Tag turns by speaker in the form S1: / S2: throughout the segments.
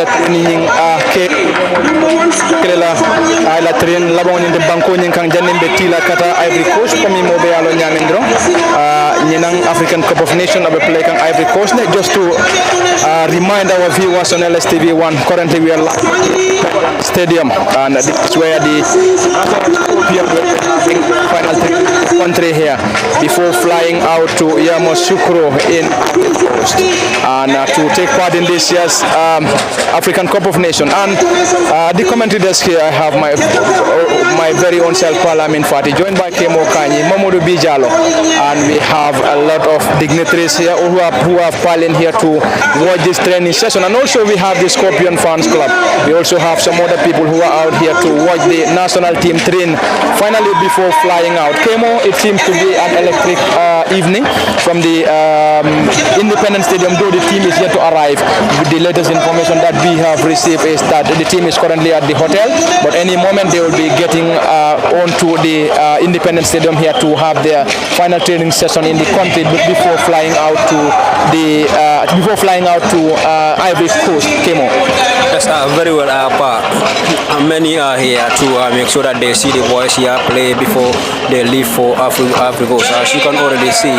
S1: training ke klela la train labon de banko nyin kan jannen be tila kata Ivory Coast komi mo be alo nyamendro nyinang African Cup of Nations abe play kan Ivory Coast ne just to remind our viewers on LSTV1 currently we are stadium and this is where the final country here before flying out to Yamoussoukro in Coast and to take part in this year's African Cup of Nations. And the commentary desk here, I have my very own self, Parliament Fati, joined by Kemo Kanyi, Mamadou Bijalo, and we have a lot of dignitaries here who have piled in here to watch this training session. And also we have the Scorpion Fans Club. We also have some other people who are out here to watch the national team train finally before flying out. Kemo, it seems to be an electric evening from the Independence Stadium, though the team is yet to arrive. The latest information that we have received is that the team is currently at the hotel, but any moment they will be getting onto the Independence Stadium here to have their final training session in the country before flying out to Ivory Coast. Kemo.
S2: Yes, very well. Many are here to make sure that they see the boys here play before they leave for Ivory Coast. As you can already see,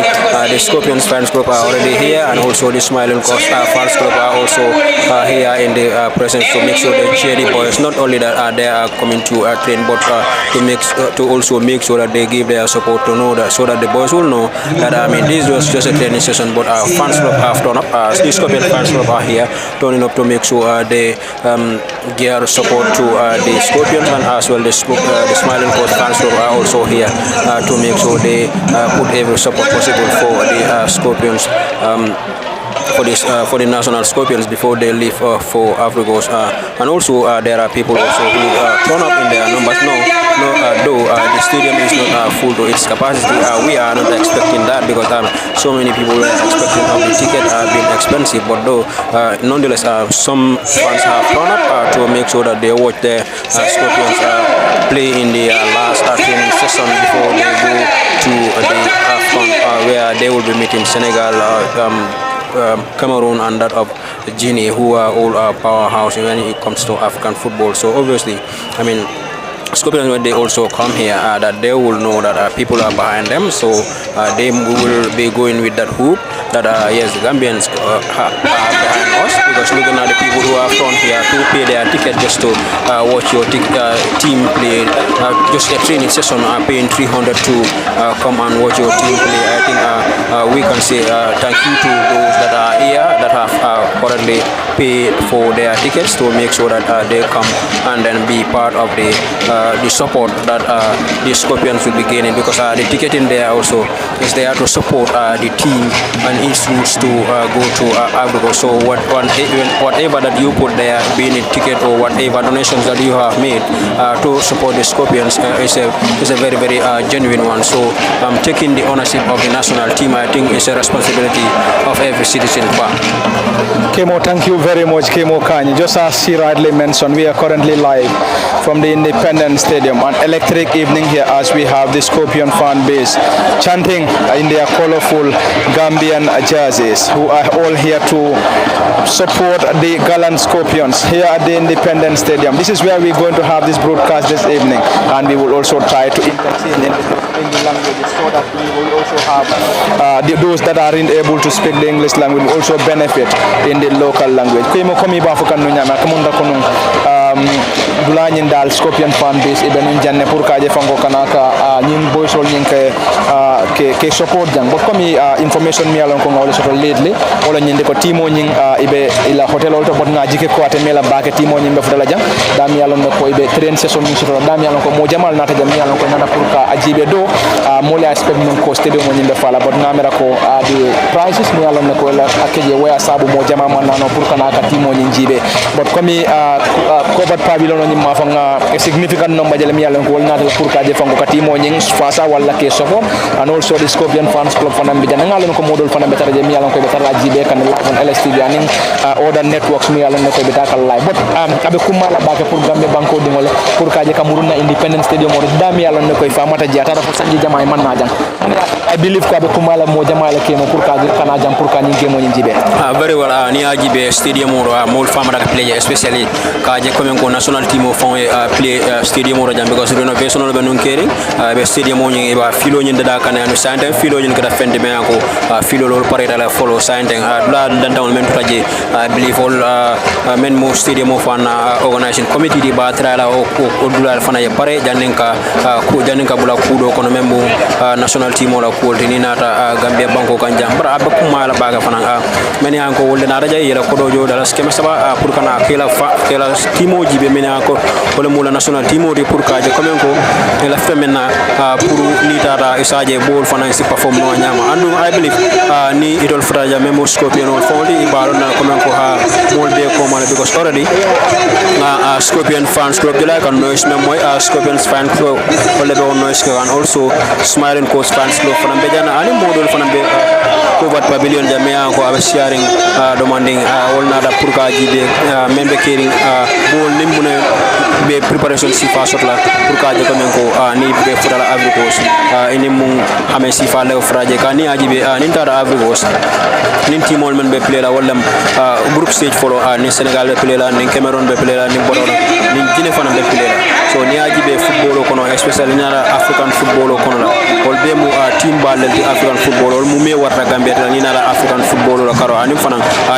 S2: the Scorpions fans group are already here, and also the Smiling Coast fans group are also here in the presence to make sure they cheer the boys. Not only that they are coming to train, but to also make sure that they give their support to know that, so that the boys will know that this was just a training session, but our fans club have turned up. The Scorpion fans club are here turning up to make sure they give support to the Scorpions, and as well the Smiling Coast fans club are also here to make sure they put every support possible for the Scorpions. For the national Scorpions before they leave for Ivory Coast, and also there are people also who turn up in their numbers. Though the stadium is not full to its capacity, we are not expecting that because so many people are expecting the ticket being expensive. But though nonetheless, some fans have turned up to make sure that they watch the Scorpions play in the last training session before they go to the AFCON, where they will be meeting Senegal, Cameroon and that of Guinea, who are all powerhouse when it comes to African football. So obviously, Scorpions, when they also come here, that they will know that people are behind them, so they will be going with that hoop that yes, the Gambians are behind us, because looking at the people who are from here to pay their ticket just to watch your team play, just a training session, paying 300 to come and watch your team play. I think we can say thank you to those that are here that have currently paid for their tickets to make sure that they come and then be part of the support that the Scorpions will be gaining, because the ticketing there also is there to support the team and institutes to go to Ivory Coast. So whatever that you put there, being a ticket or whatever donations that you have made to support the Scorpions is a very, very genuine one. So taking the ownership of the national team, I think, is a responsibility of every citizen.
S1: Kemo, thank you very much, Kemo Kanyi. Just as she rightly mentioned, we are currently live from the Independence Stadium, an electric evening here as we have the Scorpion fan base chanting in their colorful Gambian jerseys, who are all here to support the gallant Scorpions here at the Independence Stadium. This is where we're going to have this broadcast this evening, and we will also try to entertain in the languages, so that we will also have those that are able to speak the English language will also benefit in the local language. Dulanyin dal Scorpion fan base ibe nun janne pour kaje fango kanaka nyim boy sol nyin ke support jang but komi information mi alon ko ngawle soto lately wala nyinde ko timo nyin ibe ila hotel olto bot nga jike ko ate mela baake timo nyin be fudala jang dam yalon ko ibe train session mi soto dam yalon ko mo jamal nata jam yalon ko nana pour ka ajibe do mo la expect mon ko stadium mo nyinde fala bot ngamera ko di prices mi yalon ko la akeje waya sabu mo jamal man nano pour kana ka timo nyin jibe but komi ko bat pavilion ni ma fanga a significant number jale mi yalon ko wol nata pour ka je fango ka timo nyin fasa wala ke sofo and and also the Scorpion Fans Club for Nambi Jan ngalon ko modol for Nambi taraje mi alon ko be tara jibe kan live on LSTV aning other networks mi alon ko be takal live but abe kumala ba pour gambe banko dingole pour kaje Cameroon na Independence Stadium mo dami alon ko fa mata jiata dafa sanji jamaay man na jang I believe ko abe kumala mo jamaale kemo pour kaje kana jam pour kanyi kemo nyi jibe
S2: very well ni ajibe stadium mo mo fama da play especially kaje comme ko national team of fond play stadium mo jam because renovation no be non kering be stadium mo nyi ba filo nyi da kan no sante filo nyi kada fende me ko filo lol pare da follow sante la dan down men taje I believe all men mo stadium of an organization committee di ba tra la o dulal fana ye pare janinka bula kudo kono membo national team wala ko ni nata Gambia banko kan jambra abe kuma la baga fana men yan ko wolde na raja yela ko dojo dala skema saba pour kana kela timo jibe men ko wala mula national timo de pour kaje comme ko la femena pour ni tata isaje bol fana si perform no nyama andu I believe ni idol fraja memo Scorpion on foli balo na comme ko ha molde ko mala because already Scorpion fans club de la kan noise mem moy Scorpion fans club wala be on noise kan also Smiling Coast fans club fana be jana ani modol fana be covered pavilion jamia ko abe sharing demanding wolna da pour ka jibe membe kering bol nimbune be preparation sifa sotla pour ka je comme ko ni be futala Africos ini mung ame sifa le fraje kani ajibe nin tara Africos nin timol men be play la wala group stage follow ni Senegal be play la ni Cameroon be play la ni Borona ni Guinea fana be play la so ni ajibe football kono especially ni African football kono la wol be mu team ball di African football wol mu me warta Gambia ni na African football la karo ani fana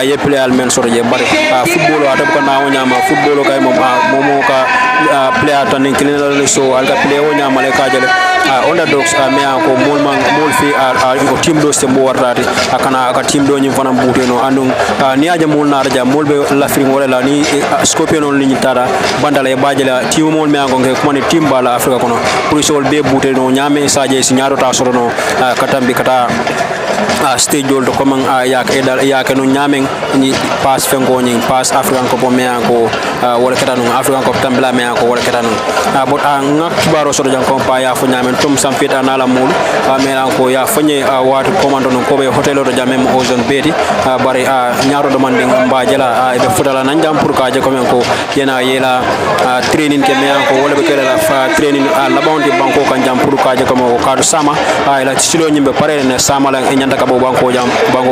S2: ye play al men so je bare football ata ko na wonyama football kay momo ka player tan ni kilina so alga play wonyama le kajale underdogs me ko mol fi ko team do se mo wartati akana aka team do nyim fana bute no andum ni aja mol na raja mol be la fring wala la ni Scorpion on ni tara bandala e bajala team mol me ko ko ni team bala Africa kono pour sol be bute no nyame saje si nyaro ta soro no katambi kata stage jol to comme yak no nyamen ni pass fengo ni pass African ko me ko wala kata no African ko tambla me ko wala kata no but ngak baro so jang ko pa ya fo nyamen tum sampita na la mul me ko ya fanye watu commando no ko be hotel to jamem ozone beti bari nyaro demanding mba jala be futala nan jam pour ka je ko men ko yena yela training ke me ko wala be kala training la bondi banko kan jam pour ka je ko mo ka do sama la silo nyimbe pare ne sama la nyanda ka bo banko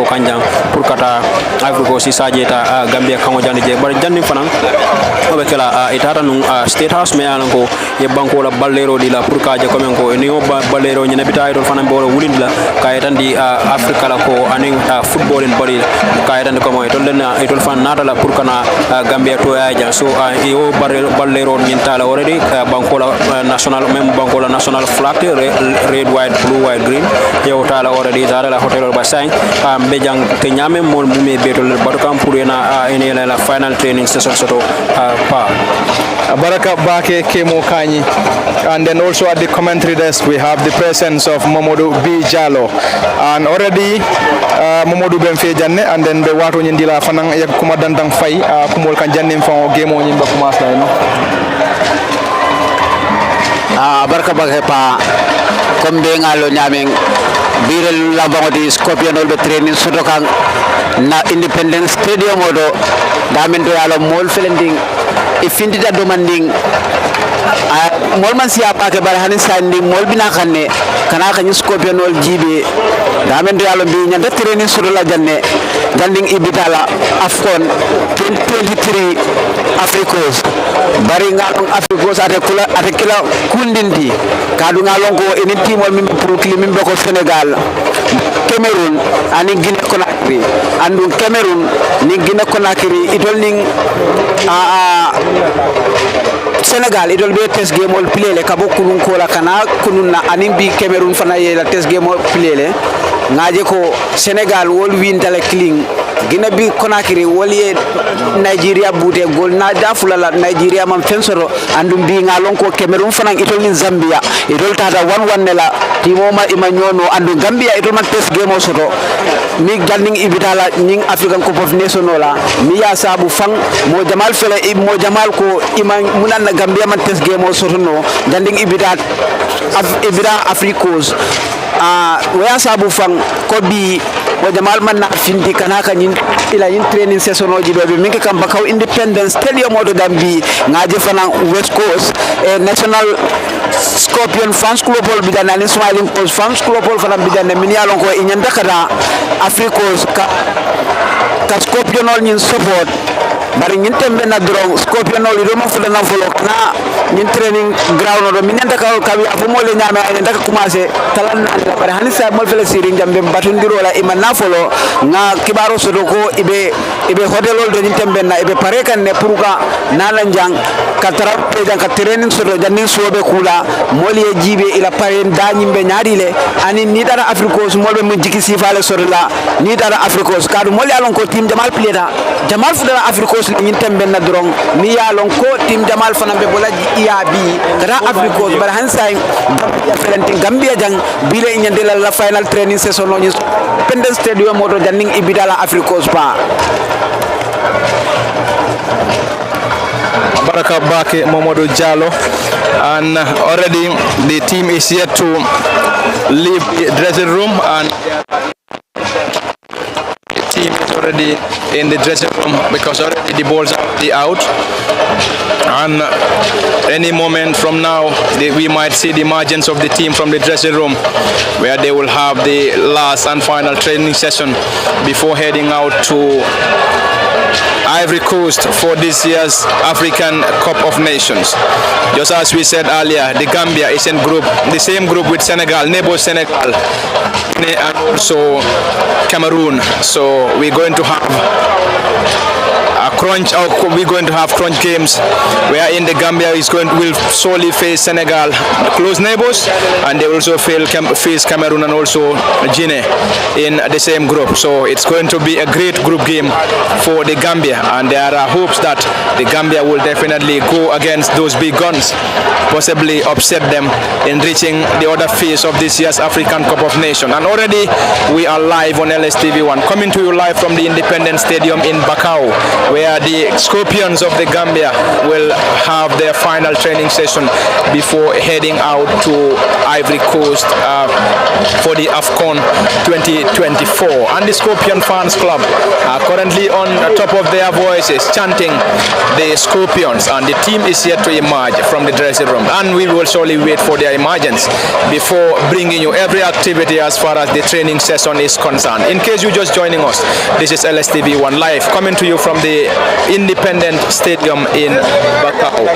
S2: kanjang pour kata Africa si sajeta Gambia kango jandi je bar jandi fanan obe kala itata nun state house me yalan ko ye banko la ballero di la pour kaje comme ko ni o ballero ni nabita idol fanan be wala wulindi la kay tan di Africa la ko aning football in bari kay tan ko mo idol fan nata la pour kana Gambia to ya so e o ballero ni tala already banko la national même banko la national flag red white blue white green ye o tala already zara la hotel ba sang be jang te nyame mol mumé betol barkam pour ena ene la final training session soto pa
S1: Baraka Bake Kemo Kanyi. And then also at the commentary desk we have the presence of Momodu B Jalo and already Momodu Benfe Janne and then the Watu Nyindila Fanang yak kumadandang fay kumol kan janne fa game o nyimba kumas la no
S3: barka Bake pa kombe ngalo nyameng birel la bangodi Scorpion ol be training soto kan na Independence Stadium odo damendo yalo mol felending ifindita demanding mol man siya pa ke bar hanin sandi mol bina kanne kana kan Scorpion ol jibe damendo yalo bi nyanda training soto la janne ganding ibitala Afcon 2023 Africos bari ngalong Africos ate kila kundindi kadu ngalong ko eni timol min pour klim ko Senegal Cameroon ani Guinea Conakry andu Cameroon ni Guinea Conakry idol ning Senegal idol be test game ol pilele ka bokkulun ko la kana kunun na ani bi Cameroon fana ye la test game ol pilele ngaje ko Senegal wol win dale clean Guinea bi Conakry wol ye Nigeria bute gol na dafula la Nigeria man fensoro andum bi ngalon ko Cameroon fana idol nin Zambia idol tata 1-1 nela timoma imanyono andu Gambia idol man test game o soto mi ganding ibitala ning African Cup of Nations la mi ya sabu fang mo jamal fele mo jamal ko iman munan Gambia man test game o soto no ganding ibita Africos waya sabu fang ko bi wo jamal man na findi kana kan ila yin training session oji be min ka kam bakaw Independence Stadium odo dambi ngaje fana West Coast National Scorpion Fans Club ol bidana ni Smiling Coast Fans Club ol fana bidana min yalon ko inyanda kada Africos ka Scorpion ol nyin support bari ñin tembe na drong Scorpion ol do ma fuda na folo na ñin training ground do min nyanda ka kawi afu mo le nyame ay ndaka commencer talan na bari hani sa mol fele siri jambe batundiro la iman na folo nga kibaro sodo ko ibe hotel ol do ñin tembe na ibe pare kan ne puruka nala njang ka tarap pe jang ka training sodo jannin sobe kula moli e jibe ila pare da nyimbe nyaadi le ani ni dara Africos molbe mo jiki sifale sodo la ni dara Africos kadu moli alon ko team Jamal pleda Jamal fuda Africos ñin tembe na drong mi yalon ko team Jamal fanambe bola iabi dara Africos bar hansay Gambia jang bile ñande la final training session no ñu Independence Stadium moto janning ibidala Africos pa
S1: Baraka Bake Momodo Jallo, and already the team is yet to leave the dressing room, and the team is already in the dressing room because already the balls are already out, and any moment from now we might see the emergence of the team from the dressing room, where they will have the last and final training session before heading out to Ivory Coast for this year's African Cup of Nations. Just as we said earlier, the Gambia is in the same group with Senegal, neighbor Senegal, and also Cameroon. So we're going to have crunch games, where in the Gambia will solely face Senegal, close neighbors, and they will also face Cameroon and also Guinea in the same group. So it's going to be a great group game for the Gambia, and there are hopes that the Gambia will definitely go against those big guns, possibly upset them in reaching the other phase of this year's African Cup of Nations. And already we are live on LSTV1, coming to you live from the Independence Stadium in Bakau, where the Scorpions of the Gambia will have their final training session before heading out to Ivory Coast for the AFCON 2024. And the Scorpion Fans Club are currently on top of their voices chanting the Scorpions, and the team is yet to emerge from the dressing room, and we will surely wait for their emergence before bringing you every activity as far as the training session is concerned. In case you're just joining us, this is LSTV1 live coming to you from the Independent Stadium in Bakau.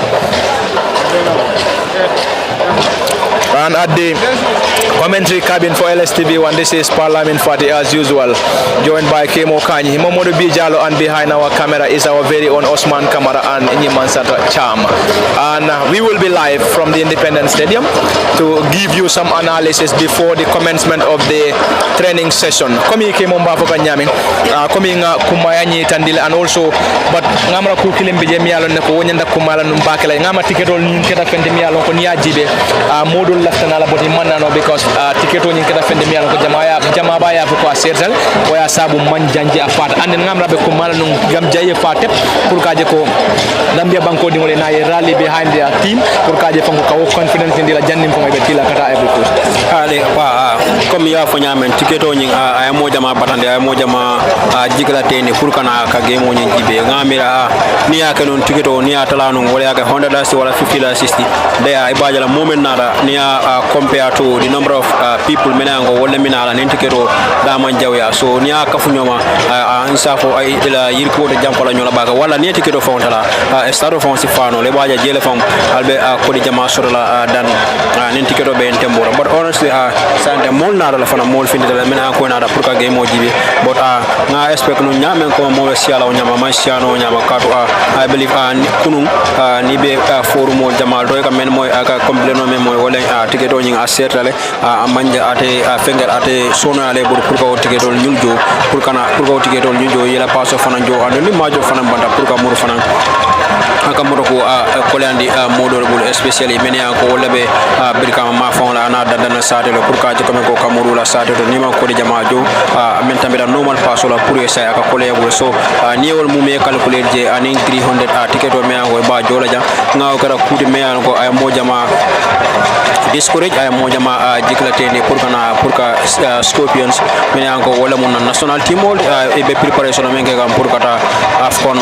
S1: And at the commentary cabin for LSTV1, this is Parliament Fati as usual, joined by Kemo Kanyi, Momodu Bijalo, and behind our camera is our very own Osman Kamara and Nyimansata Cham. And we will be live from the Independence Stadium to give you some analysis before the commencement of the training session. Komi Kemo Mbafoka Nyamin, komi nga kumayani tandile, and also, but ngamra kukilim bije miyalo neko wonyanda kumala numbakela, ngama tiketol nketa fendi miyalo ko niyajibe, modul laftana boti manano because tiketo nyin kada fendi miyalo ko jama baya ko sertal waya sabu manjanji afata anden ngamra be ko malanu gam jaye fate pour kaje ko Gambia banko di ngole na rally behind their team pour kaje fango kawo confidence ndila jannim ko be tila kata every coast ale pa comme ya fo nyamen tiketo nyin ay mo jama batande ay mo jama jigla teni pour kana ka game nyin jibe ngamira ni ya kanon tiketo ni ya talano wala ka 100 dasi wala 50 dasi they ay bajala moment nada ni compared to the number of people menango wala minala nentiketo da man jawya so ni akafu nyoma ansafo ay ila yirko de jamfala nyola baga wala ni tiketo fontala estado fonsi fano le baja jele fam albe ko di jama sorola dan nentiketo be entembora but honestly sante mol nada la fana mol findi la mena ko nada pour ka game mojibi but nga expect no nyamen ko mo siala nyama masiano nyama kato I believe kunun ni be forum jamal do ka men moy aka compleno men moy wala tiketo nyi asetale manja ate fenger ate sonale bur pour ko tiketo nyuljo pour ko tiketo nyuljo yela paso fana jo ando ni majo fana banda pour ka mur fana
S2: akamuroko kolandi modol bul especially meni ko wala be birkama ma fon la na dana sade lo pour ka jikome ko kamuru la sade to nima ko di jama jo men tambe normal passo la pour esa aka kole bul so niwol mu me calculer je aning 300 ticket o me ko ba jola ja ngaw kara kuti me ko ay mo jama discourage ay mo jama jiklate ni pour ka Scorpions meni ko wala mun national team e be preparation men ke kam pour kata afcon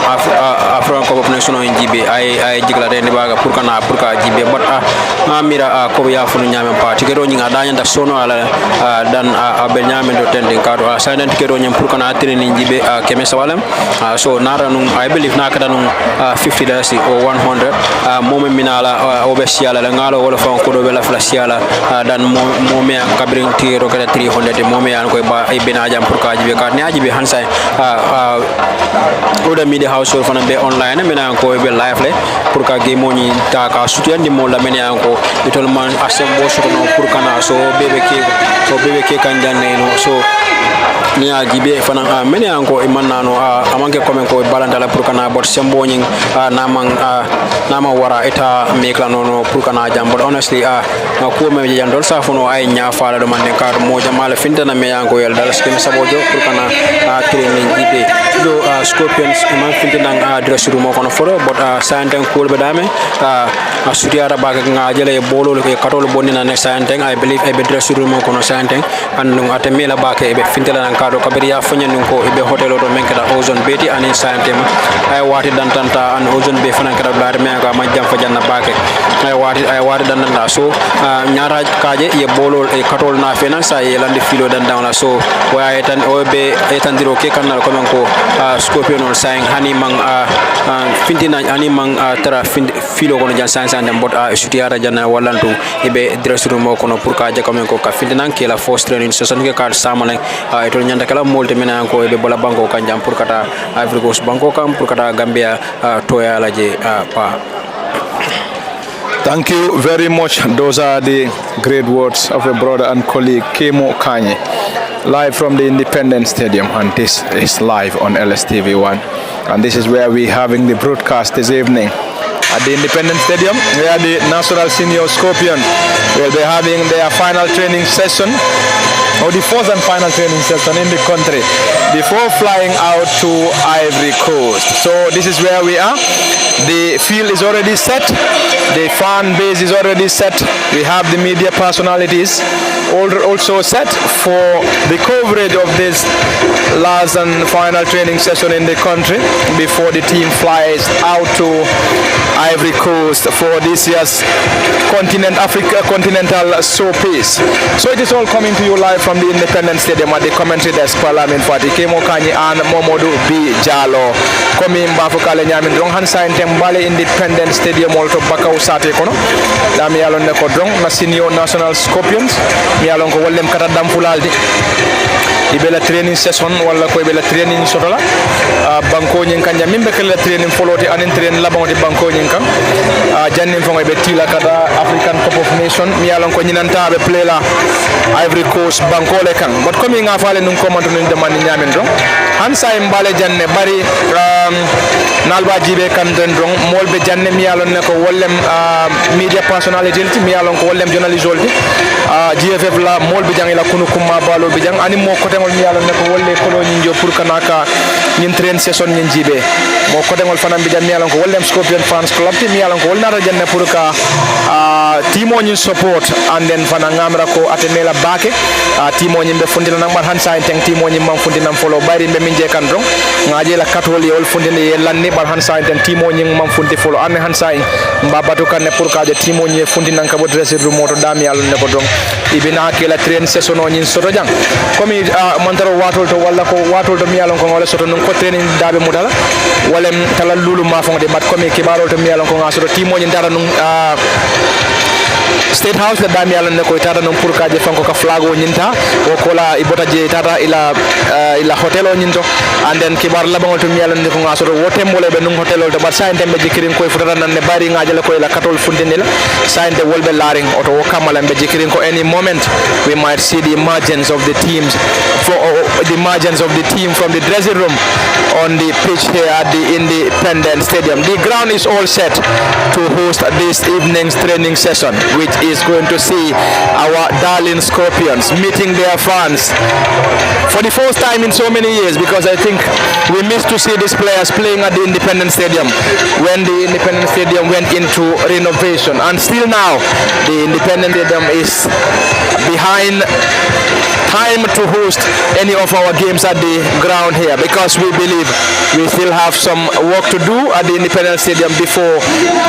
S2: African Cup of Nations in GB ay jiklate ni baga pour ka GB but mira ko ya funu nyame pa tikero nyinga danya da sono ala dan be nyame do tending kado sanan tikero nyam pour kana training GB keme sawalam so nara nung I believe na kada nung $50 or 100 momen minala obesiala la ngalo wala fa ko do bela flasiala dan momen kabring tiro kada 300 momen an ko ba ay bina jam pour ka GB ka nyaaji be hansa oda media house fana be online mena ko be live le pour ka game ni ta ka soutien di mo la mena ko itol man asembo so no pour kana so bebe ke kan janne no so ni a jibe fana mena ko e manano amanke komen ko balanta la pour kana bot sembo nyin nama wara eta mekla no pour kana jam but honestly ko me jandol sa fono ay nya fala do man ka mo jamala fintana me yango yel dal skim sabojo pour kana training jibe do Scorpions man fintana dress room ko no foro but santen ko be dame sutiara baga nga jele bolo ke katol bonina ne santen I believe e be dress room ko no santen andum atemela bake e be fintana nan kado kabiriya fanya nun ko e be hotel do men kada ozone beti anin santen ay wati dan tanta an ozone be fana kada blar me ga ma jam fa janna bake ay wati dan dan so nyara kaje ye bolo e katol na fena sa ye landi filo dan down so wa etan obe etan diro ke kanal ko men ko Scorpion on saying hani mang fintina hani mang tara filo ko no jan san bot sutiara janna wallantu ibe dress room ko no pour ka je ko men ko ka fintina ke la force training session ke ka samane to nyanda kala molte mena ko ibe bola banko kan jam pour kata Ivory Coast banko kam pour kata Gambia toya la je pa.
S1: Thank you very much. Those are the great words of a brother and colleague, Kemo Kanye, live from the Independence Stadium, and this is live on LSTV1. And this is where we're having the broadcast this evening. At the Independence Stadium, where the National Senior Scorpion will be having their final training session, or the fourth and final training session in the country, before flying out to Ivory Coast. So this is where we are. The field is already set. The fan base is already set. We have the media personalities also set for the coverage of this last and final training session in the country before the team flies out to Ivory Coast for this year's continental showpiece. So it is all coming to you live from the Independence Stadium at the commentary desk. Parliament Party Kemo Kanye and Momodu B Jalo coming back for Kale Nyamin Drong Hansa in Tembale Independence Stadium also Bakau Sate Kono la mi alon ne ko drong na senior national Scorpions mi alon ko wollem kata dam fulalde ibela training session wala ko ibela training sotola banko nyin kanja mimbe kala training foloti anin train labonti banko nyin kan jannin fongo be tila kada African Cup of Nation mi alon ko nyinanta be play la Ivory Coast banko le kan but komi nga fale nun ko mantu nun demandi nyamen do hansa mbale janne bari nalba jibe kan den dong molbe janne mi alon ne ko wollem media personality mi alon ko wollem journalist oldi GFF la molbe jang ila kunu kuma balo be jang ani mo kote ngol mi alon ne ko wolle ko lo nyinjo pour kanaka nyin train session nyin jibe mo kote ngol fanam be jam mi alon ko wollem Scorpion fans club mi alon ko wolna janne pour ka timo nyin support and then fana ngamra ko atemela bake timo nyin be fundina nang mar hansa en timo nyin mam fundina follow bari be min je kan dong ngaje la katol yol fundina ye lanni bar hansa en timo nyin mam fundi follow an hansa en mbabatu kan ne pour ka je timo nyin fundina ka bo dresser du moto dami alon ne ko dong ibina ke la train session o nyin soto jang komi mantaro watol to walla ko watol to mi alon ko ngole soto non ko training dabe mudala walem kala lulu ma fonde bat komi kibarol to mi alon ko ngaso timo nyin dara non State House le dami ala ne ko tata non pour kaje fanko ka flag o nyinta o kola ibota je tata ila hotel o nyinto and then kibar labangol to mi ala ne ko ngaso do wote mole be num hotel o to bar sainte be jikirin ko futata nan ne bari ngajale ko ila katol fundinila sainte wolbe laring auto wo kamala be jikirin ko any moment we might see the emergence of the teams the emergence of the team from the dressing room on the pitch here at the Independence Stadium. The ground is all set to host this evening's training session, which is going to see our darling Scorpions meeting their fans for the first time in so many years, because I think we missed to see these players playing at the Independence Stadium when the Independence Stadium went into renovation, and still now the Independence Stadium is behind time to host any of our games at the ground here, because we believe we still have some work to do at the Independence Stadium before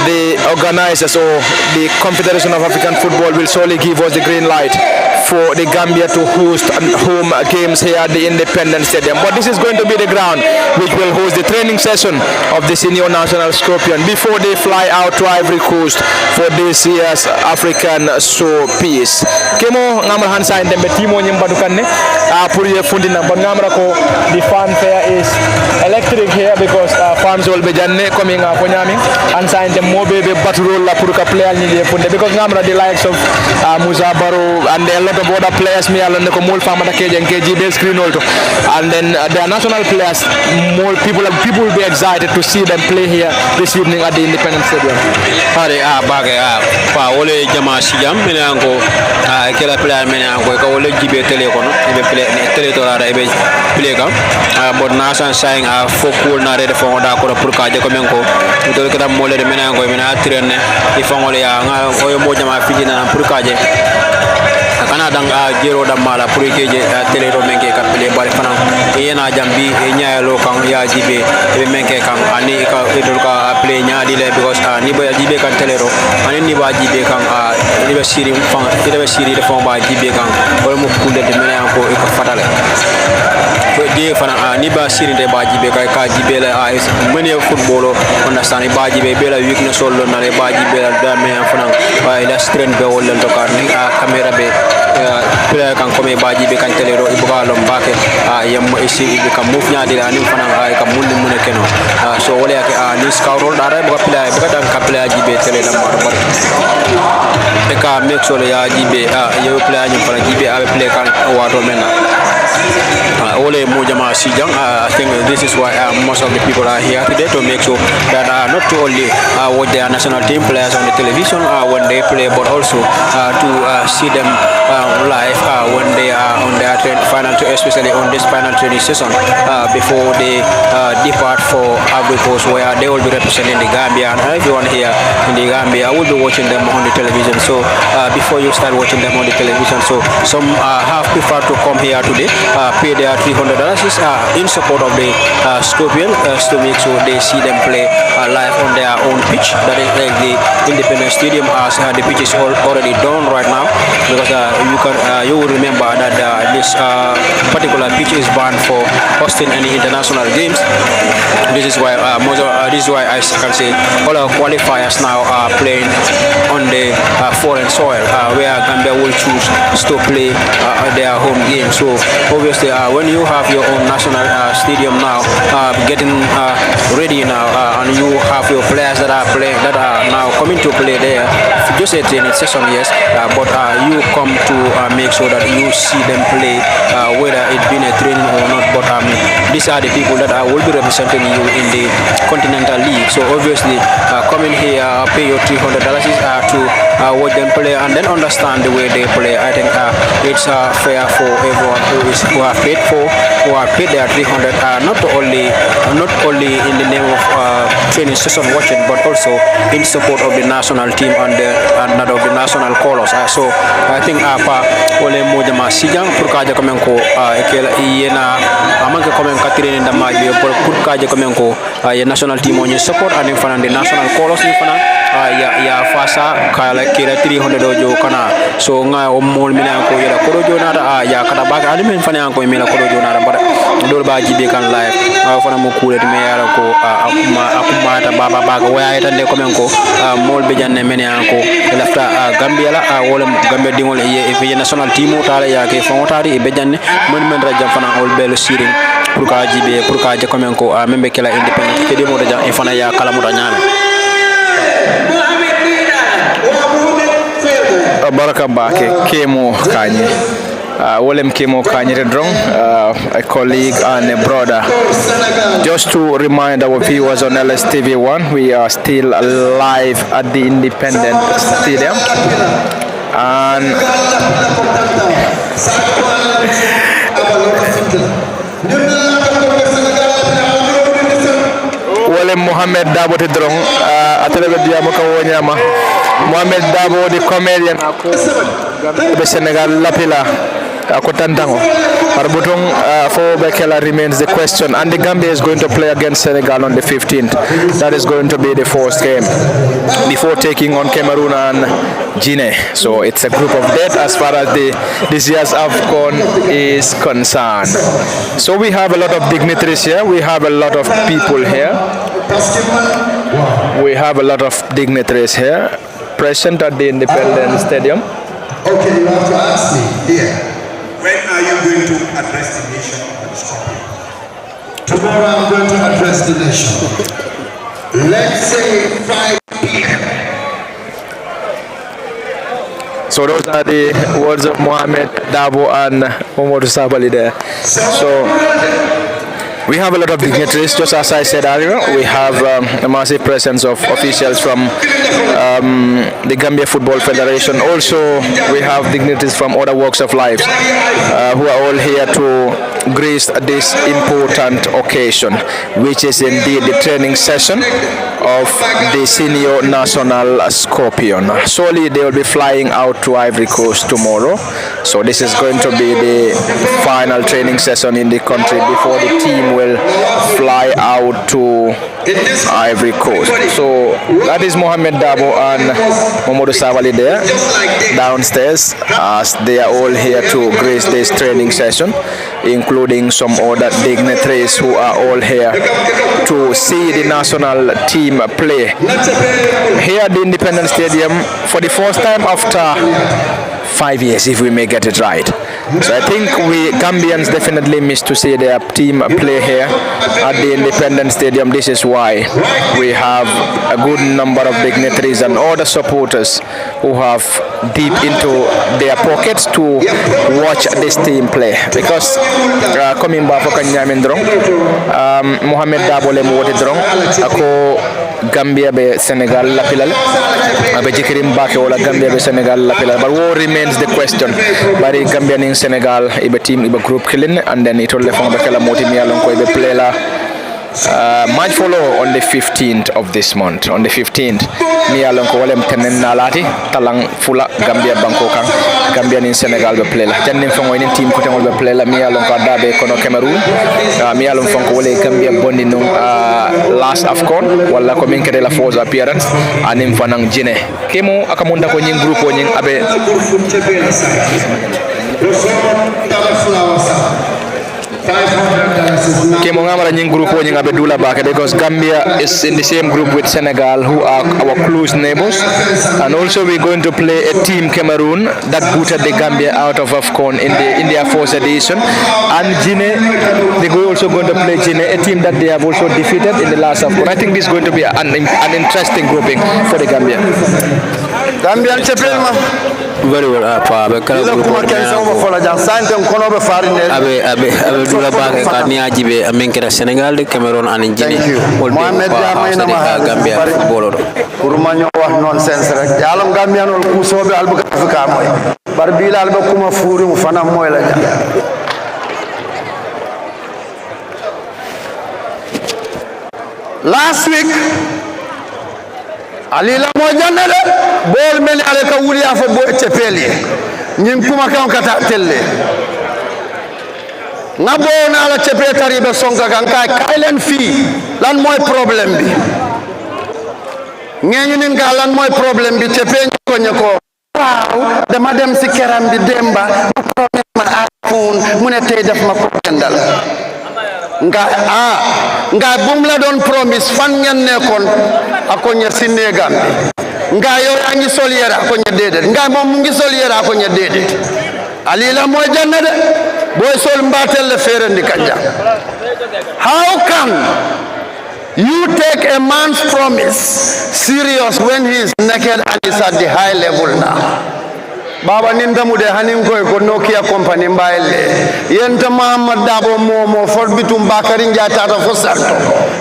S1: the organizers or the Confederation of African Football will surely give us the green light for the Gambia to host home games here at the Independence Stadium. But this is going to be the ground which will host the training session of the senior national Scorpion before they fly out to Ivory Coast for this year's African Showpiece. Kemo ngamal hansa indembe timo nyimbadu kanne pour ye fundina but ngamra ko the fanfare is electric here because fans will be janne coming for nyami hansa indem mobe be batrol la pour ka player ni le funde because ngamra the likes of Musa Baro and a lot of other players me alone ko mol fama da keje nkeji be screen also, and then their national players, more people will be excited to see them play here this evening at the Independence Stadium.
S2: Hare bage pa ole jama sijam menango kila player menango ko ole jibe tele kono be play tele to ara be play kam but nasan saying fokul na re fo da ko pour ka je ko men ko to ko dam mole de menango mena trainer ifangole ya nga o mo jama fijina pour ka je kana dang jero dam mala pour keje tele ro menke kat play bari fana yena jambi nyaalo kan ya jibe be menke kan ani ka idul ka play nyaadi le because ni ba jibe kan tele ro ani ni ba jibe kan ni ba siri fan ida ba siri de fon ba jibe kan wala mo kulde de mena ko e ko fatale ko je fana ni ba siri de ba jibe ka jibe la many football understand ba jibe be la weakness all na le ba jibe la da me fana ba ila strength be wala to kan ni camera be player kan come baji be kan telero ibuka lombake yam isi ibe kam move nya dila ni fana kam mundi mun keno so wala yake ni scout dara ibuka player ibuka dan ka player jibe tele la mar bar e ka make sure ya jibe yo player ni fana jibe abe play kan wato mena ole mo jama sijang. I think this is why most of the people are here today to make sure that not to only watch their national team players on the television when they play, but also to see them live when they are on their final, especially on this final training session before they depart for Ivory Coast, where they will be representing the Gambia, and everyone here in the Gambia will be watching them on the television. So before you start watching them on the television, so some have preferred to come here today, pay their $300 in support of the Scorpion to make sure they see them play live on their own pitch. That is like the Independence Stadium, as the pitch is already done right now, because you will remember that this particular pitch is banned for hosting any international games. This is why this is why I can say all our qualifiers now are playing on the foreign soil, where Gambia will choose to play their home game. So obviously when you have your own national stadium now getting ready now, and you have your players that are now coming to play there, just a training session, yes, but you come to make sure that you see them play, whether it been a training or not. But these are the people that will be representing you in the Continental League. So obviously coming here, pay your $300 to watch them play and then understand the way they play. I think it's fair for everyone who have paid their $300, not only in the name of training session watching, but also in support of the national team and that of the national colors. So I think ole moja masijang purkaja kamenko ekela yena amanka komen katrine ndamaji purkaja kamenko national team on support and in the national colors ni fana ya fasa kala kila 300 dojo kana so nga o mol mina ko yela ko dojo nata ya kada baga ali men fana ko mila ko dojo nata bara dol ba jibe kan live fana mo kulet me yara ko akuma ta baba baga waya tan de ko men ko mol be janne men ko lafta gambia la wala gambia dingol e national team tala ya ke fotari e be janne mon men rajam fana ol belo siring pour ka jibe pour ka je ko men ko membe kala independent ke de mo da e fana ya kala mo da nyame
S1: baraka bake kemo kanye Wolem Kemo Kanye Drong, a colleague and a brother. Just to remind our viewers on LSTV1, we are still live at the Independent Stadium. And Wolem Mohamed Dabo Drong, Atelebia Mokawonyama. Mohamed Dabo, the comedian, the Senegal Lapila, Akotantango. Arbutong for Bekela remains the question, and the Gambia is going to play against Senegal on the 15th. That is going to be the first game before taking on Cameroon and Guinea. So it's a group of death as far as this year's AFCON is concerned. So we have a lot of dignitaries here. We have a lot of people here. We have a lot of dignitaries here present at the Independence Stadium.
S4: Okay, you have to ask me here. When are you going to address the nation on the Scorpion? Tomorrow I'm going to address the nation. Let's say 5 p.m.
S1: So those are the words of Mohamed Dabo and Momodu Sabali there. So we have a lot of dignitaries, just as I said earlier. We have a massive presence of officials from the Gambia Football Federation. Also, we have dignitaries from other walks of life who are all here to grace this important occasion, which is indeed the training session of the senior national Scorpion. Surely they will be flying out to Ivory Coast tomorrow. So this is going to be the final training session in the country before the team will fly out to Ivory Coast. So that is Mohamed Dabo and Momodu Savali there downstairs, as they are all here to grace this training session, including some other dignitaries who are all here to see the national team play here at the Independence Stadium for the first time after 5 years, if we may get it right. So I think we Gambians definitely miss to see their team play here at the Independence Stadium. This is why we have a good number of dignitaries and other supporters who have deep into their pockets to watch this team play. Because coming back for Kanyamindrong, Mohamed Dabo le Mwotidrong, ako Gambia be Senegal la pilal, abe jikirim bake wala Gambia be Senegal la pilal. But what remains the question? Bari Gambian in Senegal, ibe team ibe group killing, and then it will left on Bekela Moti Mialon ko ibe play la. Match follow on the 15th of this month. On the 15th, mi alon ko walem tenen nalati talang fula Gambia Banko kan Gambia in Senegal be play la jannim fango ni team ko tengol be play la mi alon ko dabe kono Cameroon mi alon fango wole Gambia bondi no last AFCON wala ko min kede la first appearance anim fanang Guinea kemo akamunda ko nyin groupe nyin abe because Gambia is in the same group with Senegal, who are our close neighbors, and also we're going to play a team Cameroon that booted the Gambia out of AFCON in their first edition, and Guinea, they're also going to play Guinea, a team that they have also defeated in the last AFCON. I think this is going to be an interesting grouping for the Gambia.
S4: Gambian
S2: very well abe kala group abe dula baga ka ni ajibe amenkera Senegal de Cameroon and Guinea
S4: Mohamed
S2: Gambia football
S4: pour ma ñu wax nonsense rek yalom Gambian ol ku sobe albu Afrika moy bar bila alba kuma furi mu fana moy la ja last week Ali la mo jannale bol mel ale ka wuli afa bo tepeli ñim kuma kan kata telle ngabo na la tepe taribe songa kan kay len fi lan moy problème bi
S5: ngeñu ni ngalan moy problème bi te peñ ko ñako waaw dama dem ci keram bi demba ma iPhone mu ne tay def ma ko kendal nga bum la doon promise fan ngeen nekkon ako ñe ci negam nga yow yaa ngi sol yera ako ñe dedet nga mom mu ngi sol yera ako ñe dedet ali la moy janna de boy sol mbatel le ferandi kanja. How can you take a man's promise serious when he is naked and is at the high level now? Baba nindamude hanin koy ko Nokia company mbayle yenta Muhammad Dabo momo for bitum Bakari Njata to for sarto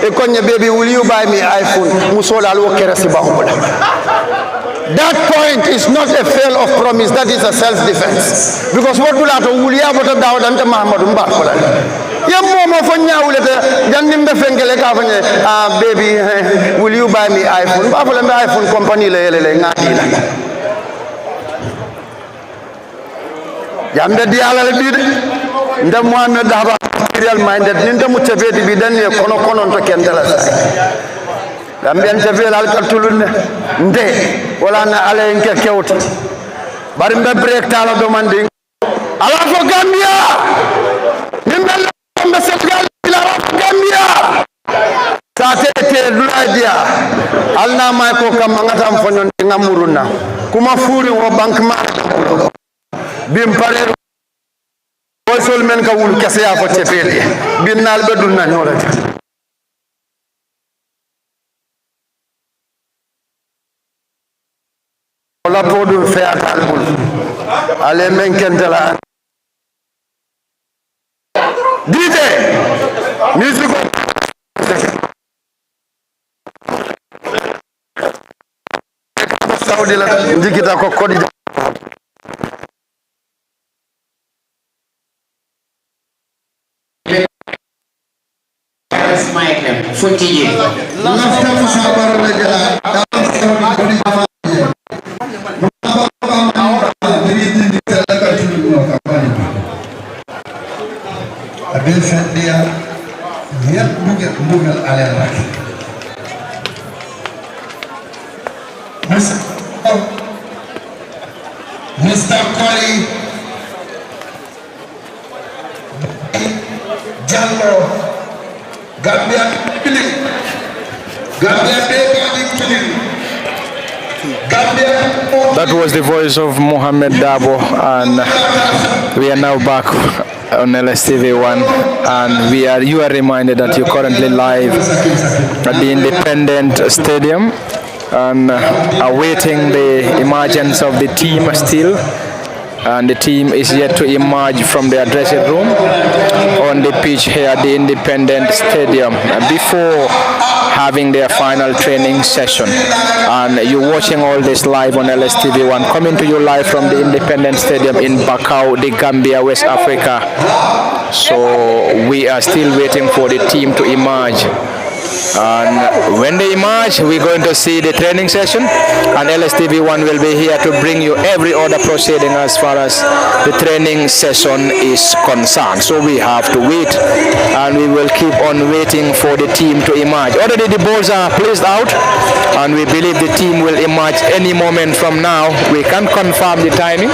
S5: e konye baby will you buy me iPhone musola alwo keresi bahubula. That point is not a fail of promise, that is a self-defense, because what will happen will you have to doubt ante Muhammad Mbakola yam momo fo nyawulete jandim be fengele ka fanye baby will you buy me iPhone bafola be iPhone company le ngadila jambe diala le bide nda Muhammad Daba real minded ninda mutebedi bi danne kono to kendala sa jambe entebel al katulunne nde wala na ale enke kewta bari mbe break tala do mandi ala fo Gambia nimbe mbe Senegal la Gambia sa tete duladia alna may ko kam ngatam fonyon ngamuruna kuma furi wo bank ma bim pare o sol men ka wul kesse ya ko tefeli binnal be dunna ñola la podu fe atal bul ale men kentala dite musique saudi la ndikita ko kodi
S4: Funti lafta musabar legala abel sandia yep bugal alera Mr. Koli Jallo Gambia Philip Gambia Philip
S1: That was the voice of Mohamed Dabo, and we are now back on LSTV1, and you are reminded that you're currently live at the Independent Stadium and awaiting the emergence of the team still. And the team is yet to emerge from their dressing room on the pitch here at the Independent Stadium before having their final training session. And you're watching all this live on LSTV1, coming to you live from the Independent Stadium in Bakau, the Gambia, West Africa. So we are still waiting for the team to emerge. And when they emerge, we're going to see the training session, and LSTV1 will be here to bring you every other proceeding as far as the training session is concerned. So we have to wait, and we will keep on waiting for the team to emerge. Already the balls are placed out, and we believe the team will emerge any moment from now. We can't confirm the timing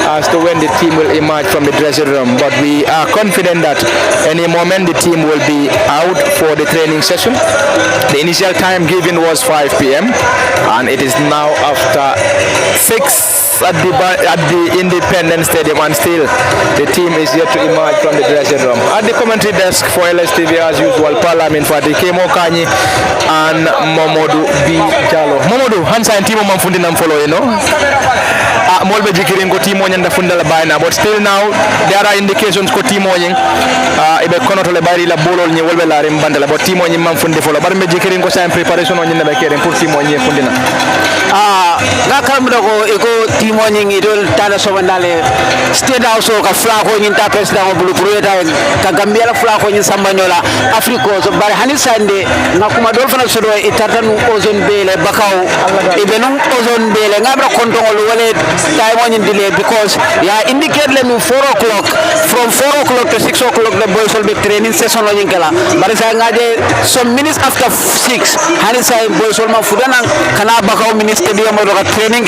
S1: as to when the team will emerge from the dressing room, but we are confident that any moment the team will be out for the training session. The initial time given was 5 p.m. and it is now after 6 at the Independent Stadium, and still the team is yet to emerge from the dressing room. At the commentary desk for LSTV as usual, Parliament for the Kemo Kanyi and Momodu B. Jalo. Momodu, Hansa and Timo Mamfundi nam follow, you know. Molbe jikirin ko Timo nyanda fundala bayna, but still now there are indications ko Timo nyin ibe kono to le bari la bolol nyi wolbe la rim bandala, but Timo nyin mamfundi follow. Bar me jikirin ko sa preparation on nyina be keren pour Timo nyi fundina.
S3: nga kalmuda ko iko timo nyingi dol tala so mandale state house ka fla ko nyinta president bulu proeta ka gambia la fla ko nyin sambanyola afriko so bare hani sande nga kuma dol fana so do itatanu ozone bele bakaw ibe non ozone bele ngabra kontongol wala time on delay because ya indicate le 4 o'clock from 4 o'clock to 6 o'clock the boys will be training session on yinkala bare sa ngaje some minutes after 6 hani sa boys will ma fudana kana bakaw minister bi mo do training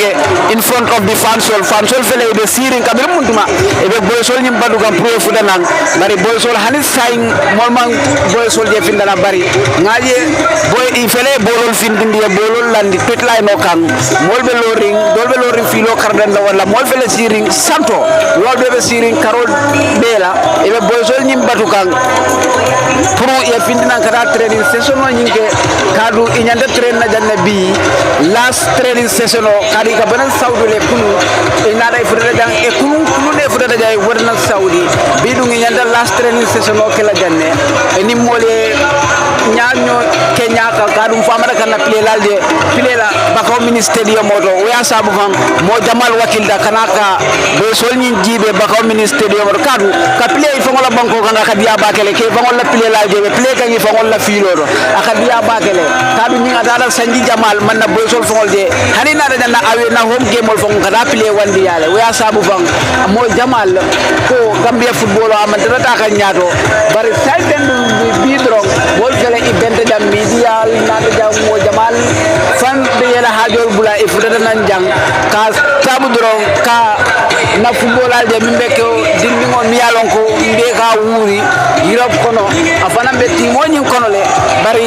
S3: in front of the fansol fele be sirin kabir munduma e be boys will nyim badu kam pro fudana bare boys will hani sa molman boys will je findana bari ngaje boy i fele bolol findindi e bolol landi petla no kan molbe loring filo kardan wala mol fele siring santo wolbe be siring karol bela e be boysol nyim batukan pro e findina kata training session no nyinge kadu inyanda train na janna bi last training session o kadi ka banan saudi le kunu e nada e fudada jang e kunu ne fudada jay wodna saudi bi du inyanda last training session o kala janne e ni mole nyaanyo kenya ka kadu famara kana pilela bakaw ministerium moto waya sabu fam mo jamal wakil da kanaka be solni jibe bakaw ministerium moto kadu ka play fangola banko kanga ka dia bakele ke fangola pilela je play kangi fangola filoro aka dia bakele kadu nyinga dala sanji jamal man na be sol fangol je hani na da na awe na home game mol fango kada play wandi yale waya sabu fam mo jamal ko gambia football amantata ta kan nyato bari saiten bi drong wol gele event jam media na jam mo jamal fan de yela hajol bula e fudata nan jang ka tabu drong ka na football alje mimbe ko dindingo miyalon ko mbe ka wuri Europe kono afana be timo nyin kono le bari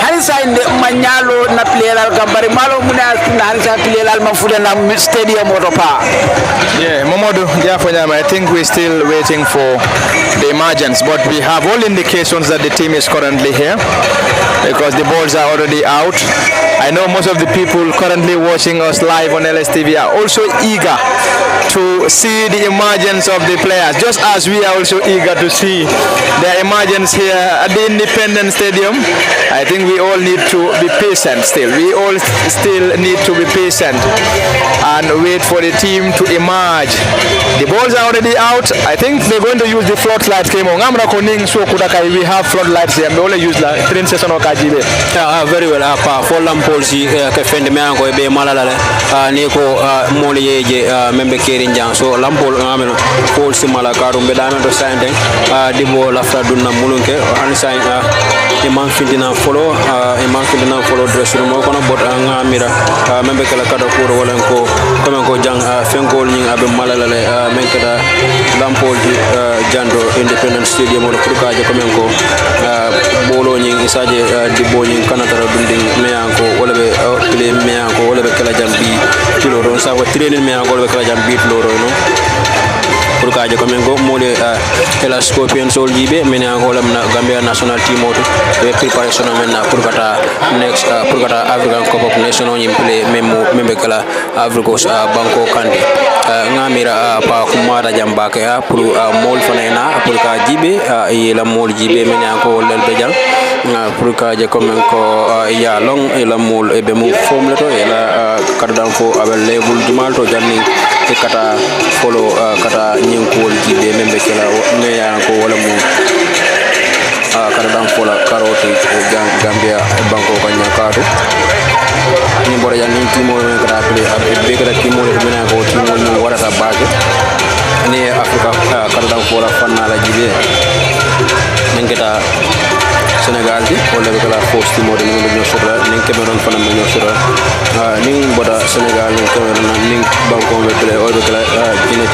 S3: harisa inde manyalo na player gambari malo muna na harisa player ma fudana stadium otopa.
S1: Yeah, Momodu Jafonyama, I think we're still waiting for the emergence, but we have all indications that the team is currently here because the balls are already out. I know most of the people currently watching us live on LSTV are also eager to see the emergence of the players, just as we are also eager to see their emergence here at the Independence Stadium. I think we all need to be patient still. We all still need to be patient and wait for the team to emerge. The balls are already out. I think they're going to use the floodlights. We have floodlights here. We only use the train session of Kajibe.
S2: Very well. For Lampolsi, Kefend Mango, Be Malala, Nico, Moli, Member Kerinjang. So Lampol, Polsi Malakarum, Bedana to sign the ball after Duna Mulunke, and sign a month follow, dress room, but Mira, Member Kalakada Kuro, Walenko, Komenko Jang, Fengol, Abe Malala, Menkada, Lampol, Jando, Independence Stadium, or Kukaja Komenko, Bolo, Isaje, Diboning, Canada, Bunding, Meanko, Olabe, Play Meanko, Olabe Kalajam B, Kilo, Sawa, training Meanko, Kalajam B, Loro, Kukaja Komenko, Mole, Telescopian Sol Gibe, Meangolam, Gambia National Team, preparation of Purgata, next Purgata African Cup of National in play, Membekala, Africos, Banco Kandi, Namira, Kumara Jambaka, Puru, Mol Fanena, Purka Gibe, Yela Mol Gibe, Meanko, Lelbejan. Purka Jacomenko Yalong, Ela Mol, Ebemu Formulato, Ela Cardanfo, Abel Level Jumalto, Janning, Kata, follow Kata Ninkul, Gibe, Membekala, Meanko, Walamu. Cardanfo, Karoti, Gambia, Banco Kanyakato. Nimbo ya Timo Grapple, a bigger Timo, Menago, Timo, what a bag. Ni Africa, Cardanfo, Fanala Gibe. Nengeta Senegal di wala kala force Timor ni ñu sura ni Cameroon fana ñu sura ni boda Senegal ni Cameroon ni banko be play o be kala Guinea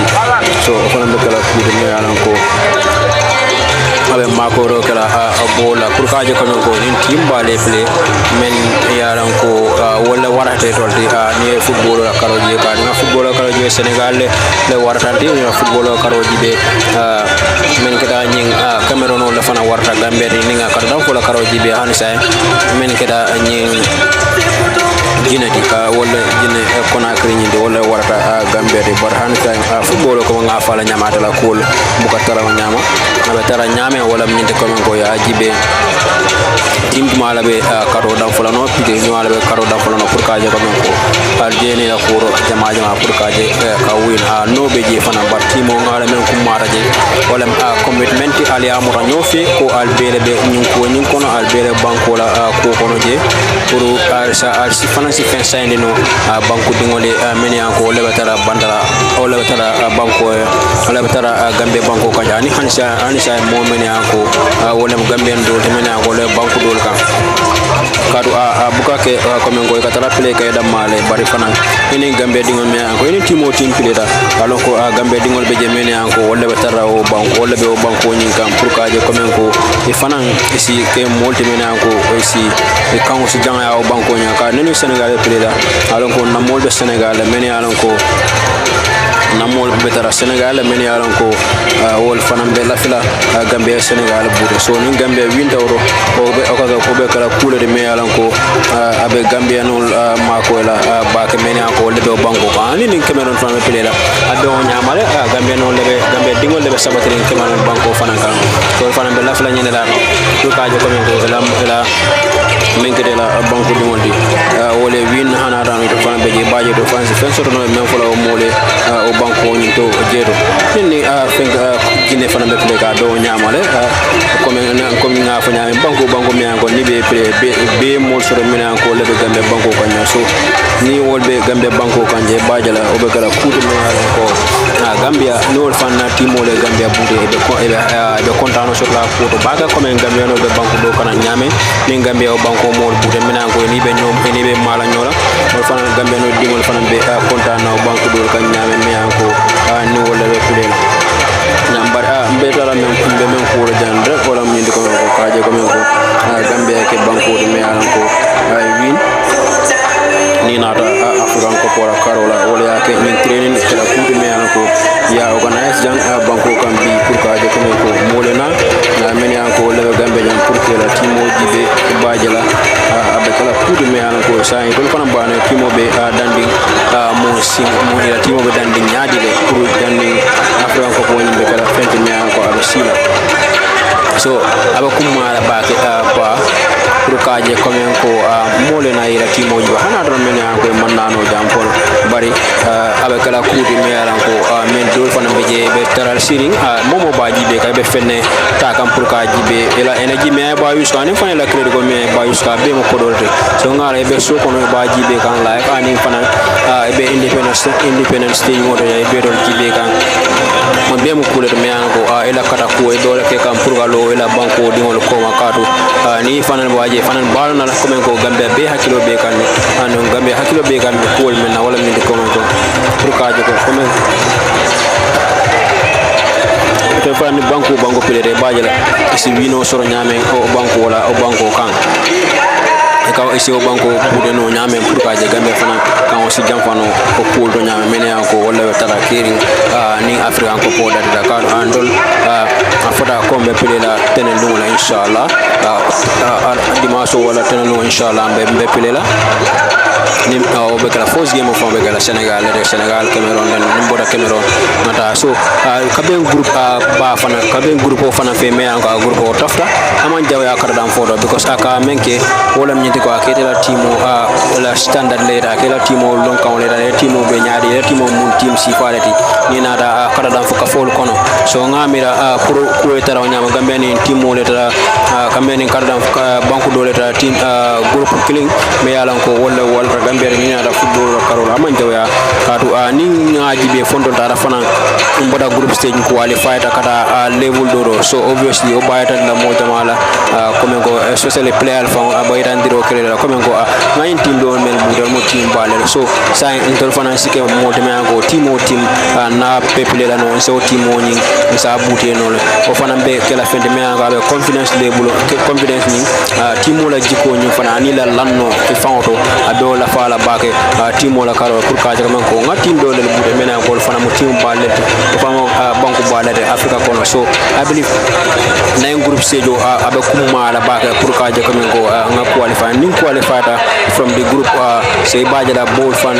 S2: so fana be kala ku de yalan ko abe makoro kala bola pour ka je ko non ko ni timba le play men yalan ko wala warate tolti ni football karo je ka ni football karo je Senegal le warata ni football karo je be men kada ñing Cameroon wala fana warta Gambia ni nga kala ko la karo jibe hansa men kada ñing Guinea wala Guinea Conakry ni de wala warta Gambia de bar hansa football ko nga fala nyamata la kul buka tara nyama na tara nyame wala ñinte ko men ko ya jibe tim mala be karo dan fulano pide ni wala be karo dan fulano pour ka je ko men ko jeni la kuro jama pour kaje ka win no be je fana bar timo ngala men ko maraje wala commitment ali amura nyofi ko albele be nyin kono albele banko la ko kono je pour sa si fana si fen sayni no banko dingole meni anko lebatara bandara o lebatara banko lebatara gambe banko kajani hanisa mo meni anko wala gambe ndo meni anko le banko dol kan kadu bukake comme ngoy katala play kay dam male bari fana ini gambe dingol me anko ini timo tim pileta alors ko gambe dingol be je meni anko wala betara o banko wala be o banko nyin kam pour kaje comme ko e fana isi ke molti meni anko isi e kan o si janga o banko nya ka nenu Senegal pileta alors ko na molde Senegal meni alors ko namol betara Senegal men yaron ko wol fanam be lafila gambe Senegal bude so ni gambe winta woro o be kala kule de me yaron ko abe gambe no mako la ba ke men ko le do banko ko ani ni Cameroon fana pelela ado nyamale gambe no lebe gambe dingol lebe sabatri Cameroon banko fana kan so fana be lafila nyene la do ka je ko men ko la menkede la banko dingol di wole win hana ran to fana be je baje do fana fen so no men fula o mole o banko ni to jedo ni gine fana be plega do nyamale comme nga fa nyame banko mi anko ni be mo so mi anko le gambe banko kanya so ni wolbe gambe banko kanje bajala o be kala kudu mi ko Gambia ni wol fanna timo le Gambia bude be kontano so la ko to baga comme Gambia no be banko do kana nyame ni Gambia o banko mo bude mi anko ni be nyom ni be mala nyola wol fana Gambia no dingol fana be kontano banko do kan nyame mi anko ni wala be pudela number be tara men kumbe men ko jande wala min ko kaje ko men ko Gambia ke banko de me anko win ni nata African ko pora karola wala yake min training kala kudu me anko ya organize jang banko kan bi pour kaje ko men ko molena na men anko le Gambia jang pour que la timo jibe bajala abe kala kudu me anko sai ko fana bana timo be dandi mo sing mo ila timo be dandi nyaadi le pour dandi African ko woni be kala fenti me anko abe sila so abe kumala ba ke pa pour kaje ko men ko molena ila timo jiba hana don men anko mannano jampol bari abe kala kudu me anko men dol fana be je be taral siring momo baji be kay be fenne ta kam pour kaji be ila energy me ba yuska ni fana la credit ko me ba yuska be mo kodolte so ngara be so kono baji be kan la ani fana be independent state mo de be dol jibe kan mo be mo kulet me anko ila kata ko e dole ke kam pour galo ila banko dingol ko makatu ni fana baji fana bal na ko men ko Gambia be hakilo be kan anon Gambia hakilo be kan ko men na wala min ko man ko pour kaji ko men to fami banko pelere bajala isi wino soro nyame o banko wala o banko kan e ka isi o banko bude no nyame pour ka je Gambia fana kan o si jamfano o pool do nyame mene ko wala tara kiri ni African ko poda da kan andol afota ko be pelela tenen dum la inshallah dimaso wala tenen no inshallah be pelela ni o be kala first game of be kala Senegal Cameroon dan nimboda Cameroon mata so kaben group ba fana kaben group o fana fe me an ka group o tafta aman jaw ya kar dan fodo because aka menke wala nyiti ko akete la timo la standard leda akela timo lon kan leda timo be nyaadi timo mun team si falati ni nada kar dan foka fol kono so ngamira pour ko tara nyama gambe ni timo leda kambe ni kar dan banku do leda team group killing me yalan ko wala gambe ni nada football karol aman jaw ya kadu ni ngaji be fondo tara fana mboda group stage qualified kata level doro so obviously o bayata la mo jamala comme ko especially player fon abayta ndiro kele comme ko ngayin team do men bu mo team balel so sa inter finance ke mo de men ko team na people la no so team ni sa bouté no o fana be kala fende men ga be confidence level confidence ni team la jiko ni fana ni la lanno e fanto ado la fala bake team la karo pour ka jama ko ngati do le bu de men ko fana mo team balel o fama banko balade Africa kono so I believe na group stage abe kuma la baka pour ka je comme ko nga qualify ning qualify from the group say bajala ball fan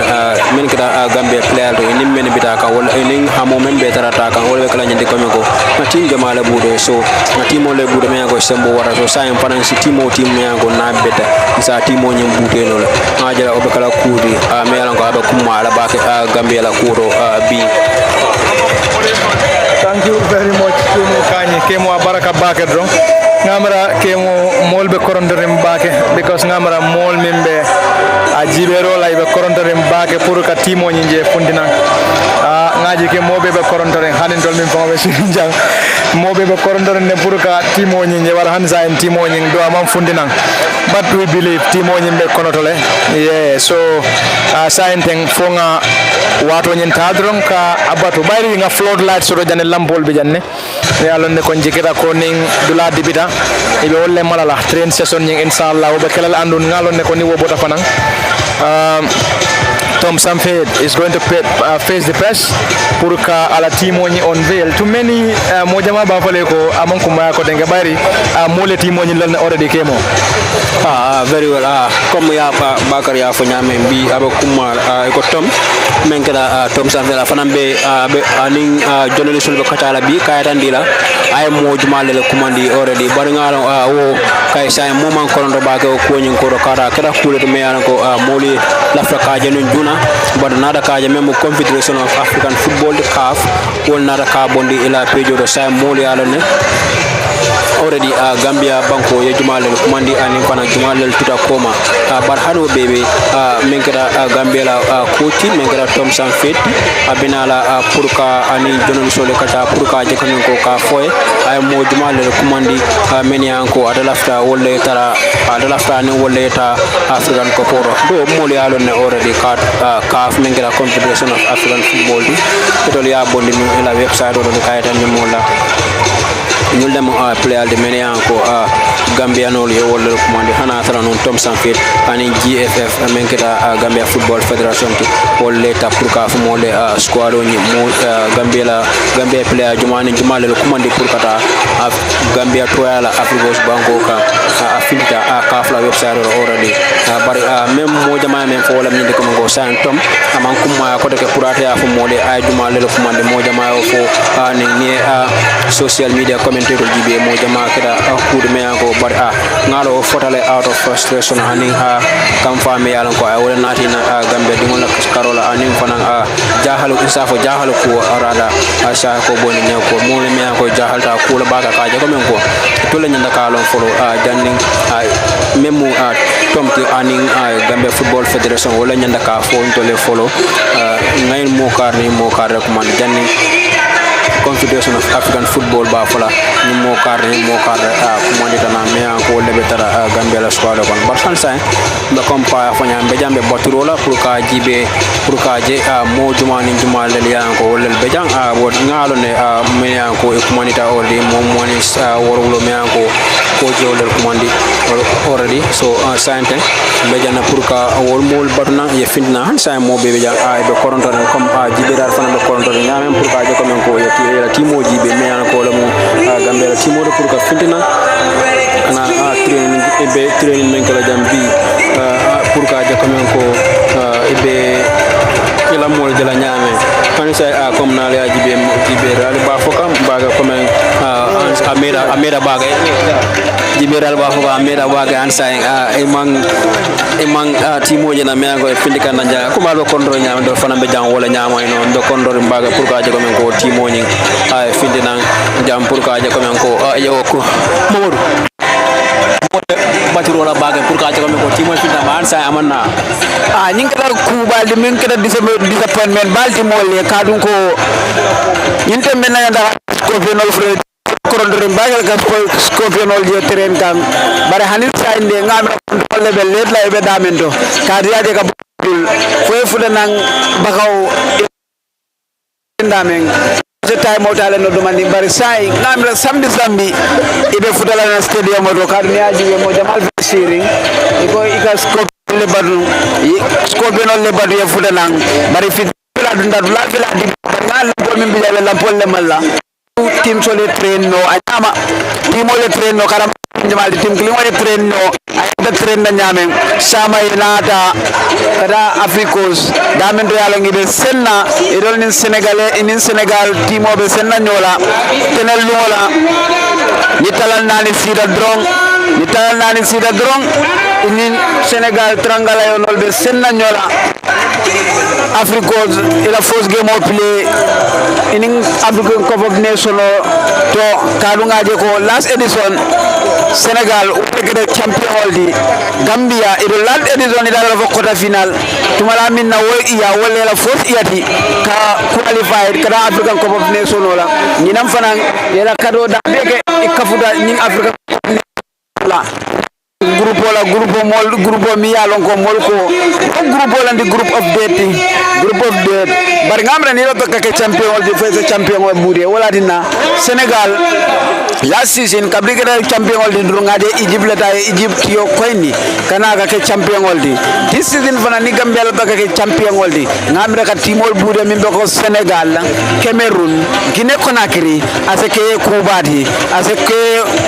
S2: men kada Gambia player do nim men bitaka wala ning hamo men be tarata kan wala kala nyande comme ko na team jamala bude so na team le bude men ko sembo wara so sa en fanansi team men ko na beta sa team nyim bude no la ajala obe kala kudi me ala ko kuma ala bake Gambia la kuro bi.
S1: Thank you very much Kemo Kanye Kemo Baraka Bake dron ngamara Kemo molbe korondorim bake because ngamara mol mimbe a jibero la ibe korondorim bake pour ka timo nyinje fundina ngaji ke mobe be korondorim hanin dol min famabe sinjang mobe be korondorim ne pour ka timo nyinje wala hanza en timo nyin do am fundina but we believe timo nyimbe konotole yeah so sainteng fonga wato nyin tadron ka abatu bayri nga floodlights ro jane lampol bi janne ne alonne kon jikira ko ning dula dibita ibe wolle malala train session nying inshallah o be kelal andun ngalonne ko ni wobota fanan Tom Samfed is going to face the press pour ka ala timoni unveil too many mojama ba fale ko amon kuma ko denga bari mole timoni lan already kemo
S2: very well comme ya Bakar ya fo nyame bi aba kuma ko Tom menkala Tom Samfed fanambe aning journalist be katala bi kayatan dila ay mojuma le kumandi already bar ngalo wo kay say moment ko ndo ba ko nyin ko kara kada kule to me yana ko moli l'Africa jenu but nada kaje même Confederation of African Football the CAF wol nada ka bondi ila pejo do say moli alone already Gambia banko ye jumalel kumandi ani fana jumalel tuta koma but hano bebe menkara Gambia la koti menkara Tom Samfed abinala purka ani jonon sole kata purka je kamen ko ka foye ay mo jumalel kumandi meni anko adalafta wolle tara adalafta ni wolle ta African koporo do moli alone already CAF menkara Confederation of African Football to ya bondi no ila website do kayta ni mola ñul dem player de mene ko Gambia no le wol commande hana tara non Tom Samfed ani GFF menketa Gambia Football Federation to wol leta pour ka fu mo le squad ni mo Gambia player jumani le commande pour kata Gambia Royal Afrigos Banko ka afilta ka fla website already bari même mo jama men fo wala ni de ko ngo san Tom aman kuma ko de pour ata fu mo le ay le commande mo jama fo ni social media commentator jibe mo jama kada kude me ko bar ngalo fotale out of frustration ani kam fami yalan ko ay wala natina Gambia dingol na karola ani fana jahalu insafo jahalu ko arada asha ko boni ne ko mo le me ko jahalta ko la baga ka je ko men ko to le nyanda kalon folo janning memu Tom ti ani Gambia Football Federation wala nyanda ka fo to le folo ngayn mo kar recommend janning Confederation of African Football ba fala ni mo kar commande tana me ko lebe tara Gambia la squad kon barkan sa be compa fanya be jambe baturola pour ka jibe pour ka je mo jumani jumal le yan ko wolel be jang wod ngalo ne me yan ko commande ta already mo moni worwulo me yan ko jolel commande already so sante be jana pour ka wol mol batuna ye fitna han sa mo be jang be koronto comme jibe dar fana be koronto nyame pour ka je ko men ko la timo jibe me an ko la mo Gambia timo de pour ka fintina ana training men kala jambi pour ka je comme ko ibe ila mo de la nyame kan say comme na la jibe ral ba fokam baga comme ameda baga jibe ral ba fokam ameda baga an say imang timo je na me an ko fintika na ja ko malo kondro nyame do fana be jang wala nyama no do kondro baga pour ka je comme ko timo nyi findina jam pour ka je comme ko yo ko Mamadou batiro la baga pour ka je comme ko timo finda man say amanna
S3: ñing kala ku baldi min kala disappointment baldi molle kadun ko ñinte men na nda ko fenol fred korondore bagal ga ko fenol je terrain kan bare hanil sa inde ngam dolle be let la be damendo kadiyaje ka fo fuda nang bakaw ndamen tay motale no domandi bari say ngamra samedi zambi ibe futala na stadium do kadni aji mo jamal shiring iko ika le badu scorpion le badu ya fuda nang bari fit la dunda la vila di ngal ko min bi la polle malla tim so le train no ayama tim le train no karam jamal tim kli wone train no ay da train na nyamen sama inata kada africos damen do yalla ngi be senna e dol nin sénégalais inin sénégal timo be senna nyola tenel lola ni talal nani sida drong inin sénégal trangala yonol be senna nyola Africa ila first game of play in African Cup of Nations to kadungaje ko last edition Senegal the champion oldi Gambia ila last edition ila la quarter final tumala min na wo iya wala la first iyati ka qualified kada African Cup of Nations la ñinam fanan ila kado da beke ikafuda ñing African la grupo mi yalon ko mol ko grupo la ndi group of dead bar ngamra ni to ka champion di face champion o buri wala dina Senegal last season kabrigada champion di durungade Egypt la tay Egypt yo koyni kana ka champion di this season fana ni Gambia la ka champion di ngamra ka timol buri min be ko Senegal Cameroon Guinea Conakry asake kubadi asake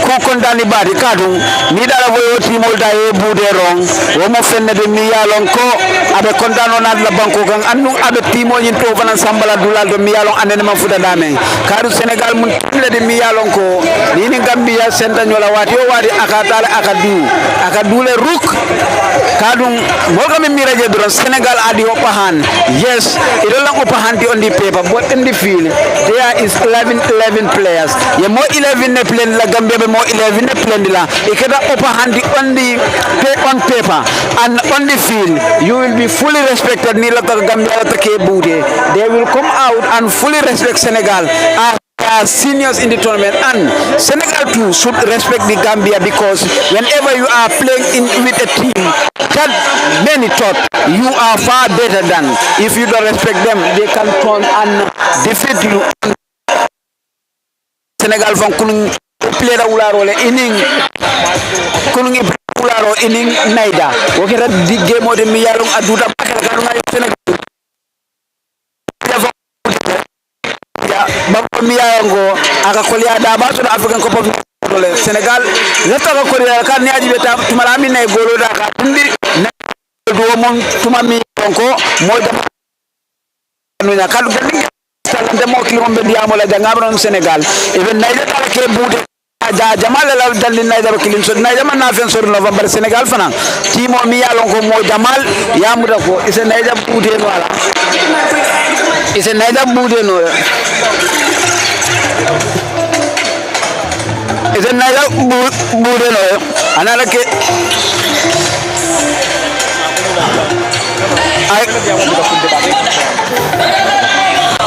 S3: ko kondani badi kadu ni dala timol da e bude rong wo mo fenne de mi yalon ko abe kontano na la banko kan annu abe timol yin to fanan sambala dulal do mi yalon anene ma fuda dame kadu Senegal mun le de mi yalon ko ni Gambia senta nyola wati o wadi akatale akadule ruk kadu mo kam mi raje do Senegal adi opahan yes it don't opahan di on the paper but in the field there is 11 players ye mo 11 ne play la Gambia be mo 11 ne play la ikeda opahan di on paper and on the field you will be fully respected ni la Gambia la take bude they will come out and fully respect Senegal as seniors in the tournament, and Senegal too should respect the Gambia because whenever you are playing with a team that many thought you are far better than, if you don't respect them they can turn and defeat you. Senegal from kunung play da ularo le inning kunungi ularo inning naida wakira di game ode mi yalong aduda bakal kanunga Senegal baba mi yango akakolia da bato da African Cup of Nations Senegal leta ko kolia kan ni ajibe ta tumala mi nay golo da ka tundi do mon tuma mi ko mo da no nya kalu gani salande mo ki mo be diamo la jangam Senegal even naida ta ke bude ja jamal la dalli naida kilin so naida man na fen so November Senegal fana timo mi yalon ko mo jamal yamuda ko ise naida bude no ala ise naida bude no ise naida bude no anala ke ay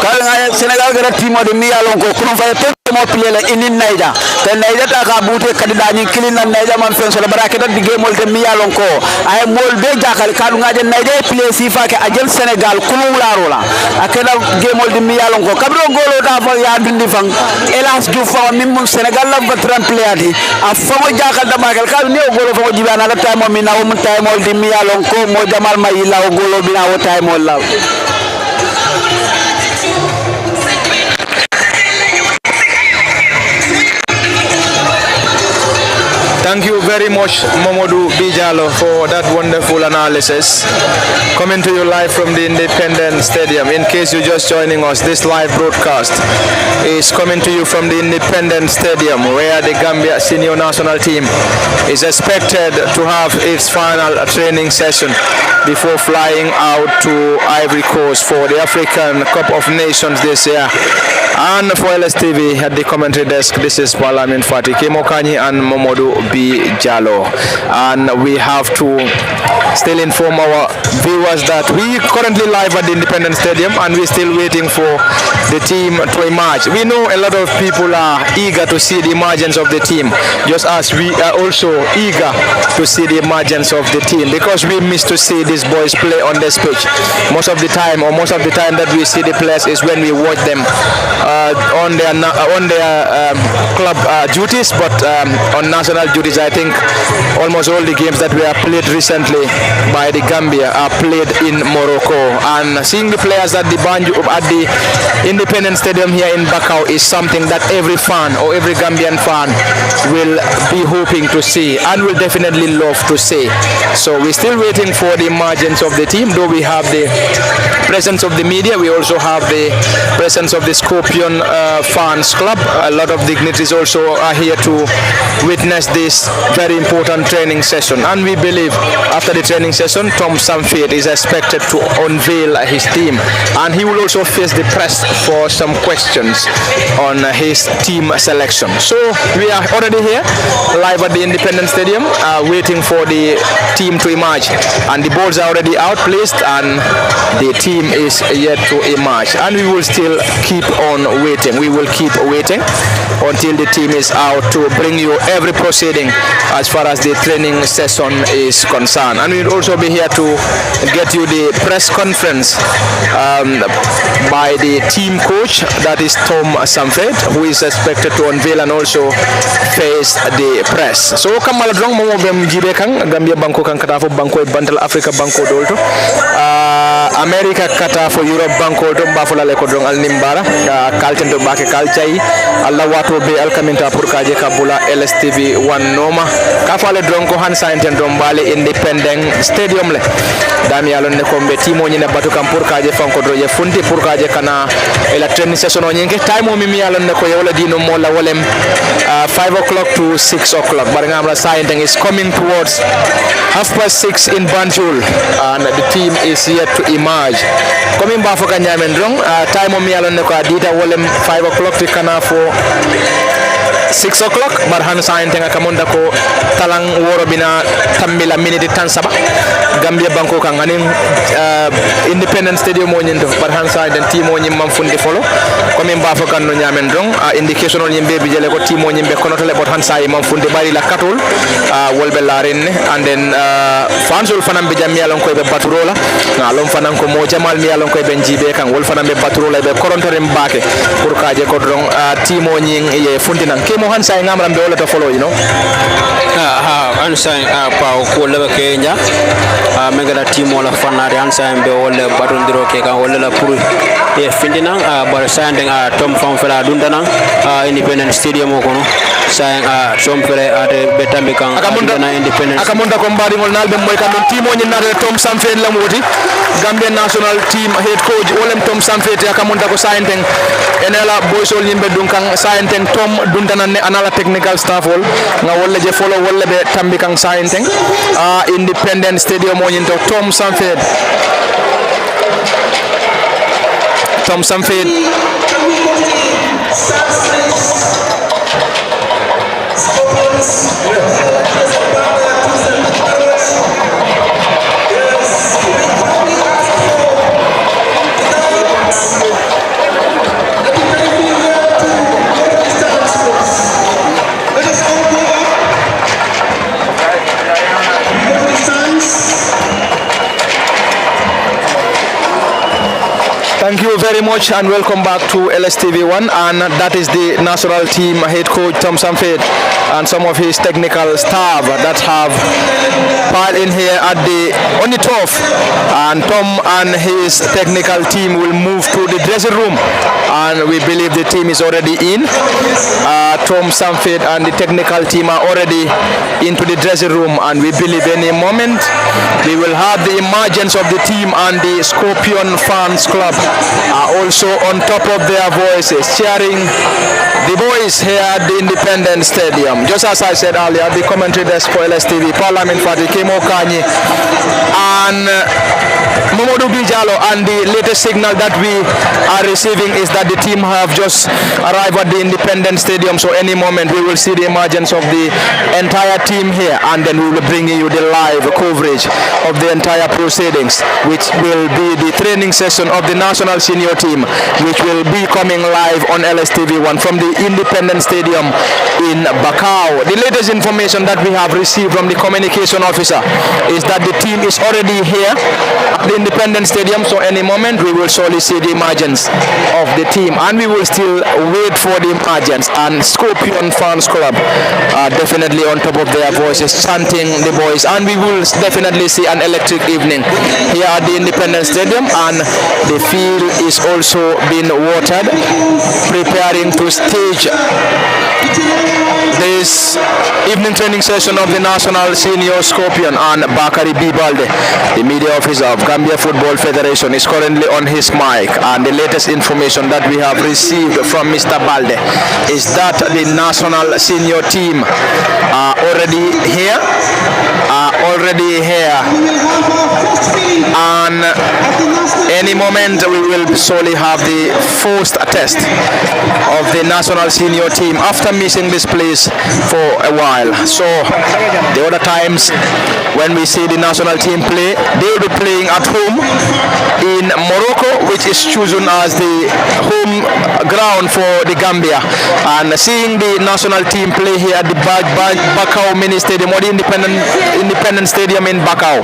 S3: kala Senegal gara timo de mi yalon ko kuno fa te mo pile inin naija te naija ta ka bute kadi dañi kilin na naija man fen so la barake da dige mol te mi yalon ko ay mol be jakal kalu ngaje naija pile sifa ke ajel Senegal kuno wularo la akeda gemol de mi yalon ko kabro golo da fa ya dindi fang elas du fa min mun Senegal la va tremple adi a fa mo jakal da magal kalu ne golo fa mo jibana la tay mo mi na mo tay mol de mi yalon ko mo jamal mayi la golo bi na wo tay mol la.
S1: Thank you very much, Momodu Bijalo, for that wonderful analysis. Coming to you live from the Independence Stadium. In case you're just joining us, this live broadcast is coming to you from the Independence Stadium, where the Gambia senior national team is expected to have its final training session before flying out to Ivory Coast for the African Cup of Nations this year. And for LSTV at the commentary desk, this is Parliament Fatih Kemokanyi and Momodu B. Jallo. And we have to still inform our viewers that we currently live at the Independence Stadium and we're still waiting for the team to emerge. We know a lot of people are eager to see the emergence of the team, just as we are also eager to see the emergence of the team, because we miss to see these boys play on this pitch. Most of the time that we see the players is when we watch them on their club duties, but on national duties, I think almost all the games that were played recently by the Gambia are played in Morocco. And seeing the players at the Independence Stadium here in Bakau is something that every fan or every Gambian fan will be hoping to see and will definitely love to see. So we're still waiting for the emergence of the team. Though we have the presence of the media, we also have the presence of the Scorpion fans club. A lot of dignitaries also are here to witness this this very important training session, and we believe after the training session, Tom Samfate is expected to unveil his team, and he will also face the press for some questions on his team selection. So we are already here live at the Independence Stadium, waiting for the team to emerge, and the balls are already out placed, and the team is yet to emerge, and we will still keep on waiting. We will keep waiting until the team is out to bring you every proceeding as far as the training session is concerned, and we'll also be here to get you the press conference by the team coach, that is Tom Samfate, who is expected to unveil and also face the press. So kamala drong mo bem jibe kang Gambia banko kang kata fo banko bantal Africa banko dolto America kata fo Europe banko to bafula le ko drong al nimbara kalten to bake kalchai alla wato be alkaminta pour kaje kabula LSTV 1 noma ka fale drong ko han sainten do mbale Independent Stadium le dami alon ne kombe timo nyina batu kam pour kaje fanko do je funti pour kaje kana ela training session o nyinge time o mimi alon ne ko yewla dino mo la wolem 5 o'clock to 6 o'clock but ngamra sainten is coming towards 6:30 in Banjul, and the team is yet to emerge. Coming back for Kanyamen Drong, time o mi alon ne ko adita wolem 5 o'clock to kana for 6 o'clock, but han sainten akamonda ko talang woro bina tambila minute tan saba Gambia banko kan anin Independent Stadium o nyindo but han sainten team o nyim fundi folo comme mbafo kan no nyamen dong indication on yimbe bijele ko team o nyimbe kono tole but han sai mam fundi bari la katul wolbe larin and then fansul fanam be jam yalon ko be baturola na lom fanan ko mo jamal mi yalon ko be njibe kan wol fanam be baturola be korontore mbake pour kaje ko dong team o nyin ye fundi nan mo han say ngamram be wala to follow
S2: han say pa ko leba kenya megala timo la fanare han say be wala batondiro ke kan wala la pour e findina bar sanding tom fam fela dundana Independent Stadium ko no say tom fele ade betambe kan na Independence
S1: akamunda ko mbadi ngol nalbe moy kan timo nyi nare Tom Samfate la moti Gambian national team head coach wolem Tom Samfate akamunda ko sayenten enela boysol yimbe dun kan sayenten Tom dundana ne anala technical staff wol nga wolle je follow wolle be tambi kan sayenten Independent Stadium mo nyinto Tom Samfate Thank you very much and welcome back to LSTV1, and that is the national team head coach Tom Samfate and some of his technical staff that have piled in here at on the turf, and Tom and his technical team will move to the dressing room, and we believe the team is already in. Tom Samfate and the technical team are already into the dressing room, and we believe any moment we will have the emergence of the team, and the Scorpion Fans Club are also on top of their voices cheering the boys here at the Independence Stadium. Just as I said earlier, the commentary desk for LSTV Parliament Party Kemo Kanyi and Momodu Bijalo, and the latest signal that we are receiving is that the team have just arrived at the Independence Stadium, so any moment we will see the emergence of the entire team here, and then we will bring you the live coverage of the entire proceedings, which will be the training session of the national senior team, which will be coming live on LSTV1 from the Independence Stadium in Bakau. The latest information that we have received from the communication officer is that the team is already here at the Independence Stadium, so any moment we will surely see the emergence of the team, and we will still wait for the emergence. And Scorpion Fans Club are definitely on top of their voices chanting the boys, and we will definitely see an electric evening here at the Independence Stadium, and the field is also being watered, preparing to stage this evening training session of the National Senior Scorpion, and Bakari B. Balde, the media officer of Gambia Football Federation, is currently on his mic, and the latest information that we have received from Mr. Balde is that the national senior team are already here, and any moment we will solely have the first test of the national senior team after missing this place for a while. So the other times when we see the national team play, they will be playing at home in Morocco, which is chosen as the home ground for the Gambia, and seeing the national team play here at the Bakau Mini Stadium, or the Independent Stadium in Bakau,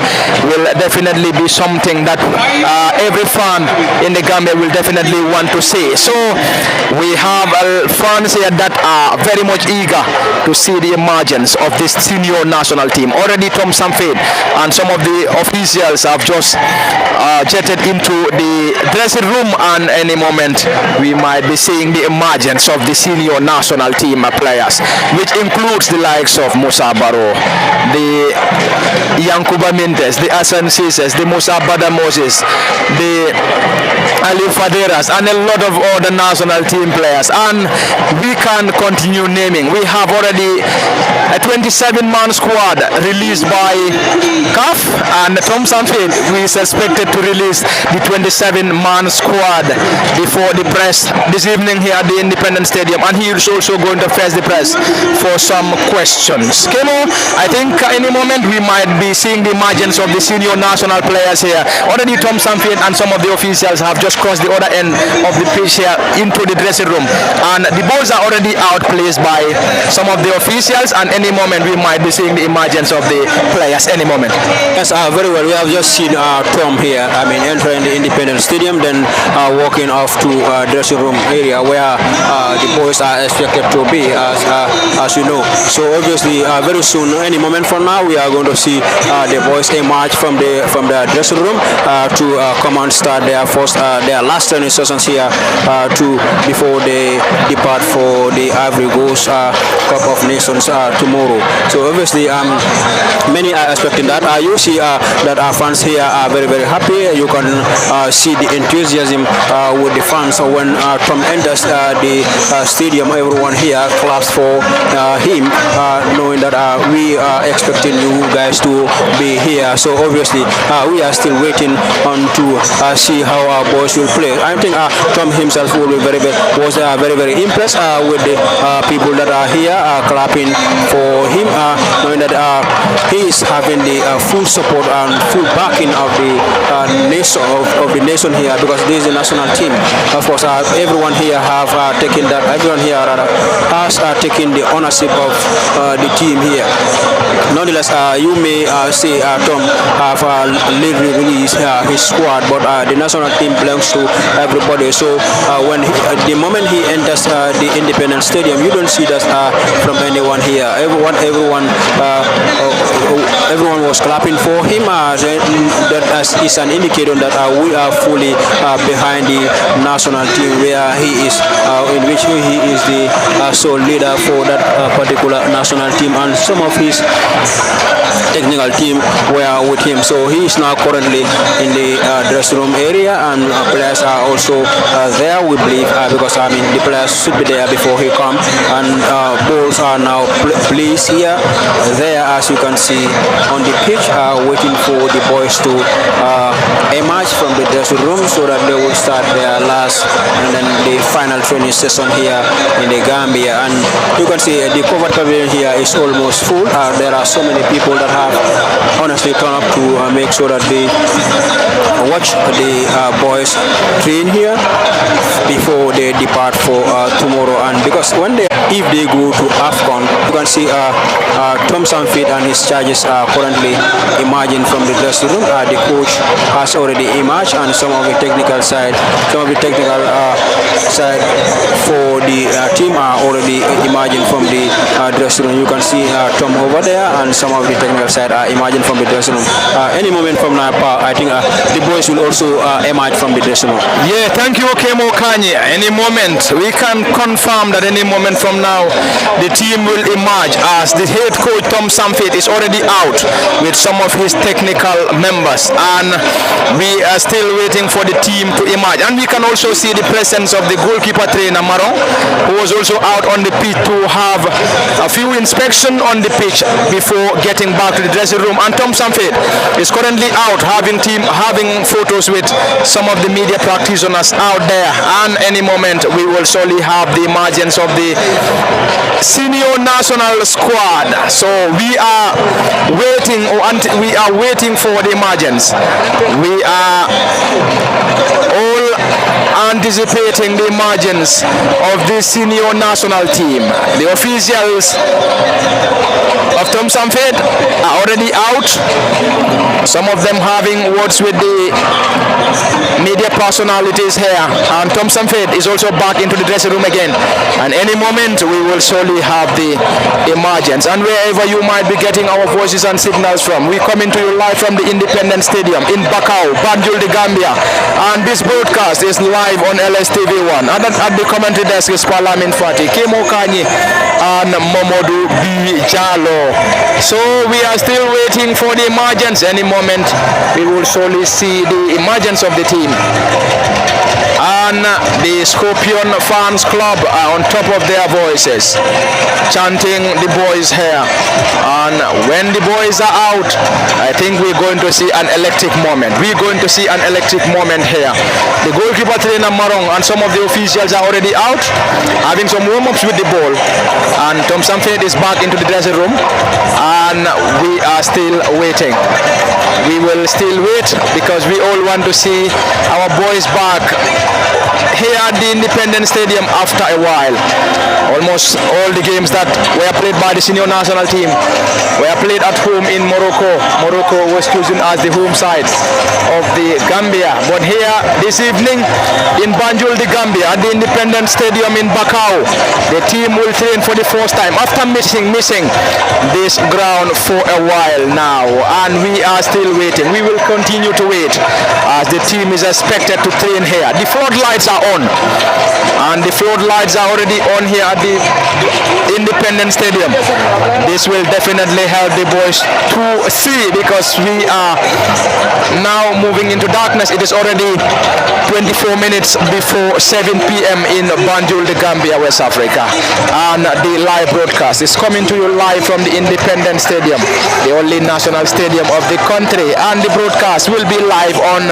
S1: will definitely be something that every fan in the Gambia will definitely want to see. So we have fans here that are very much eager to see the emergence of this senior national team. Already Tom Samfade and some of the officials have just jetted into the dressing room, and any moment we might be seeing the emergence of the senior national team players, which includes the likes of Musa Baro, the Yankuba Mintes, the Asan Cises, the Musa Bada Moses, the Ali Faderas, and a lot of other national team players, and we can continue naming. We have already a 27-man squad released by CAF, and Tom Sanfield, we is expected to release the 27-man squad before the press this evening here at the Independent Stadium, and he is also going to face the press for some questions. Kemo, I think any moment we might be seeing the emergence of the senior national players here. Already Tom Sanfield and some of the officials have just crossed the other end of the pitch here into the dressing room, and the balls are already outplaced by some of the officials, and any moment we might be seeing the emergence of the players any moment.
S2: Yes, very well. We have just seen Tom here, entering the Independent Stadium, then walking off to dressing room area where the boys are expected to be, as you know. So obviously very soon, any moment from now, we are going to see the boys emerge from the dressing room to come and start their last training sessions here before they depart for the Ivory Coast Cup of Nations tomorrow. So obviously many are expecting that. You see that our fans here are very, very happy. You can see the enthusiasm with the fans when Tom enters the stadium. Everyone here claps for him, knowing that we are expecting you guys to be here. So obviously we are still waiting on to see how our boys will play. I think Tom himself will be very impressed with the people that are here clapping for him, knowing that he is having the full support and full backing of the nation here, because this is a national team. Of course, everyone here has taken the ownership of the team here. Nonetheless, you may say Tom have lately released his squad, but the national team belongs to everybody. So when the moment he enters the Independent Stadium, you don't see that from anyone here. Everyone was clapping for him. That is an indicator that we are fully behind the national team, where he is, in which he is the sole leader for that particular national team, and some of his technical team were with him. So he is now currently in the dressing room area, and players are also there, we believe, because the players should be there before he comes, and balls are now placed here, there, as you can see on the pitch, waiting for the boys to emerge from the dressing room so that they will start their last and then the final training session here in the Gambia. And you can see the covered pavilion here is almost full. There are so many people that have honestly turned up to make sure that they watch the boys train here before they depart for tomorrow. And because if they go to AFCON, you can see Tom Sanfit and his charges are currently emerging from the dressing room. The coach has already emerged, and some of the technical side for the team are already emerging from the dressing room. You can see Tom over there, and some of the technical side are emerging from the dressing room. Any moment from now, I think the boys will also emerge from the dressing room.
S1: Yeah, thank you, Kemo Kanye. Any moment, we can confirm that any moment from now, the team will emerge, as the head coach Tom Samfit is already out with some of his technical members, and we are still waiting for the team to emerge. And we can also see the presence of the goalkeeper trainer Maron, who was also out on the pitch to have a few inspection on the pitch before getting back to the dressing room. And Tom Samfit is currently out having photos with some of the media practitioners out there, and any moment we will surely have the emergence of the senior national squad. So we are waiting for the emergence. We are all anticipating the emergence of the senior national team. The officials of Tom Samfit are already out, some of them having words with the media personalities here, and Tom Samfit is also back into the dressing room again, and any moment we will surely have the emergence. And wherever you might be getting our voices and signals from, we coming to you live from the Independence Stadium in Bakau, Banjul, the Gambia, and this broadcast is live on LSTV1, and at the commentary desk is Palamin Fati, Kemo Kanye, and Momodu B. Jalo. So we are still waiting for the emergence. Any moment we will surely see the emergence of the team. And the Scorpion Fans Club are on top of their voices, chanting the boys here. And when the boys are out, I think we're going to see an electric moment. We're going to see an electric moment here. The goalkeeper trainer Marong and some of the officials are already out, having some warm-ups with the ball. And Tom Samfit is back into the dressing room, and we are still waiting. We will still wait because we all want to see our boys back here at the Independence Stadium after a while. Almost all the games that were played by the senior national team were played at home in Morocco. Morocco was chosen as the home side of the Gambia. But here this evening in Banjul, the Gambia, at the Independence Stadium in Bakau, the team will train for the first time after missing this ground for a while now. And we are still waiting. We will continue to wait as the team is expected to train here. The floodlights are on, and the floodlights are already on here at the Independence Stadium. This will definitely help the boys to see, because we are now moving into darkness. It is already 24 minutes before 7 p.m. in Banjul, the Gambia, West Africa, and the live broadcast is coming to you live from the Independence Stadium, the only national stadium of the country, and the broadcast will be live on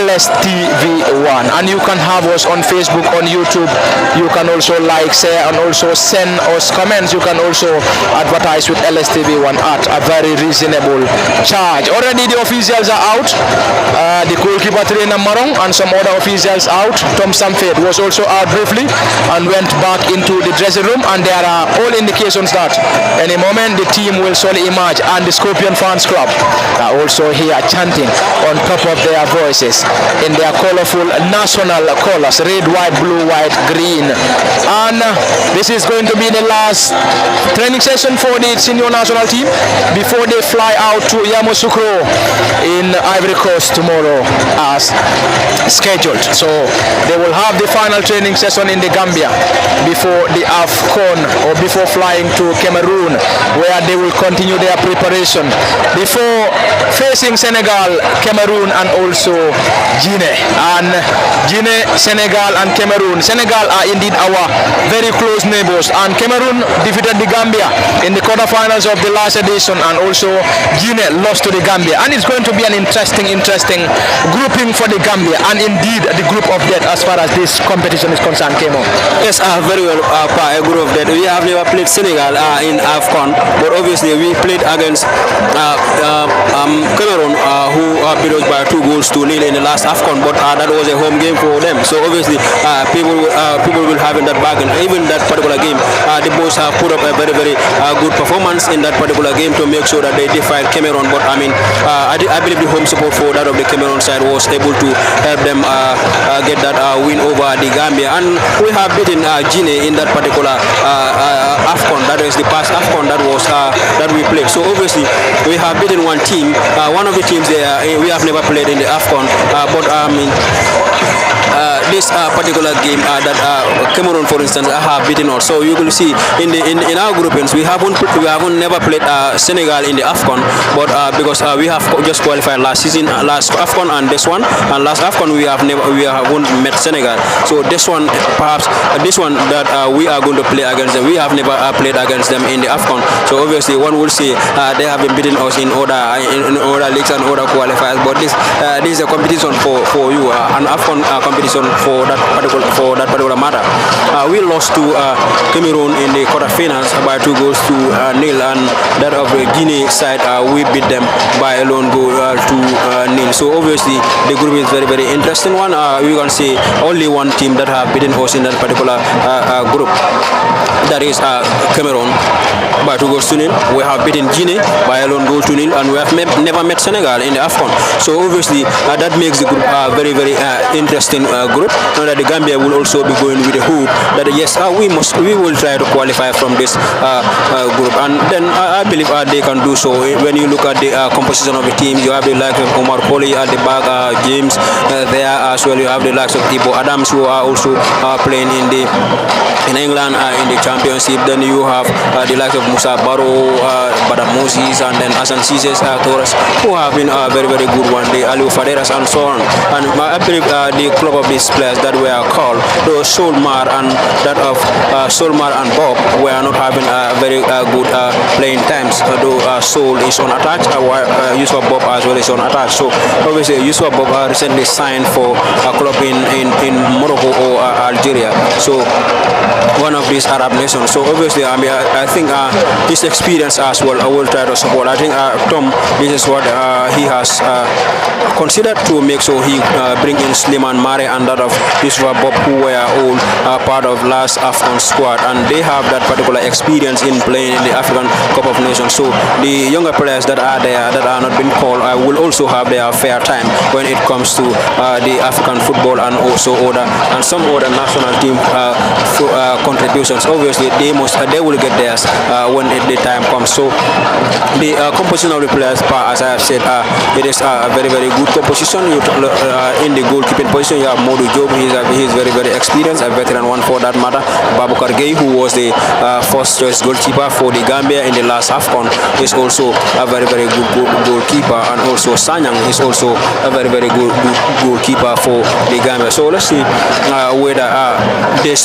S1: LSTV1, and you can have us on Facebook, on YouTube. You can also like, share, and also send us comments. You can also advertise with LSTV1 at a very reasonable charge. Already the officials are out. The goalkeeper trainer Marong and some other officials out. Tom Samfit was also out briefly and went back into the dressing room, and there are all indications that any moment the team will surely emerge, and the Scorpion Fans Club are also here chanting on top of their voices in their colorful national colors, red, white, blue, white, green. And this is going to be the last training session for the senior national team before they fly out to Yamoussoukro in Ivory Coast tomorrow as scheduled. So they will have the final training session in the Gambia before the AFCON, or before flying to Cameroon, where they will continue their preparation before facing Senegal, Cameroon, and also Guinea. And Guinea, Senegal, and Cameroon. Senegal are indeed our very close neighbors, and Cameroon defeated the Gambia in the quarterfinals of the last edition, and also Guinea lost to the Gambia. And it's going to be an interesting grouping for the Gambia, and indeed the group of death as far as this competition is concerned. Kemo.
S2: Yes, very well, a group of death. We have never played Senegal in AFCON, but obviously we played against Cameroon, who beat us by 2-0 in the last AFCON, but that was a home game for them. So obviously, people will have in that bargain. Even that particular game, the boys have put up a very good performance in that particular game to make sure that they defied Cameroon. But I mean, I believe the home support for that of the Cameroon side was able to help them get that win over the Gambia. And we have beaten Guinea in that particular AFCON. That is the past AFCON that we played. So obviously, we have beaten one team. One of the teams there we have never played in the AFCON, but I mean. This particular game that Cameroon, for instance, have beaten us. So you will see in our groupings we haven't never played Senegal in the AFCON, but because we have just qualified last season, last AFCON and this one, and last AFCON we haven't met Senegal. So this one, perhaps this one that we are going to play against them, we have never played against them in the AFCON. So obviously one will say they have been beaten us in other leagues and other qualifiers, but this is a competition for you, an AFCON competition for that particular matter. We lost to Cameroon in the quarterfinals by 2 goals to 0, and that of the Guinea side we beat them by a lone goal to 0. So obviously the group is very interesting one. We can say only one team that have beaten us in that particular group. That is Cameroon by 2 goals to 0. We have beaten Guinea by a lone goal to 0, and we have never met Senegal in the AFCON. So obviously that makes the group very interesting group. Now that the Gambia will also be going with the hope that yes, we will try to qualify from this group, and then I believe they can do so. When you look at the composition of the team, you have the likes of Omar Colley at the back, James there as well. You have the likes of Ibo Adams, who are also playing in England in the championship. Then you have the likes of Musa Barrow, Badam Moses, and then Hassan Cisse Torres, who have been very good one. The Aliou Faderas and so on. And I believe the club of these players that were called, though Solmar and that of Solmar and Bob were not having very good playing times. Though Sol is on attack, while Yusuf Bob as well is on attack. So obviously Yusuf Bob recently signed for a club in Morocco or Algeria. So one of these Arab nations. So obviously, I mean, I think his experience as well, I will try to support. I think Tom, this is what he has considered to make sure he bring in Sliman Mare and that of Yusuf Bob, who were all part of last AFCON squad, and they have that particular experience in playing in the African Cup of Nations. So the younger players that are there that are not being called will also have their fair time when it comes to the African football and also some other national team contributions. Obviously, they will get theirs when the time comes. So the composition of the players, as I have said, it is a very good composition. In the goalkeeping position, you have Modou Diop. He is very experienced, a veteran one for that matter. Baboucarr Gueye, who was the first choice goalkeeper for the Gambia in the last AFCON, is also a very good goalkeeper, and also Sanyang is also a very good goalkeeper for the Gambia. So let's see whether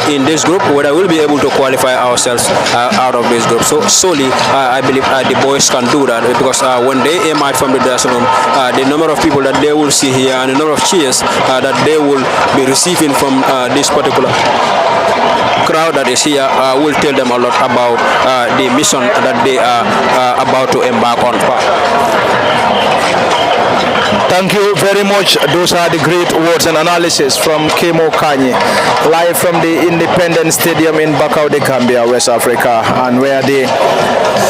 S2: in this group whether we'll be able to qualify ourselves out of this group. So solely I believe the boys can do that, because when they emerge from the dressing room, the number of people that they will see here and the number of cheers that they will be receiving from this particular crowd that is here will tell them a lot about the mission that they are about to embark on.
S1: Thank you very much. Those are the great words and analysis from Kemo Kanye, live from the Independence Stadium in Bakau de Gambia, West Africa, and where the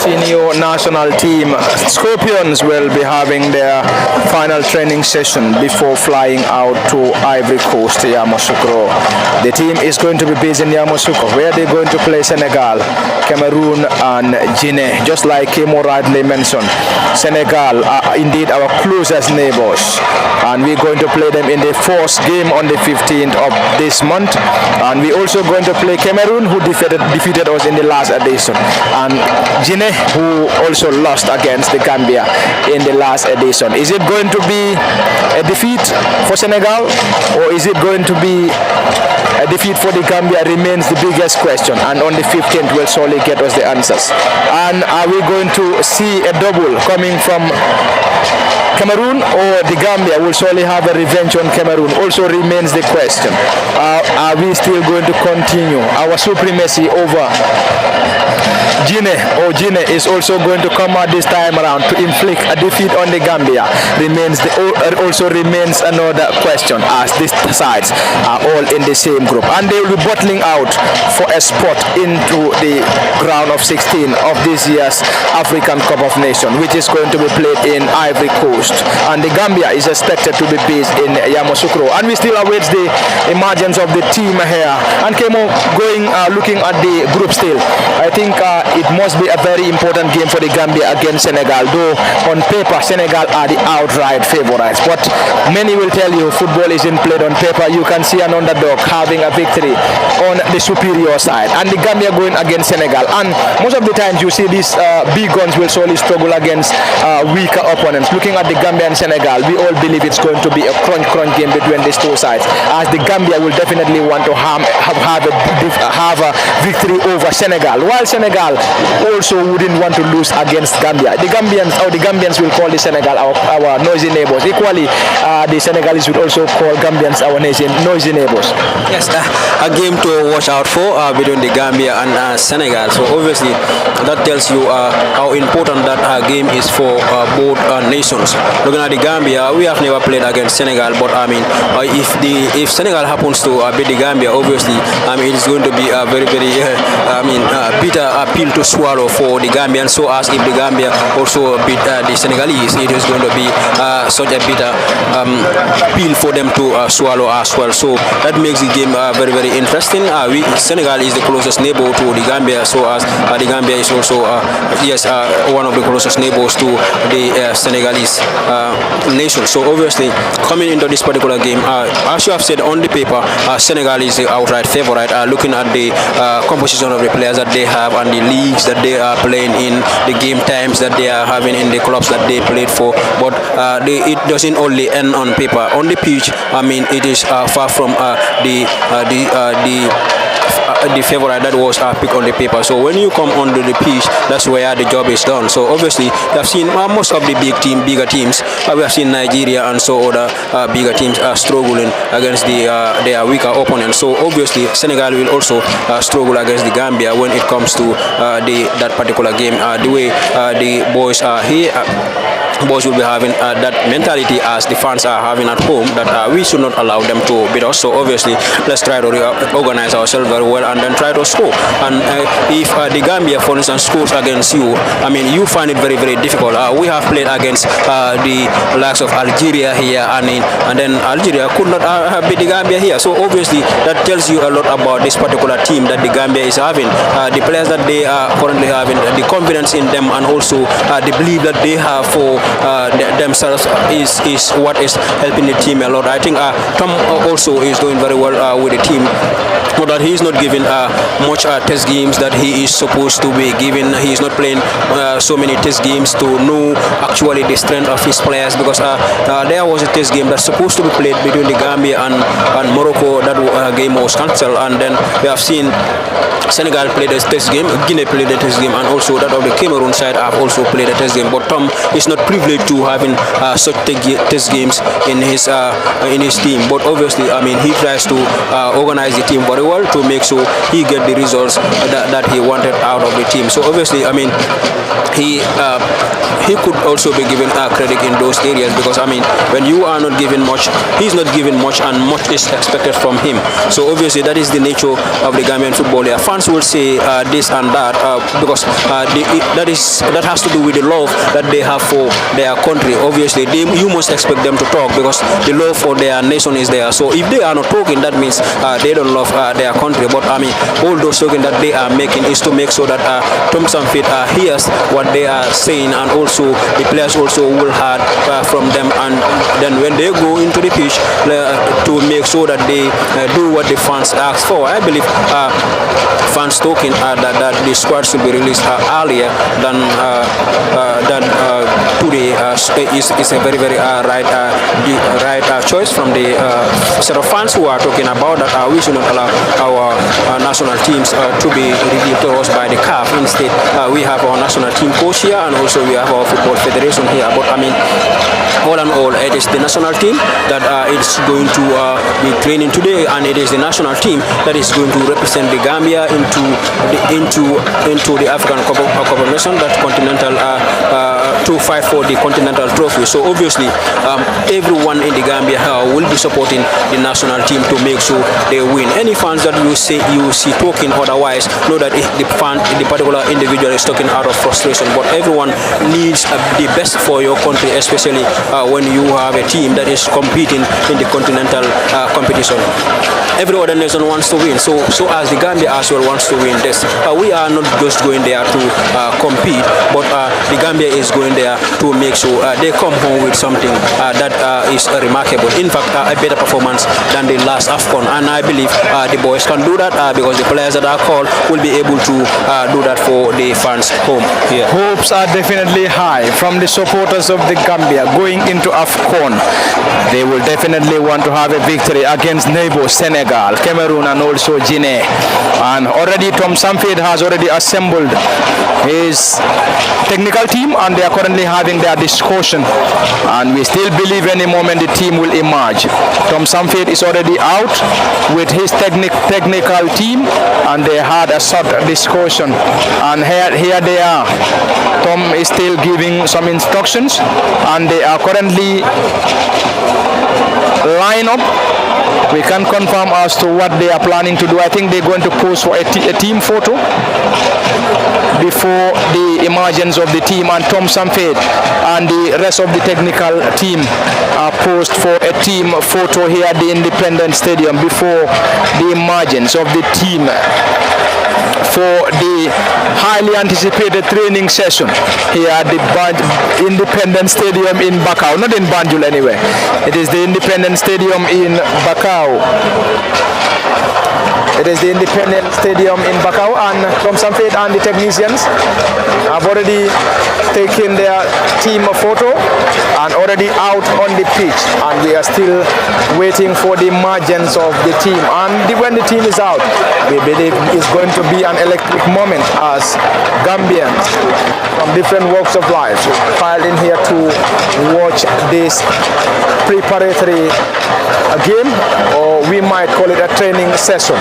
S1: senior national team Scorpions will be having their final training session before flying out to Ivory Coast, Yamoussoukro. The team is going to be based in Yamoussoukro, where they're going to play Senegal, Cameroon, and Guinea. Just like Kemo rightly mentioned, Senegal are indeed our closest neighbors, and we're going to play them in the first game on the 15th of this month, and we're also going to play Cameroon, who defeated us in the last edition, and Guinea, who also lost against the Gambia in the last edition. Is it going to be a defeat for Senegal, or is it going to be a defeat for the Gambia? Remains the biggest question, and on the 15th will surely get us the answers. And are we going to see a double coming from Cameroon or the Gambia will surely have a revenge on Cameroon also remains the question. Are we still going to continue our supremacy over Guinea, or Guinea is also going to come out this time around to inflict a defeat on the Gambia also remains another question, as these sides are all in the same group, and they will be battling out for a spot into the round of 16 of this year's African Cup of Nations, which is going to be played in Ivory Coast, and the Gambia is expected to be based in Yamoussoukro, and we still await the emergence of the team here. And Kemo, going looking at the group still, I think it must be a very important game for the Gambia against Senegal, though on paper Senegal are the outright favorites, but many will tell you football isn't played on paper. You can see an underdog having a victory on the superior side, and the Gambia going against Senegal, and most of the times you see these big guns will surely struggle against weaker opponents. Looking at the Gambia and Senegal, we all believe it's going to be a crunch game between these two sides, as the Gambia will definitely want to have a victory over Senegal, while Senegal also wouldn't want to lose against Gambia. The Gambians will call the Senegal our noisy neighbors. Equally, the Senegalese would also call Gambians our noisy neighbors.
S2: Yes, a game to watch out for between the Gambia and Senegal. So obviously that tells you how important that game is for both nations. Looking at the Gambia, we have never played against Senegal, but I mean, if Senegal happens to beat the Gambia, obviously, I mean, it's going to be a very bitter pill to swallow for the Gambians. So as if the Gambia also beat the Senegalese, it is going to be such a bitter pill for them to swallow as well. So that makes the game very interesting. Senegal is the closest neighbor to the Gambia, so as the Gambia is also one of the closest neighbors to the Senegalese nation. So obviously, coming into this particular game, as you have said, on the paper, Senegal is the outright favorite. Looking at the composition of the players that they have and the leagues that they are playing in, the game times that they are having in the clubs that they played for, but it doesn't only end on paper. On the pitch, I mean, it is far from the favorite that was picked on the paper. So when you come onto the pitch, that's where the job is done. So obviously, we have seen most of the bigger teams. We have seen Nigeria and so other bigger teams struggling against their weaker opponents. So obviously, Senegal will also struggle against the Gambia when it comes to that particular game. The way the boys are here. Boys will be having that mentality as the fans are having at home, that we should not allow them to beat us. So obviously, let's try to organize ourselves very well and then try to score. And if the Gambia, for instance, scores against you, I mean, you find it very difficult. We have played against the likes of Algeria here, and then Algeria could not beat the Gambia here. So obviously, that tells you a lot about this particular team that the Gambia is having. The players that they are currently having, the confidence in them, and also the belief that they have for themselves is what is helping the team a lot. I think Tom also is doing very well with the team, but that he is not given much test games that he is supposed to be given. He is not playing so many test games to know actually the strength of his players, because there was a test game that's supposed to be played between the Gambia and Morocco. That game was cancelled, and then we have seen Senegal played a test game, Guinea played a test game, and also that of the Cameroon side have also played a test game. But Tom is not privileged to having such test games in his team. But obviously, I mean, he tries to organize the team very well to make sure he get the results that he wanted out of the team. So obviously, I mean, he could also be given credit in those areas, because I mean, when you are not given much, he's not given much, and much is expected from him. So obviously, that is the nature of the Gambian football. Fans will say this and that because that has to do with the love that they have for their country. Obviously, you must expect them to talk, because the love for their nation is there. So if they are not talking, that means they don't love their country. But I mean, all those talking that they are making is to make sure that Tom Samfit hears what they are saying, and also the players also will hear from them, and then when they go into the pitch to make sure that they do what the fans ask for. I believe fans talking that the squad should be released earlier than 2 be is a very right choice from the set of fans who are talking about that we should not allow our national teams to be revealed to us by the CAF. Instead, we have our national team coach here, and also we have our football federation here. But I mean, all in all, it is the national team that is going to be training today, and it is the national team that is going to represent the Gambia into the African Cup of Nations, that continental to fight for the continental trophy. So obviously, everyone in the Gambia will be supporting the national team to make sure they win. Any fans that you see talking otherwise, know that the particular individual is talking out of frustration. But everyone needs the best for your country, especially when you have a team that is competing in the continental competition. Every other nation wants to win, so as the Gambia as well wants to win this. We are not just going there to compete, but the Gambia is going there to make sure they come home with something that is remarkable. In fact, a better performance than the last AFCON, and I believe the boys can do that because the players that are called will be able to do that for the fans home here.
S1: Hopes are definitely high from the supporters of the Gambia going into AFCON. They will definitely want to have a victory against neighbors Senegal, Cameroon, and also Guinea. And already Tom Samphed has already assembled his technical team, and they are currently having their discussion. And we still believe any moment the team will emerge. Tom Samphed is already out with his technical team, and they had a short discussion. And here they are. Tom is still giving some instructions, and they are currently line up. We can confirm as to what they are planning to do. I think they're going to pose for a team photo before the emergence of the team, and Tom Samphed and the rest of the technical team are posed for a team photo here at the Independence Stadium before the emergence of the team for the highly anticipated training session here at the Independence Stadium in Bakau. Not in Banjul anyway. It is the Independence Stadium in Bakau. It is the Independence Stadium in Bakau, and Tom Samphed and the technicians have already taken their team photo and already out on the pitch, and we are still waiting for the emergence of the team. And when the team is out, we believe it's going to be an electric moment as Gambians from different walks of life piled in here to watch this preparatory game, or we might call it a training session.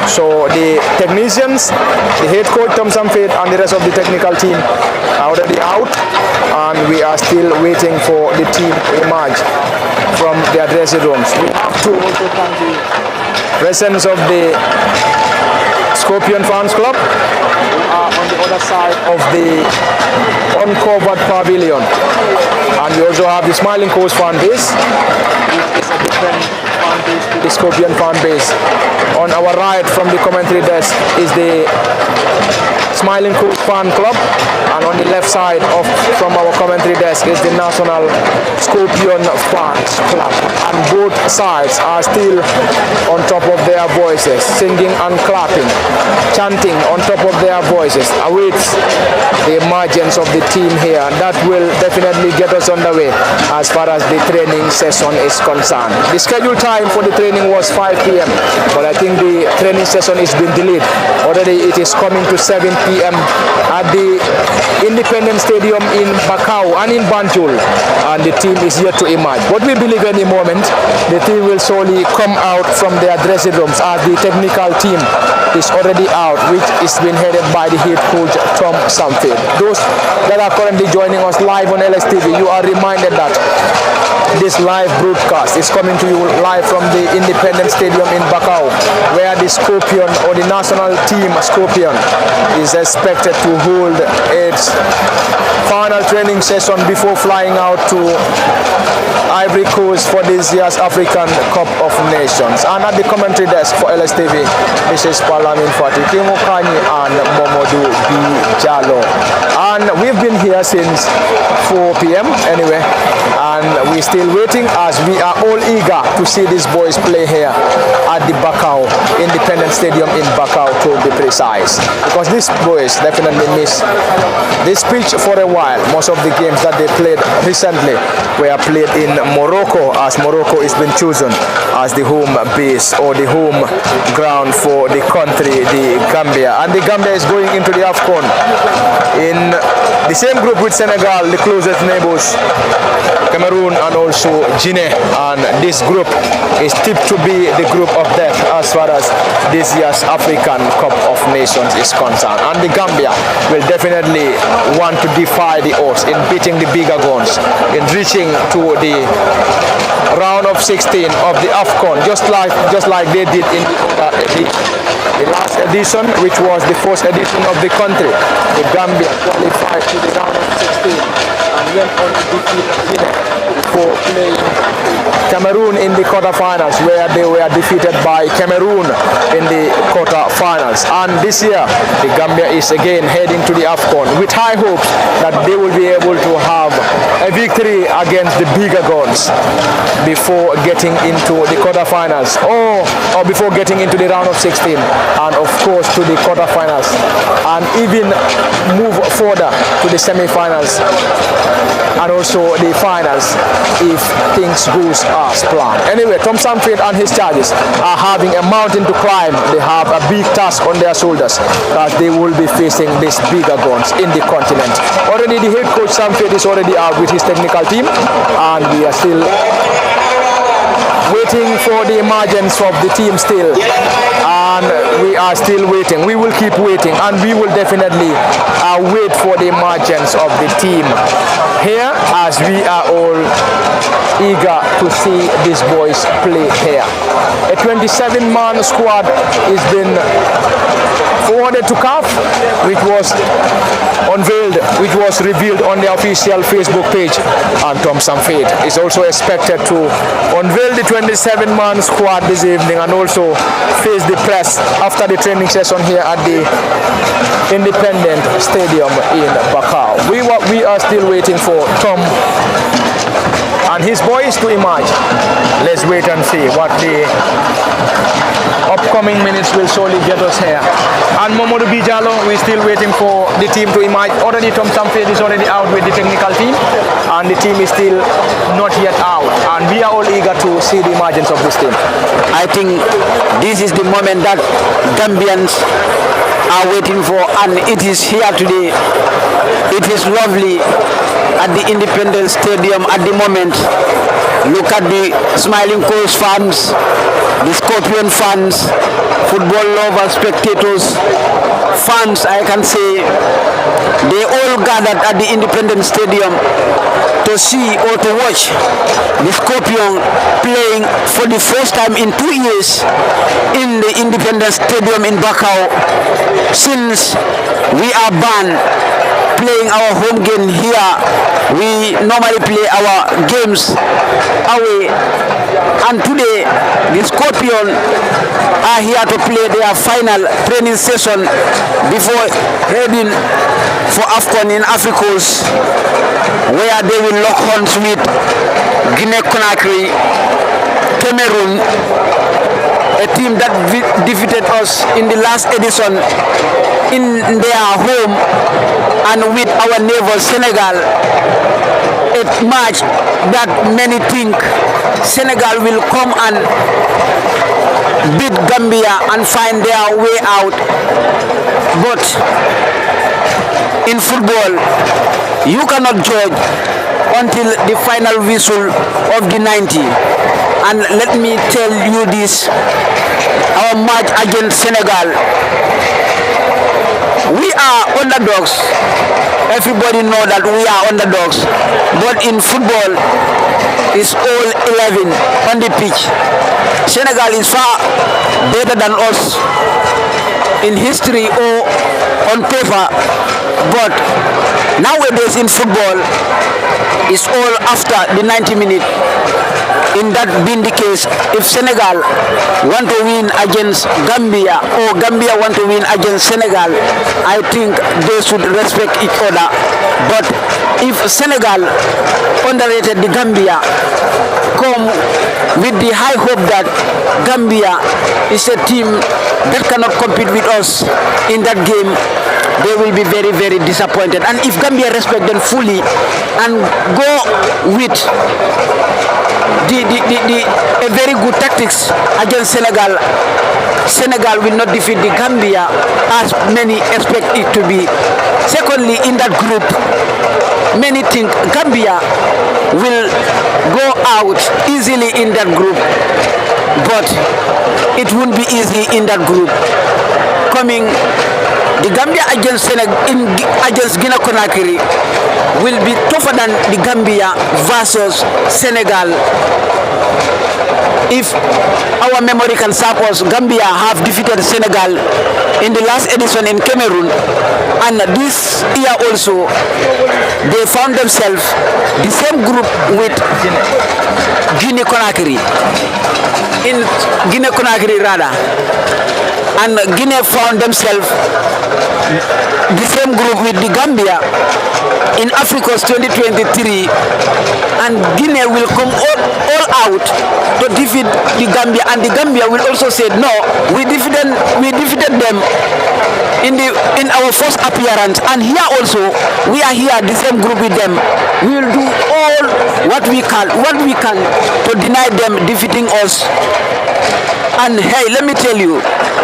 S1: So the technicians, the head coach Tom Samphed, and the rest of the technical team are already out, and we are still waiting for the team to emerge from their dressing rooms. We have to also thank the presence of the Scorpion Fans Club, who are on the other side of the uncovered pavilion. And we also have the Smiling Coast fan base, which is a different fan base to the Scorpion fan base. On our right from the commentary desk is the Smiling Coast Fan Club, and on the left side from our commentary desk is the National Scorpion Fans Club. And both sides are still on top of their voices, singing and clapping, chanting on top of their voices, awaits the emergence of the team here. That will definitely get us underway as far as the training session is concerned. The scheduled time for the training was 5 p.m. but I think the training session is being delayed. Already it is coming to 7 p.m. at the Independence Stadium in Bakau and in Banjul, and the team is yet to emerge. But we believe any moment the team will slowly come out from their dressing rooms, as the technical team is already out, which is being headed by the head coach Tom Samphed. Those that are currently joining us live on LSTV, you are reminded that this live broadcast is coming to you live from the Independence Stadium in Bakau, where the Scorpion, or the national team Scorpion, is expected to hold its final training session before flying out to Ivory Coast for this year's African Cup of Nations. And at the commentary desk for LSTV, this is Palamin Fati, Timo Kani, and Momodu B. Jalo. And we've been here since 4 p.m. anyway, and we're still waiting, as we are all eager to see these boys play here at the Bakau Independent Stadium in Bakau, to be precise, because these boys definitely miss this pitch for a while. Most of the games that they played recently were played in Morocco, as Morocco has been chosen as the home base or the home ground for the country, the Gambia. And the Gambia is going into the AFCON in the same group with Senegal, the closest neighbors, Cameroon and also Guinea. And this group is tipped to be the group of death as far as this year's African Cup of Nations is concerned. And the Gambia will definitely want to defy the odds in beating the bigger guns, in reaching to the round of 16 of the AFCON, just like they did in the last edition, which was the first edition of the country. The Gambia qualified to the round of 16 and went on to defeat Guinea for playing Cameroon in the quarterfinals, where they were defeated by Cameroon in the quarterfinals. And this year, the Gambia is again heading to the AFCON with high hopes that they will be able to have a victory against the bigger guns before getting into the quarterfinals, or before getting into the round of 16, and of course to the quarterfinals, and even move further to the semi-finals and also the finals if things goes as planned. Anyway, Tom Sanford and his charges are having a mountain to climb. They have a big task on their shoulders, that they will be facing these bigger guns in the continent. Already the head coach Sanford is already out with his technical team, and we are still waiting for the emergence of the team still, and we are still waiting. We will keep waiting, and we will definitely wait for the emergence of the team here, as we are all eager to see these boys play here. A 27-man squad has been forwarded to CAF, which was unveiled, which was revealed on the official Facebook page, and Tom Sanford is also expected to unveil the 27-man squad this evening and also face the press after the training session here at the Independent Stadium in Bakau. We are still waiting for Tom and his boys to emerge. Let's wait and see what the upcoming minutes will surely get us here. And Momodu Bijalo, we're still waiting for the team to emerge. Already Tom Sanford is already out with the technical team, and the team is still not yet out, and we are all eager to see the emergence of this team.
S3: I think this is the moment that Gambians are waiting for, and it is here today. It is lovely at the Independence Stadium at the moment. Look at the Smiling Coast fans, the Scorpion fans, football lovers, spectators, fans, I can say. They all gathered at the Independence Stadium to see or to watch the Scorpion playing for the first time in 2 years in the Independence Stadium in Bakau, since we are banned playing our home game here. We normally play our games away, and today the Scorpion are here to play their final training session before heading for AFCON in Africos, where they will lock horns with Guinea-Conakry, Cameroon, a team that defeated us in the last edition in their home, and with our neighbor Senegal, a match that many think Senegal will come and beat Gambia and find their way out. But in football, you cannot judge until the final whistle of the 90. And let me tell you this, our match against Senegal, we are underdogs. Everybody know that we are underdogs. But in football, it's all 11 on the pitch. Senegal is far better than us in history or on paper. But nowadays in football, it's all after the 90 minutes. In that being the case, if Senegal want to win against Gambia or Gambia want to win against Senegal, I think they should respect each other. But if Senegal underrated the Gambia, come with the high hope that Gambia is a team that cannot compete with us in that game, they will be very, very disappointed. And if Gambia respect them fully and go with a very good tactics against Senegal, Senegal will not defeat the Gambia as many expect it to be. Secondly, in that group, many think Gambia will go out easily in that group, but it won't be easy in that group. Coming, the Gambia against Guinea-Conakry will be tougher than the Gambia versus Senegal. If our memory can serve us, Gambia have defeated Senegal in the last edition in Cameroon, and this year also they found themselves the same group with Guinea-Conakry. In Guinea-Conakry rather, and Guinea found themselves the same group with the Gambia in Africa's 2023, and Guinea will come all out to defeat the Gambia, and the Gambia will also say no, we defeated them in our first appearance, and here also we are here the same group with them. We will do all what we can to deny them defeating us. And hey, let me tell you,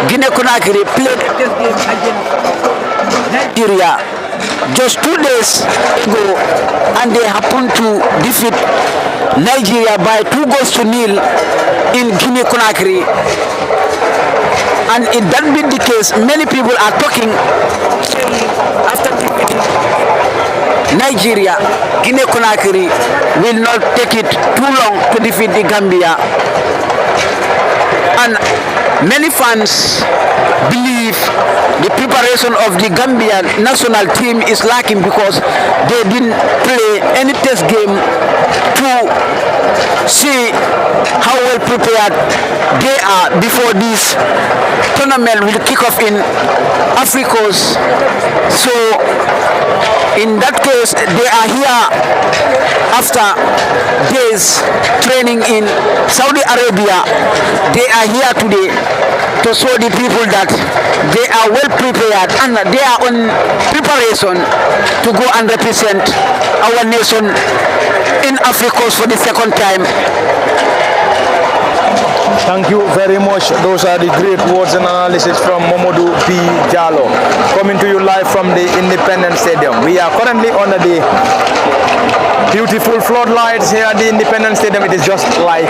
S3: Guinea-Conakry played a test game against Nigeria just 2 days ago, and they happened to defeat Nigeria by 2-0 in Guinea-Conakry. And if that be the case, many people are talking after defeating Nigeria, Guinea-Conakry will not take it too long to defeat the Gambia. And many fans believe the preparation of the Gambian national team is lacking because they didn't play any test game to see how well prepared they are before this tournament will kick off in Africa's. So in that case, they are here after days training in Saudi Arabia. They are here today to show the people that they are well prepared and they are on preparation to go and represent our nation in Africa for the second time.
S1: Thank you very much. Those are the great words and analysis from Momodou P. Jallo. Coming to you live from the Independence Stadium. We are currently under the beautiful floodlights here at the Independence Stadium. It is just like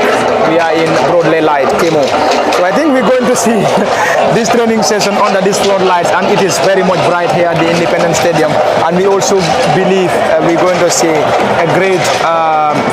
S1: we are in broad daylight, Kemo. So I think we're going to see this training session under these floodlights, and it is very much bright here at the Independence Stadium. And we also believe we're going to see a great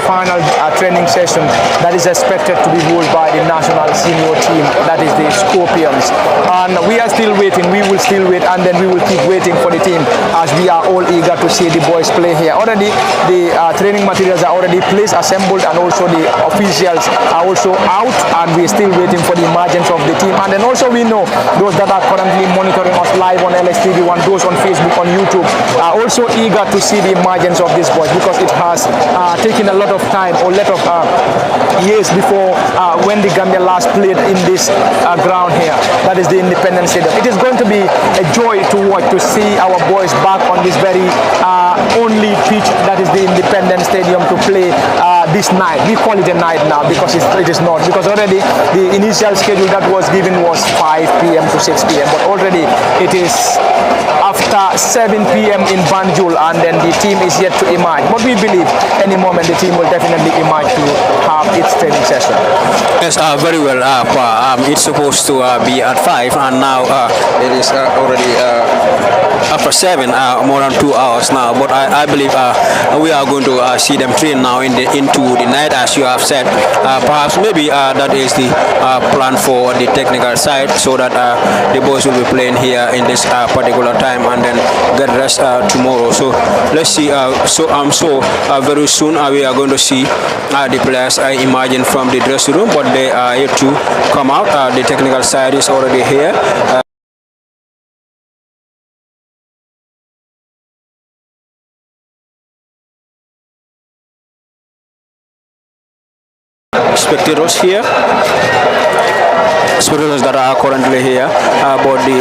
S1: final training session that is expected to be held by the national senior team, that is the Scorpions. And we are still waiting. We will still wait, and then we will keep waiting for the team as we are all eager to see the boys play here. Already the training materials are already placed, assembled, and also the officials are also out, and we're still waiting for the emergence of the team. And then also we know those that are currently monitoring us live on LSTV1, those on Facebook, on YouTube, are also eager to see the emergence of these boys, because it has taken a lot of time, or a lot of years before when the Gambia last played in this ground here, that is the Independence Stadium. It is going to be a joy to watch, to see our boys back on this very only pitch, that is the Independence Stadium, to play this night. We call it a night now because it is not, because already the initial schedule that was given was 5 p.m. to 6 p.m. but already it is after 7 p.m. in Banjul, and then the team is yet to emerge. But we believe any moment the team will definitely emerge to have its training session.
S2: Yes, very well. It's supposed to be at 5, and now it is already after 7, more than 2 hours now. But I believe we are going to see them train now into the night, as you have said. Perhaps maybe that is the plan for the technical side, so that the boys will be playing here in this particular time and then get rest tomorrow. So let's see. Very soon we are going to see the players emerging from the dressing room, but they are yet to come out. The technical side is already here. spectators here. Spectators that are currently here, but the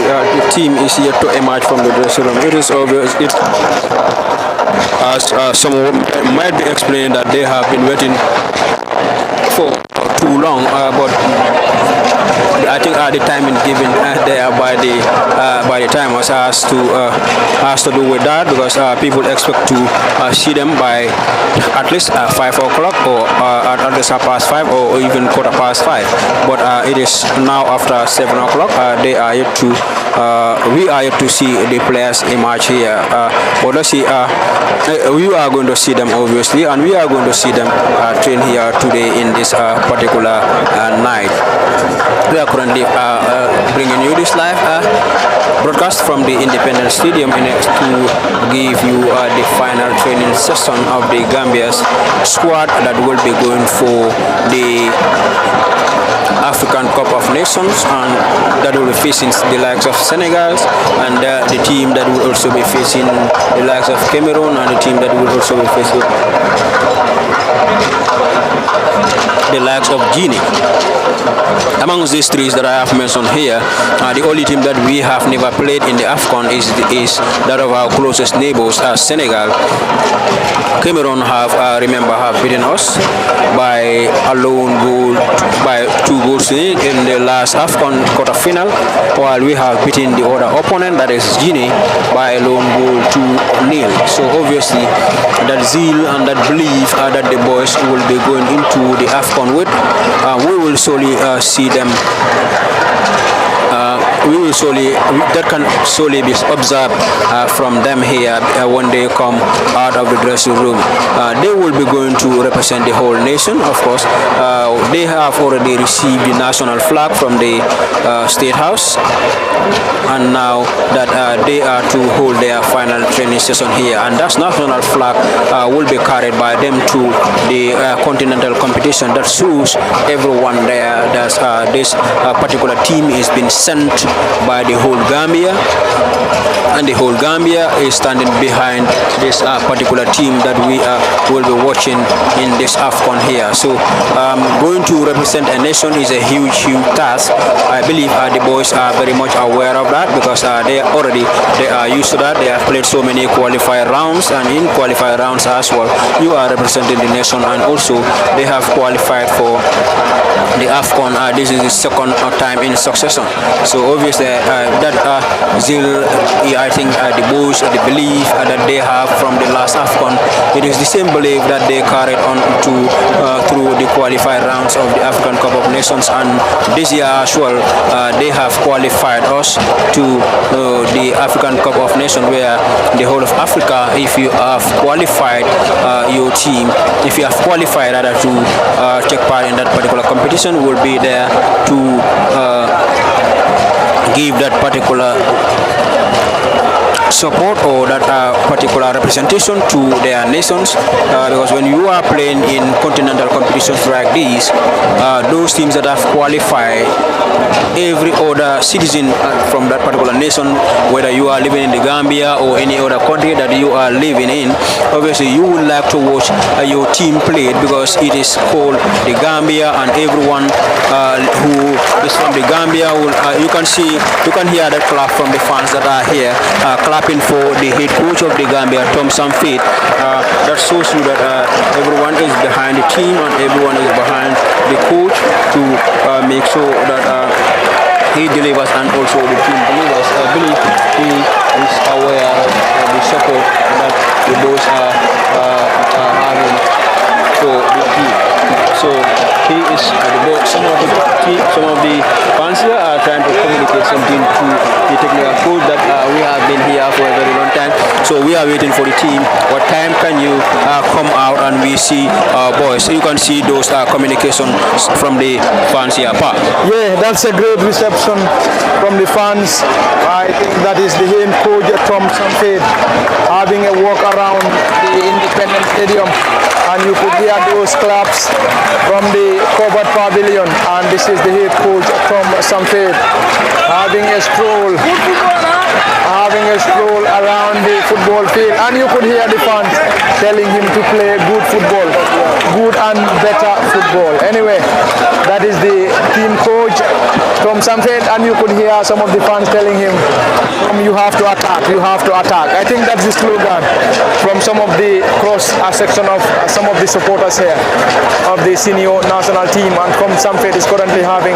S2: team is yet to emerge from the dressing room. It is obvious, as someone might be explaining, that they have been waiting for too long, but I think the timing given there by the timers has to do with that, because people expect to see them by at least 5 o'clock, or at least 5:30, or even 5:15. But it is now after 7 o'clock. They are yet to we are yet to see the players emerge here. But let's see. We are going to see them, obviously, and we are going to see them train here today in this particular night. We are currently bringing you this live broadcast from the Independence Stadium to give you the final training session of the Gambia's squad that will be going for the African Cup of Nations, and that will be facing the likes of Senegal, and the team that will also be facing the likes of Cameroon, and the team that will also be facing the likes of Guinea. Amongst these three that I have mentioned here, the only team that we have never played in the AFCON is that of our closest neighbors, Senegal. Cameroon have beaten us by a lone goal, by 2 goals in the last AFCON quarter final, while we have beaten the other opponent, that is Guinea, by a lone goal 2-0. So obviously that zeal and that belief that the boys will be going into the AFCON with, we will solely see them. That can solely be observed from them here when they come out of the dressing room. They will be going to represent the whole nation, of course. They have already received the national flag from the State House, and now that they are to hold their final training session here, and that national flag will be carried by them to the continental competition. That shows everyone there that this particular team is being sent by the whole Gambia, and the whole Gambia is standing behind this particular team that we will be watching in this AFCON here. So going to represent a nation is a huge task. I believe the boys are very much aware of that, because they are used to that. They have played so many qualifier rounds, and in qualifier rounds as well, you are representing the nation, and also they have qualified for the AFCON. This is the second time in succession. So obviously that zeal, I think the boys, the belief that they have from the last AFCON, it is the same belief that they carried on to through the qualified rounds of the African Cup of Nations, and this year as well they have qualified us to the African Cup of Nations, where the whole of Africa, if you have qualified your team, if you have qualified to take part in that particular competition, will be there to give that particular support or that particular representation to their nations, because when you are playing in continental competitions like these, those teams that have qualified, every other citizen from that particular nation, whether you are living in the Gambia or any other country that you are living in, obviously you would like to watch your team play, because it is called the Gambia, and everyone who is from the Gambia will, you can hear that clap from the fans that are here, clapping for the head coach of the Gambia, Tom Samfit. That shows you that everyone is behind the team, and everyone is behind the coach to make sure that he delivers, and also the team delivers. I believe he is aware of the support that the boys are having for the team. So he is some of the fans here are trying to communicate something to the technical coach that we have been here for a very long time. So we are waiting for the team. What time can you come out and we see boys? So you can see those communications from the fans here. Pa.
S1: Yeah, that's a great reception from the fans. I think that is the head coach Tom Samfit having a walk around the Independence Stadium, and you could hear those claps from the covered pavilion, and this is the head coach Tom Samfit. having a stroll around the football field, and you could hear the fans telling him to play good football, good and better football. Anyway, that is the team coach from Samfed, and you could hear some of the fans telling him, you have to attack, you have to attack. I think that's the slogan from some of the cross section of some of the supporters here of the senior national team, and from Samfed is currently having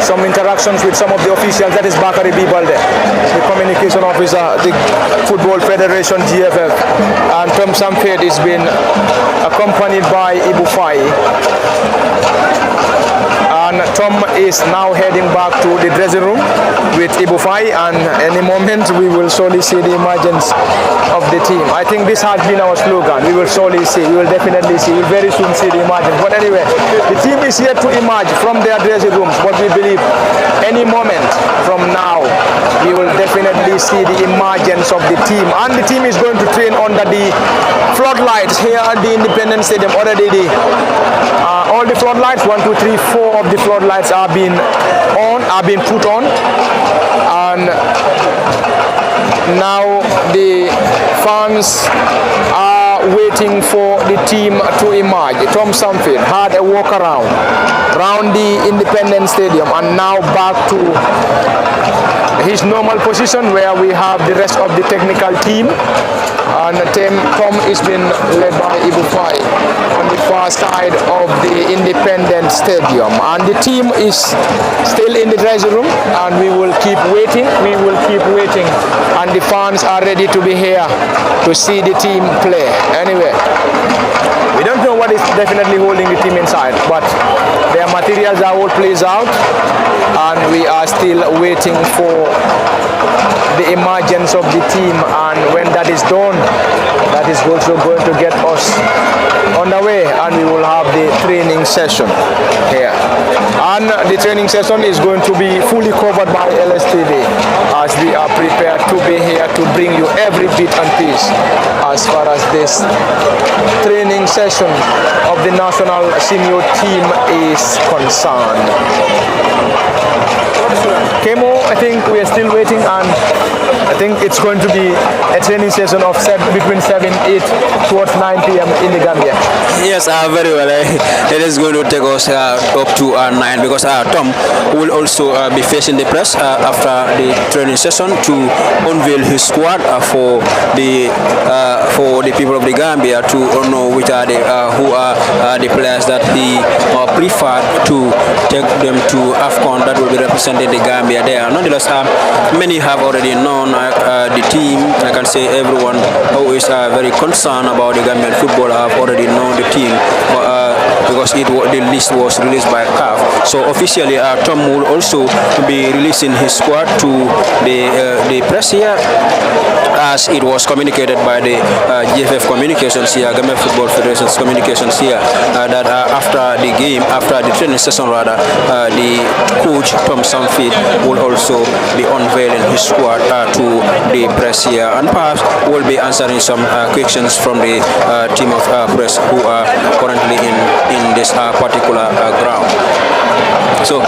S1: some interactions with some of the officials. That is Bakari Bibalde, the communication officer, the Football Federation GFF, and Tom Samfed is being accompanied by Ibu Fai. And Tom is now heading back to the dressing room with Ibu Fai, and any moment we will surely see the emergence of the team. I think this has been our slogan. We will surely see, we will definitely see, we will very soon see the emergence. But anyway, the team is yet to emerge from their dressing rooms, but we believe any moment from now we will definitely see the emergence of the team. And the team is going to train under the floodlights here at the Independence Stadium. Already all the floodlights, 1, 2, 3, 4 of the floodlights are being put on, and now the fans are waiting for the team to emerge. Tom Samfed had a walk around the Independence Stadium, and now back to his normal position where we have the rest of the technical team, and Tom is being led by Ibu Fai on the far side of the Independence Stadium, and the team is still in the dressing room, and we will keep waiting, and the fans are ready to be here to see the team play. Anyway, we don't know what is definitely holding the team inside, but their materials are all placed out, and we are still waiting for the emergence of the team, and when that is done, that is also going to get us on the way, and we will have the training session here. And the training session is going to be fully covered by LSTV, as we are prepared to be here to bring you every bit and piece as far as this training session of the national senior team is concerned. Kemo, I think we are still waiting, and I think it's going to be a training session of between 7, 8 towards 9 p.m. in the Gambia.
S2: Yes, very well. It is going to take us up to 9, because Tom will also be facing the press after the training session to unveil his squad for the people of the Gambia to know which are who are the players that he preferred to take them to AFCON that will be representing the Gambia there. Nonetheless, many have already known the team. I can say everyone who is very concerned about the Gambian football have already known the team, because the list was released by CAF. So officially, Tom will also be releasing his squad to the press here, as it was communicated by the GFF Communications here, Gambia Football Federation's Communications here, that after the game, after the training session rather, the coach Tom Samfed will also be unveiling his squad to the press here, and perhaps will be answering some questions from the team of press who are currently in this particular ground. So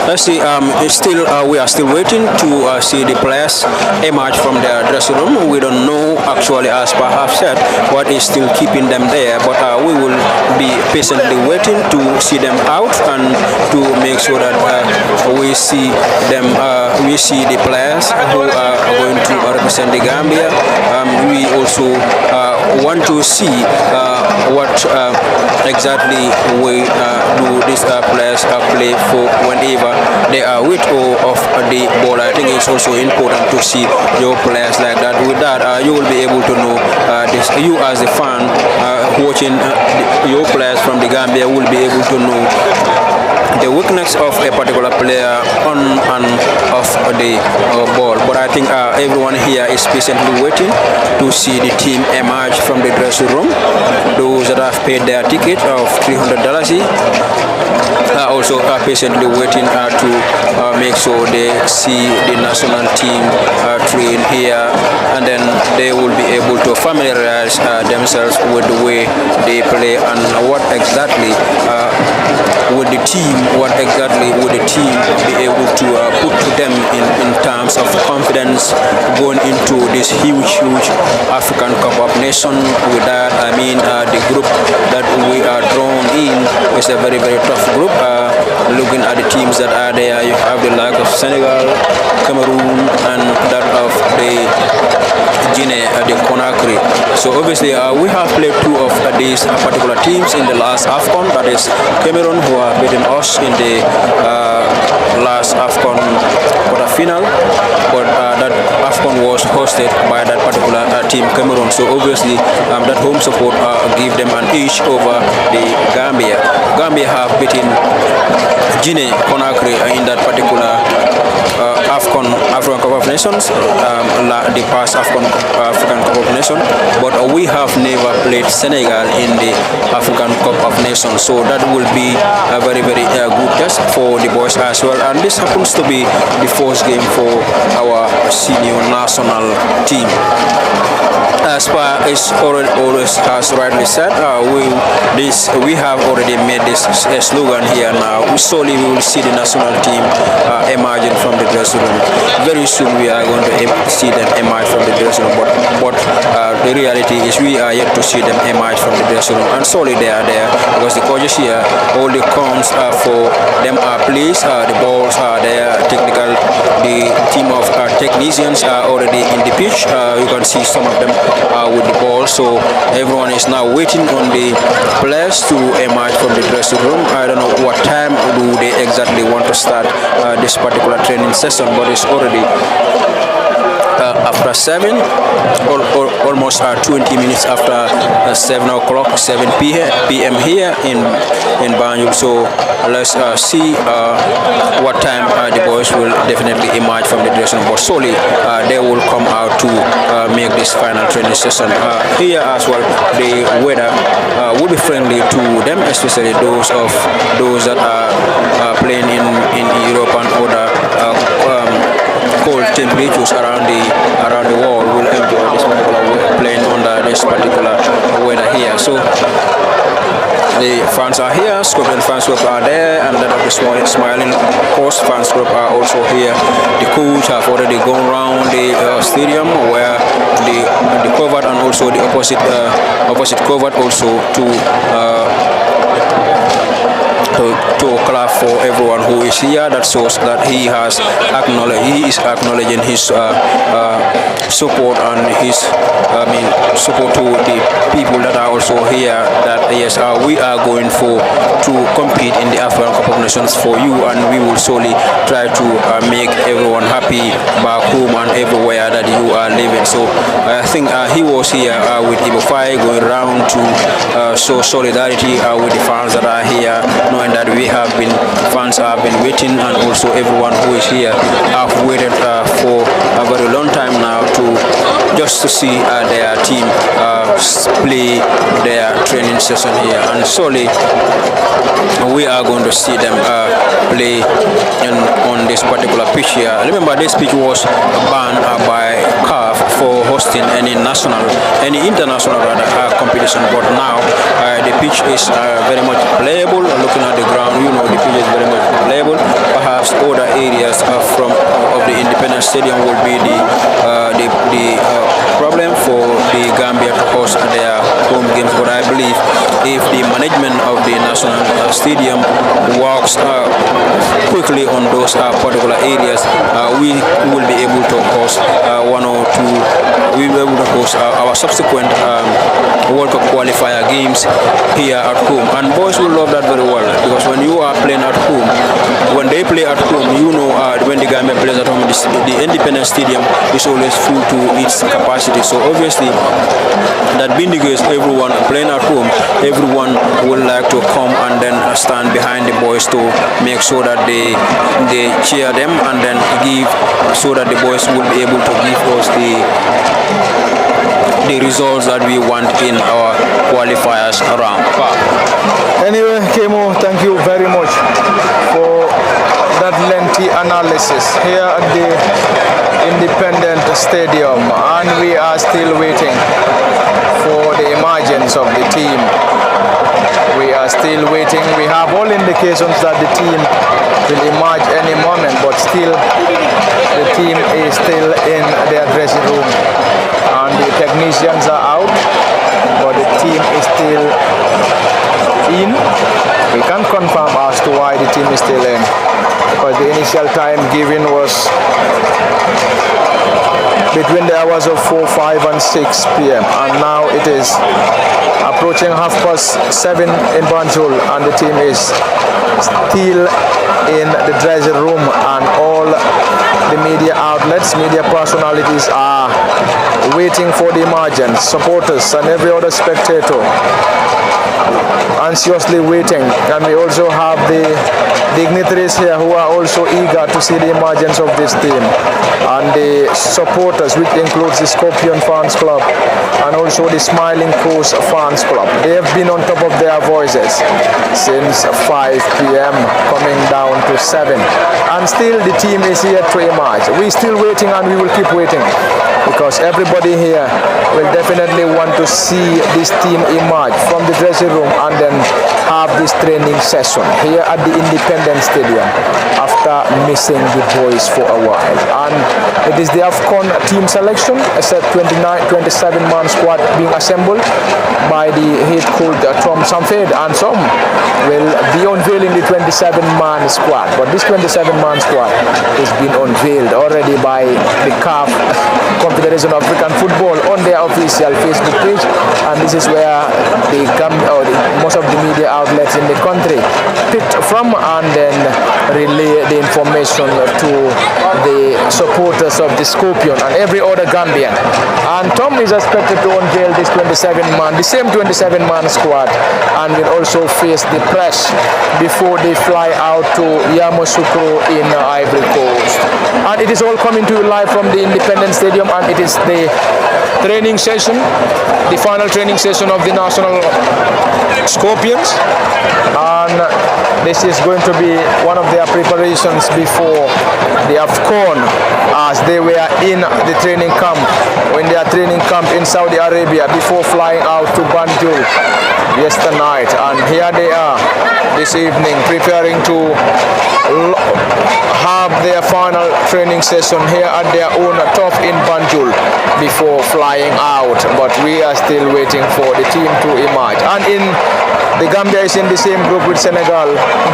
S2: let's see. We are still waiting to see the players emerge from their dressing room. We don't know actually, as perhaps said, what is still keeping them there, but we will be patiently waiting to see them out and to make sure that we see them. We see the players who are going to represent the Gambia. We also want to see what exactly we do these players play for whenever they are with or off the ball. I think it's also important to see your players like that. With that, you will be able to know this. You as a fan watching your players from the Gambia will be able to know the weakness of a particular player on and off the ball. But I think everyone here is patiently waiting to see the team emerge from the dressing room. Those that have paid their ticket of $300 are also patiently waiting to make sure they see the national team train here, and then they will be able to familiarize themselves with the way they play and what exactly would the team be able to put to them terms of confidence going into this huge African Cup of Nations. With that, I mean the group that we are drawn in is a very tough group. Looking at the teams that are there, you have the like of Senegal, Cameroon, and that of the Guinea, the Conakry. So obviously we have played two of these particular teams in the last AFCON. That is Cameroon, who have beaten us in the last AFCON quarter final, but that AFCON was hosted by that particular team, Cameroon. So obviously that home support give them an edge over the Gambia. Gambia have beaten Guinea, Conakry in that particular African Cup of Nations, the past African Cup of Nations, but we have never played Senegal in the African Cup of Nations, so that will be a very good test for the boys as well. And this happens to be the first game for our senior national team. As far as always has rightly said, we have already made this slogan here now. Slowly we will see the national team emerging from the dressing room. Very soon we are going to see them emerge from the dressing room, but the reality is we are yet to see them emerge from the dressing room. And slowly they are there, because the coaches here, all the comms for them are placed, the balls are there, the team of technicians are already in the pitch. You can see some of them with the ball, so everyone is now waiting on the players to emerge from the dressing room. I don't know what time do they exactly want to start this particular training session, but it's already after 7, almost 20 minutes after 7 o'clock, 7 p.m. here in Banjul. So let's see what time the boys will definitely emerge from the dressing room. But slowly they will come out to make this final training session. Here as well, the weather will be friendly to them, especially those that are playing in Europe and other cold temperatures around the world will enjoy this particular playing under this particular weather here. So the fans are here, Scorpion fans group are there, and that of the Smiling Coast fans group are also here. The coach have already gone around the stadium where the covered and also the opposite covered also to clap for everyone who is here. That shows that he is acknowledging his support and his support to the people that are also here, that yes, we are going to compete in the African Cup of Nations for you, and we will solely try to make everyone happy back home and everywhere that you are living. So I think he was here with Ibo Fai, going around to show solidarity with the fans that are here, knowing that fans have been waiting, and also everyone who is here have waited for a very long time now just to see their team play their training session here, and slowly we are going to see them play on this particular pitch here. Remember, this pitch was banned by CAF for hosting any international competition, but now the pitch is very much playable. Looking at the ground, the pitch is very much playable. Perhaps other areas of the Independence Stadium will be the problem for the Gambia to host their home games, but I believe if the management of the national stadium works quickly on those particular areas, we will be able to host we will be able to host our subsequent World Cup qualifier games here at home, and boys will love that very well, because when you are playing at home, when they play at home, when the Gambia plays at home, the Independence Stadium is always full to its capacity. So obviously that vindicates everyone playing at home. Everyone would like to come and then stand behind the boys to make sure that they cheer them, and then so that the boys will be able to give us the results that we want in our qualifiers round.
S1: Anyway, Kemo, thank you very much for that lengthy analysis here at the Independent Stadium, and we are still waiting for the emergence of the team. We are still waiting. We have all indications that the team will emerge any moment, but still the team is still in their dressing room and the technicians are out, but the team is still in. We can't confirm as to why the team is still in, because the initial time given was between the hours of 4, 5 and 6 p.m. and now it is approaching 7:30 in Banjul and the team is still in the dressing room, and all the media outlets, media personalities are waiting for the emergence. Supporters and every other spectator anxiously waiting, and we also have the dignitaries here who are also eager to see the emergence of this team, and the supporters, which includes the Scorpion Fans Club and also the Smiling Coast Fans Club. They have been on top of their voices since 5 p.m. coming down to 7, and still the team is here to emerge. We're still waiting and we will keep waiting, because everybody here will definitely want to see this team emerge from the dressing room and then have this training session here at the Independence Stadium after missing the boys for a while. And it is the AFCON team selection, a 27-man squad being assembled by the head coach Tom Samfed, and some will be unveiling the 27-man squad. But this 27-man squad has been unveiled already by the CAF, Confederation of African Football, on their official Facebook page, and this is where most of the media outlets in the country picked from and then relay the information to the supporters of the Scorpion and every other Gambian. And Tom is expected to unveil this 27-man, the same 27-man squad, and will also face the press before they fly out to Yamoussoukro in Ivory Coast. And it is all coming to you live from the Independence Stadium, and it is the training session, the final training session of the national Scorpions, and this is going to be one of their preparations before the AFCON, as they were in the training camp, when they are training camp in Saudi Arabia before flying out to Banjul yesterday night, and here they are this evening preparing to have their final training session here at their own turf in Banjul before flying out. But we are still waiting for the team to emerge, and the Gambia is in the same group with Senegal,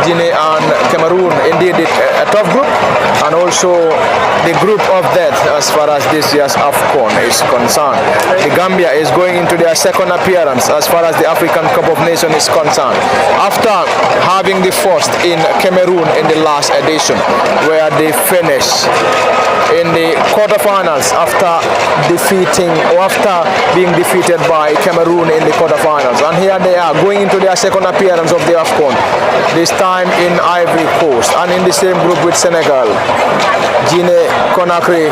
S1: Guinea and Cameroon. Indeed, a tough group, and also the group of death as far as this year's AFCON is concerned. The Gambia is going into their second appearance as far as the African Cup of Nations is concerned, after having the first in Cameroon in the last edition, where they finished in the quarterfinals after being defeated by Cameroon in the quarterfinals. And here they are going into their second appearance of the AFCON, this time in Ivory Coast, and in the same group with Senegal, Guinea, Conakry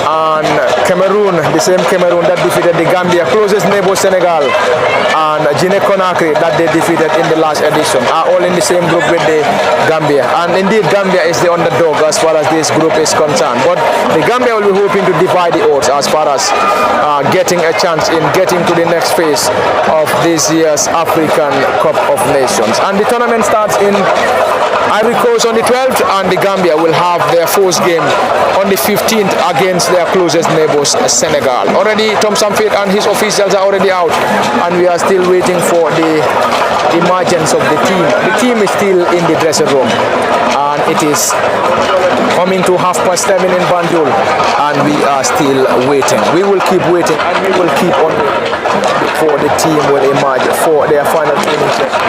S1: and Cameroon, the same Cameroon that defeated the Gambia closest neighbor Senegal, and Guinea Conakry that they defeated in the last edition, are all in the same group with the Gambia. And indeed Gambia is the underdog as far as this group is concerned, but the Gambia will be hoping to divide the odds as far as getting a chance in getting to the next phase of this year's African Cup of Nations. And the tournament starts in Ivory Coast on the 12th, and the Gambia will have their first game on the 15th against their closest neighbors, Senegal. Already Tom Samfit and his officials are already out, and we are still waiting for the emergence of the team. The team is still in the dressing room, and it is coming to 7:30 in Banjul, and we are still waiting. We will keep waiting, and we will keep on waiting before the team will emerge for their final training session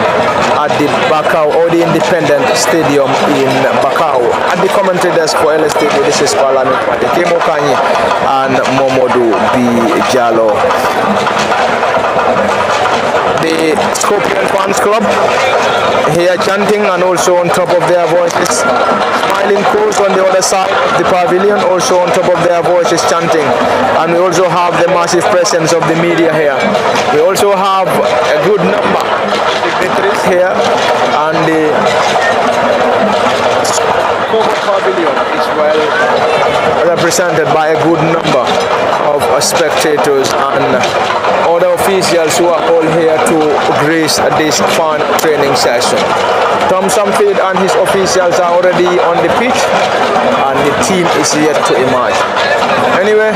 S1: at the Bakau, or the Independent Stadium in Bakau. At the commentary desk for LSTV, this is Parliament Kemo Kanyi and Momodu B. Jallo. The Scorpion Fans Club here chanting, and also on top of their voices, Smiling Coast on the other side of the pavilion, also on top of their voices chanting. And we also have the massive presence of the media here. We also have a good number of dignitaries here, and the pavilion is well represented by a good number of spectators and other officials who are all here to grace this fun training session. Tom Samfield and his officials are already on the pitch and the team is yet to emerge. Anyway,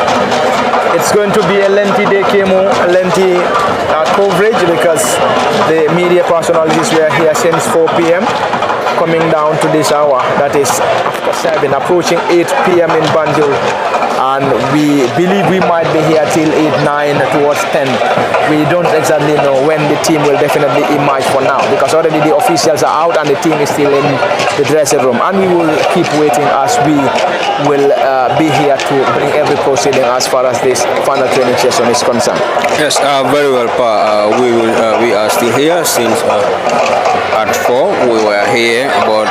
S1: it's going to be a lengthy day, Kemo, a lengthy coverage because the media personalities were here since 4 p.m. coming down to this hour, that is after 7, approaching 8 p.m. in Banjul, and we believe we might be here till 8, 9, towards 10. We don't exactly know when the team will definitely emerge for now, because already the officials are out and the team is still in the dressing room, and we will keep waiting as we will be here to bring every proceeding as far as this final training session is concerned.
S2: Yes, very well, Pa. We are still here since at 4 we were here, but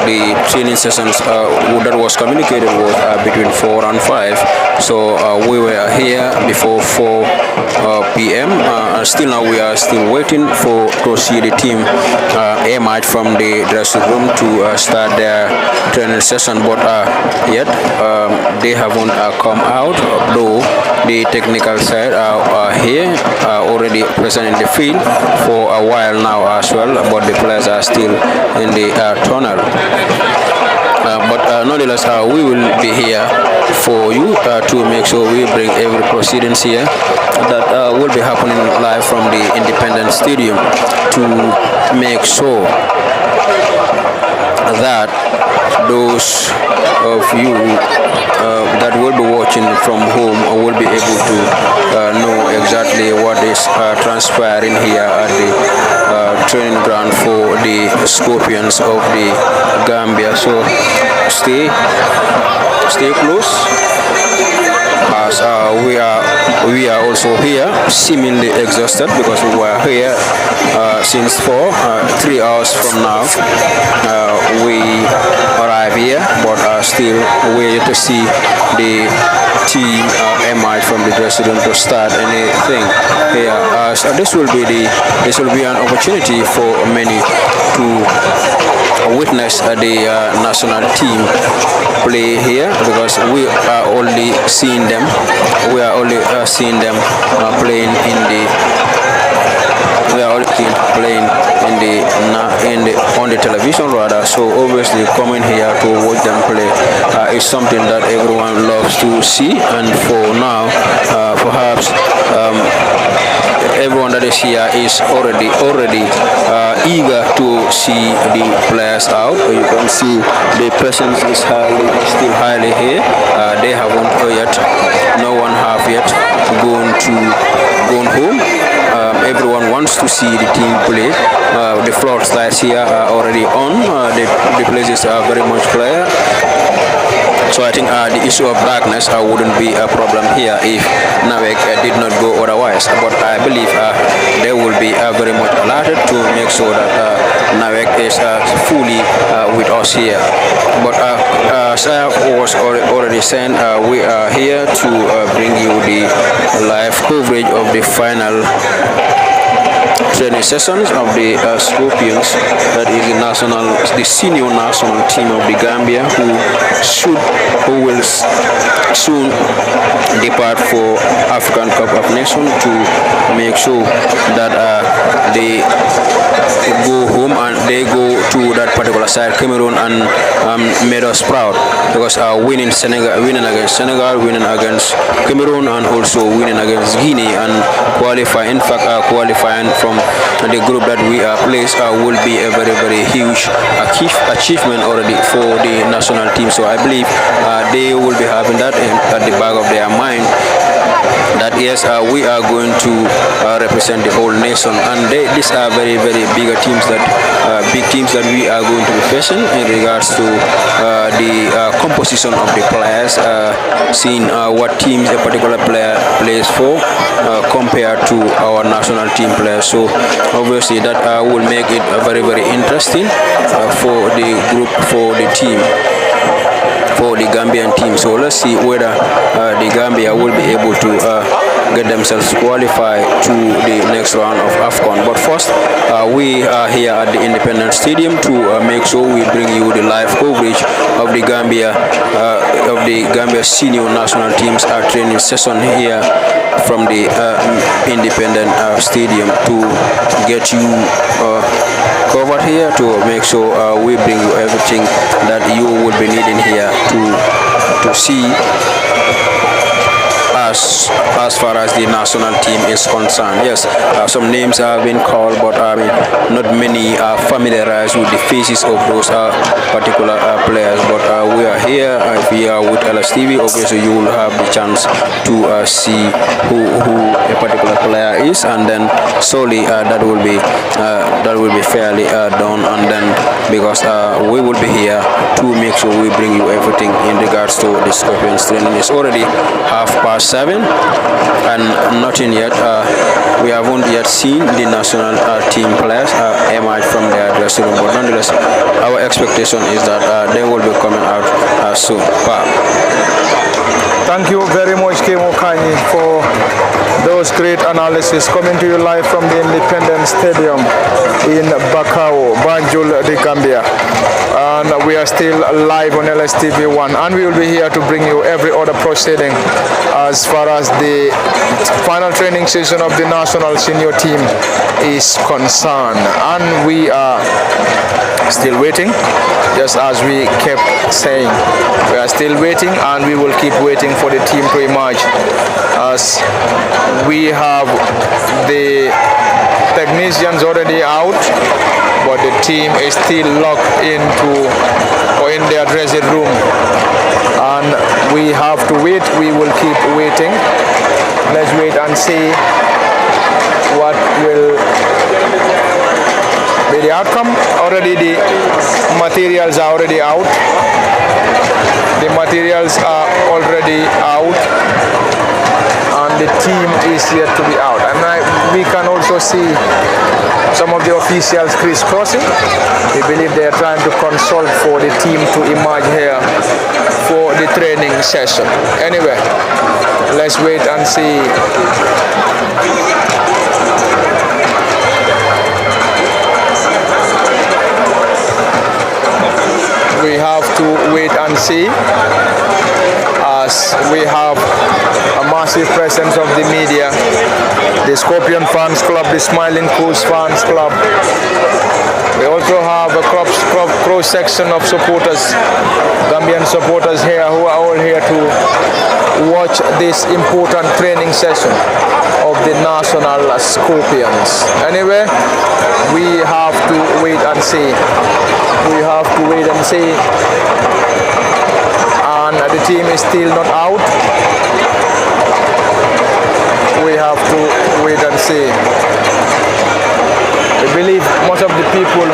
S2: the training sessions that was communicated was between 4 and 5. So we were here before 4 p.m. Still now we are still waiting to see the team emerge from the dressing room to start their training session, but yet they haven't come out, though the technical side are here, already present in the field for a while now as well, but the players are still in the tunnel. But nonetheless, we will be here for you to make sure we bring every proceedings here that will be happening live from the Independence Stadium to make sure that those of you that will be watching from home will be able to know exactly what is transpiring here at the training ground for the Scorpions of the Gambia. So stay close, as we are also here seemingly exhausted because we were here since 3 hours from now we arrive here, but still wait to see the team emerge from the dressing room to start anything here. So this will be an opportunity for many to witness the national team play here, because we are only seeing them playing in the on the television rather. So obviously coming here to watch them play is something that everyone loves to see, and for now perhaps everyone that is here is already eager to see the players out. You can see the presence is still highly here. They haven't yet, no one have yet gone home. Everyone wants to see the team play. The floor slides here are already on. The places are very much clear. So I think the issue of darkness wouldn't be a problem here if NAWEC did not go otherwise. But I believe they will be very much alerted to make sure that NAWEC is fully with us here. But as I was already saying, we are here to bring you the live coverage of the final training sessions of the Scorpions, that is the senior national team of the Gambia, who will soon depart for African Cup of Nations to make sure that they go home and they go to that particular side, Cameroon, and made us proud, because winning against Senegal, winning against Cameroon, and also winning against Guinea, and qualifying from the group that we are placed will be a very, very huge achievement already for the national team. So I believe they will be having that at the back of their mind, that yes, we are going to represent the whole nation, and these are very, very big teams that we are going to be facing in regards to the composition of the players, seeing what teams a particular player plays for compared to our national team players. So obviously that will make it very, very interesting for the group, for the team. for the Gambian team. So let's see whether the Gambia will be able to get themselves qualified to the next round of AFCON. But first, we are here at the Independence Stadium to make sure we bring you the live coverage of the Gambia senior national teams training session here from the Independent Stadium to get you covered here, to make sure we bring you everything that you will be needing here to see as far as the national team is concerned. Yes, some names have been called, but not many are familiarized with the faces of those particular players. But we are here, we are with LSTV. Obviously, you will have the chance to see who a particular player is, and then solely that will be fairly done. And then because we will be here to make sure we bring you everything in regards to the Scorpions training. It's already 7:30, and nothing yet. We haven't yet seen the national team players emerge from their dressing room, but nonetheless, our expectation is that they will be coming out soon.
S1: Thank you very much, Kemo Kanyi, for those great analysis, coming to you live from the Independence Stadium in Bakau, Banjul, the Gambia. And we are still live on LSTV1, and we will be here to bring you every other proceeding as far as the final training session of the national senior team is concerned. And we are still waiting, just as we kept saying. We are still waiting, and we will keep waiting for the team to emerge, as we have the technicians already out, but the team is still locked into or in their dressing room, and we have to wait. We will keep waiting. Let's wait and see what will be the outcome. Already the materials are already out. The materials are already out, and the team is yet to be out. And we can also see some of the officials crisscrossing. We believe they are trying to consult for the team to emerge here for the training session. Anyway, let's wait and see. We have to wait and see, as we have a massive presence of the media, the Scorpion Fans Club, the Smiling Coast Fans Club. We also have a cross section of supporters, Gambian supporters here, who are all here to watch this important training session of the national Scorpions. Anyway, we have to wait and see. We have to wait and see. And the team is still not out. We have to wait and see. I believe most of the people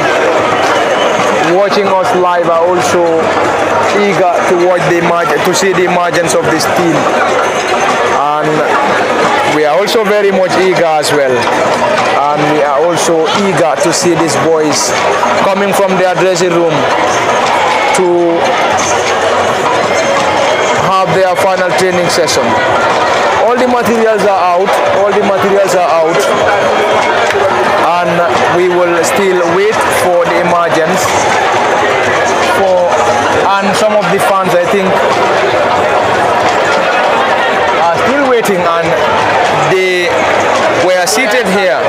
S1: watching us live are also eager to watch to see the emergence of this team, and we are also very much eager as well, and we are also eager to see these boys coming from their dressing room to have their final training session. All the materials are out. All the materials are out. And we will still wait for the emergence. And some of the fans, I think, are still waiting, and they were seated here,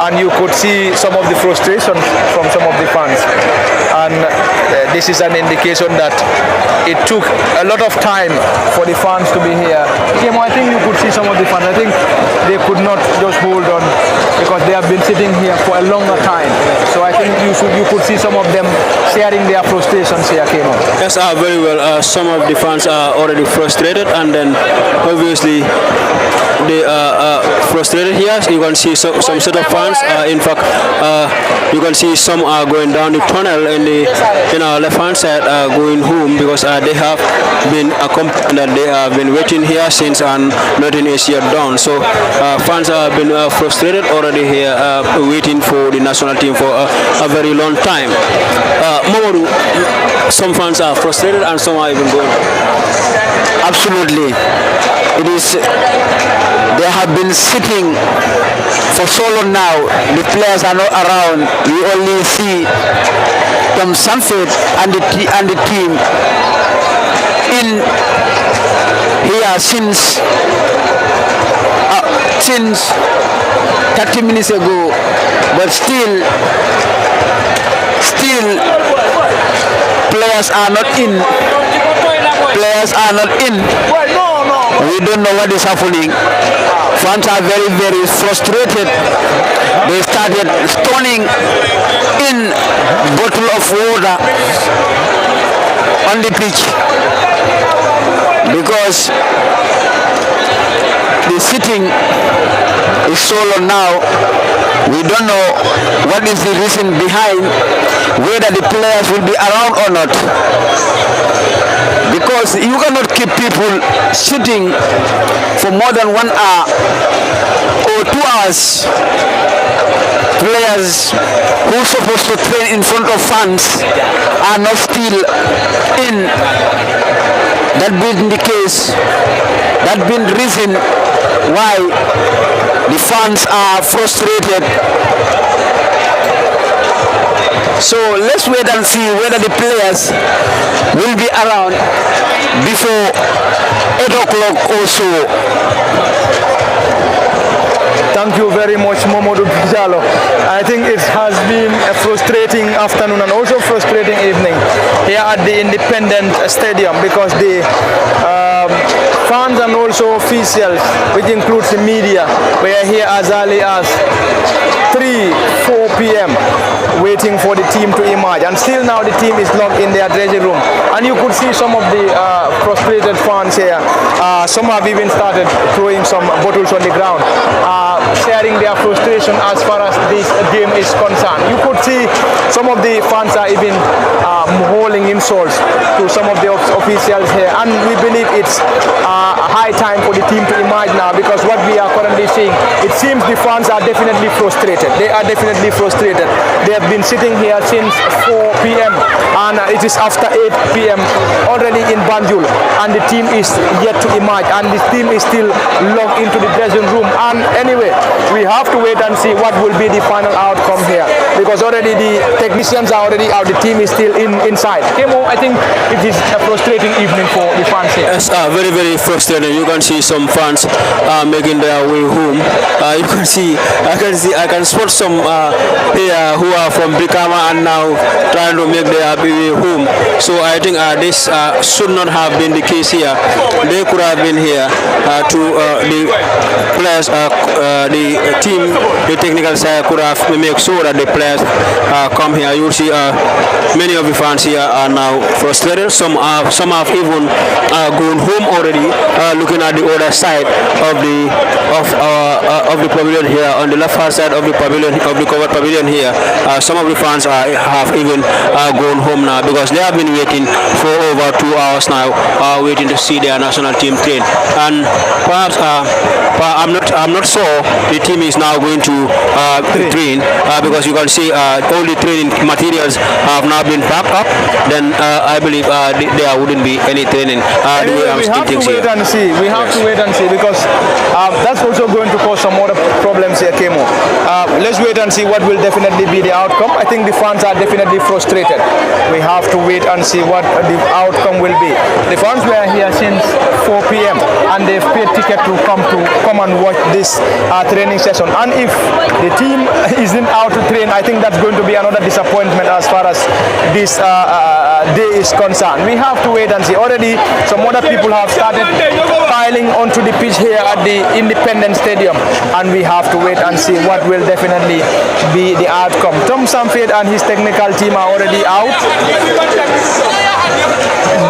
S1: and you could see some of the frustration from some of the fans. And this is an indication that it took a lot of time for the fans to be here. I think you could see some of the fans. I think they could not just hold on because they have been sitting here for a longer time. So I think you could see some of them sharing their frustrations here, Kemo.
S2: Yes, very well. Some of the fans are already frustrated, and then obviously they are frustrated here. You can see some set of fans. In fact, you can see some are going down the tunnel in the left hand side going home because they have been accompanied and they have been waiting here since and nothing is yet done. So fans have been frustrated already here, waiting for the national team for a very long time. Mamadou, some fans are frustrated and some are even going.
S3: Absolutely. It is, they have been sitting for so long now. The players are not around. We only see Tom Sanford and the team in here since 30 minutes ago, but still players are not in. Players are not in. We don't know what is happening. Fans are very, very frustrated. They started stoning in bottle of water on the pitch because the sitting is so long now. We don't know what is the reason behind whether the players will be around or not. Because you cannot keep people sitting for more than 1 hour or 2 hours. Players who are supposed to train in front of fans are not still in. That being the case, that being the reason why the fans are frustrated. So let's wait and see whether the players will be around before 8 o'clock or so.
S1: Thank you very much, Mamadou Bijalo. I think it has been a frustrating afternoon and also frustrating evening here at the Independent Stadium because the fans and also officials, which includes the media, were here as early as 3-4 p.m. waiting for the team to emerge, and still now the team is locked in their dressing room, and you could see some of the frustrated fans here. Some have even started throwing some bottles on the ground, sharing their frustration as far as this game is concerned. You could see some of the fans are even hurling insults to some of the officials here, and we believe it's high time for the team to emerge now, because what we are currently seeing, it seems the fans are definitely frustrated. They are definitely frustrated. They have been sitting here since 4 p.m. and it is after 8 p.m. already in Banjul, and the team is yet to emerge, and the team is still locked into the dressing room. And anyway, we have to wait and see what will be the final outcome here, because already the technicians are already out, the team is still inside. Kemo, I think it is a frustrating evening for the fans here.
S2: Yes, very, very frustrating. You can see some fans making their way home. You can see, I can spot some here who are from Brikama and now trying to make their way home. So I think this should not have been the case here. They could have been here to the players, the team, the technical side could have make sure that the players come here. You see many of the fans here are now frustrated. Some have even gone home already, looking at the other side of the pavilion here, on the left hand side of the pavilion, of the covered pavilion here. Some of the fans have even gone home now, because they have been waiting for over 2 hours now, waiting to see their national team train. And perhaps I'm not sure the team is now going to train, because you can see all the training materials have now been packed up. Then I believe there wouldn't be any training.
S1: Anyway, we have to wait and see. We have to wait and see, because that's also going to cause some other problems here, Kemo. Let's wait and see what will definitely be the outcome. I think the fans are definitely frustrated. We have to wait and see what the outcome will be. The fans were here since 4 p.m. and they've paid ticket to come and watch this training session. And if the team isn't out to train, I think that's going to be another disappointment as far as this day is concerned. We have to wait and see. Already some other people have started filing onto the pitch here at the Independence Stadium, and we have to wait and see what will definitely be the outcome. Tom Samford and his technical team are already out.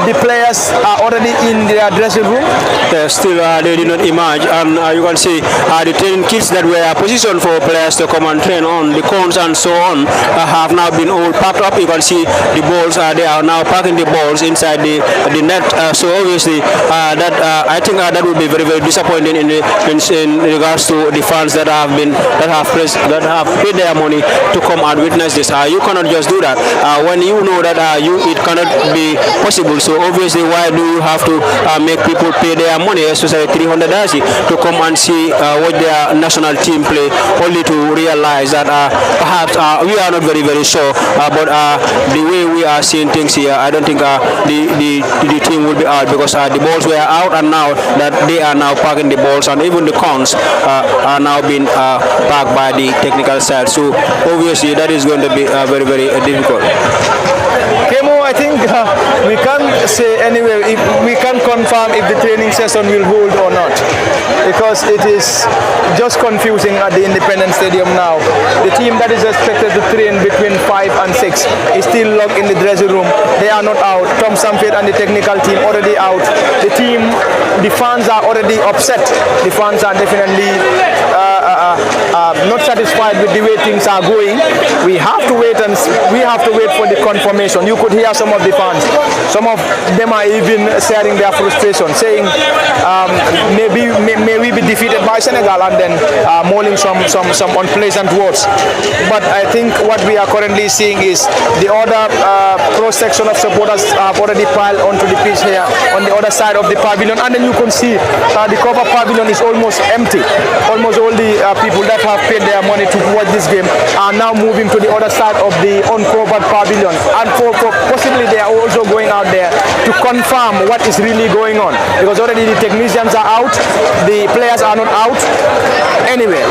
S1: The players are already in their dressing room.
S2: Still, they did not emerge, and you can see the training kits that were positioned for players to come and train on, the cones and so on, have now been all packed up. You can see the balls, they are now packing the balls inside the net. So obviously, I think that would be very, very disappointing in regards to the fans that have paid their money to come and witness this. You cannot just do that when you know that it cannot be possible. So obviously, why do you have to make people pay their money, especially $300 to come and see what their national team play, only to realize that perhaps we are not very, very sure, but the way we are seeing things here, I don't think the team will be out, because the balls were out, and now that they are now parking the balls, and even the cons are now being parked by the technical side. So obviously that is going to be very, very difficult.
S1: Kemo, I think we can't say anyway, if we can't confirm if the training session will hold or not, because it is just confusing at the Independence Stadium now. The team that is expected to train between 5 and 6 is still locked in the dressing room. They are not out. Tom Samford and the technical team already out. The fans are already upset. The fans are definitely not satisfied with the way things are going. We have to wait for the confirmation. You could hear some of the fans. Some of them are even sharing their frustration, saying may we be defeated by Senegal, and then mauling some unpleasant words. But I think what we are currently seeing is the other cross-section of supporters have already piled onto the pitch here on the other side of the pavilion, and then you can see the cover pavilion is almost empty. Almost all the people that have paid their money to watch this game are now moving to the other side of the uncovered pavilion, and for possibly they are also going out there to confirm what is really going on, because already the technicians are out, the players are not out. Anyway,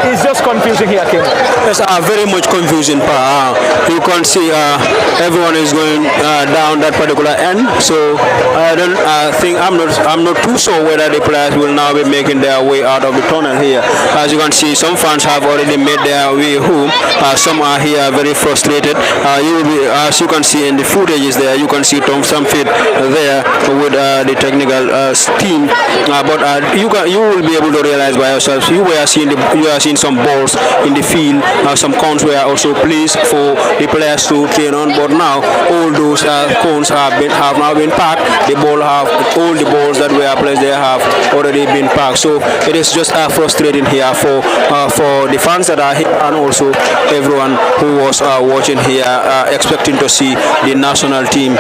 S1: it's just confusing here, Kim.
S2: Yes, very much confusing. You can see everyone is going down that particular end. So I don't think I'm not too sure whether the players will now be making their way out of the tunnel here. As you can see, some fans have already made their way home. Some are here very frustrated. As you can see in the footages there, you can see Tom Samford there with the technical team. But you will be able to realize by yourselves. You are seeing some balls in the field. Some cones were also placed for the players to train on. But now all those cones have now been packed. All the balls that were placed there have already been packed. So it is just frustrating here for the fans that are here, and also everyone who was watching here, expecting to see the national team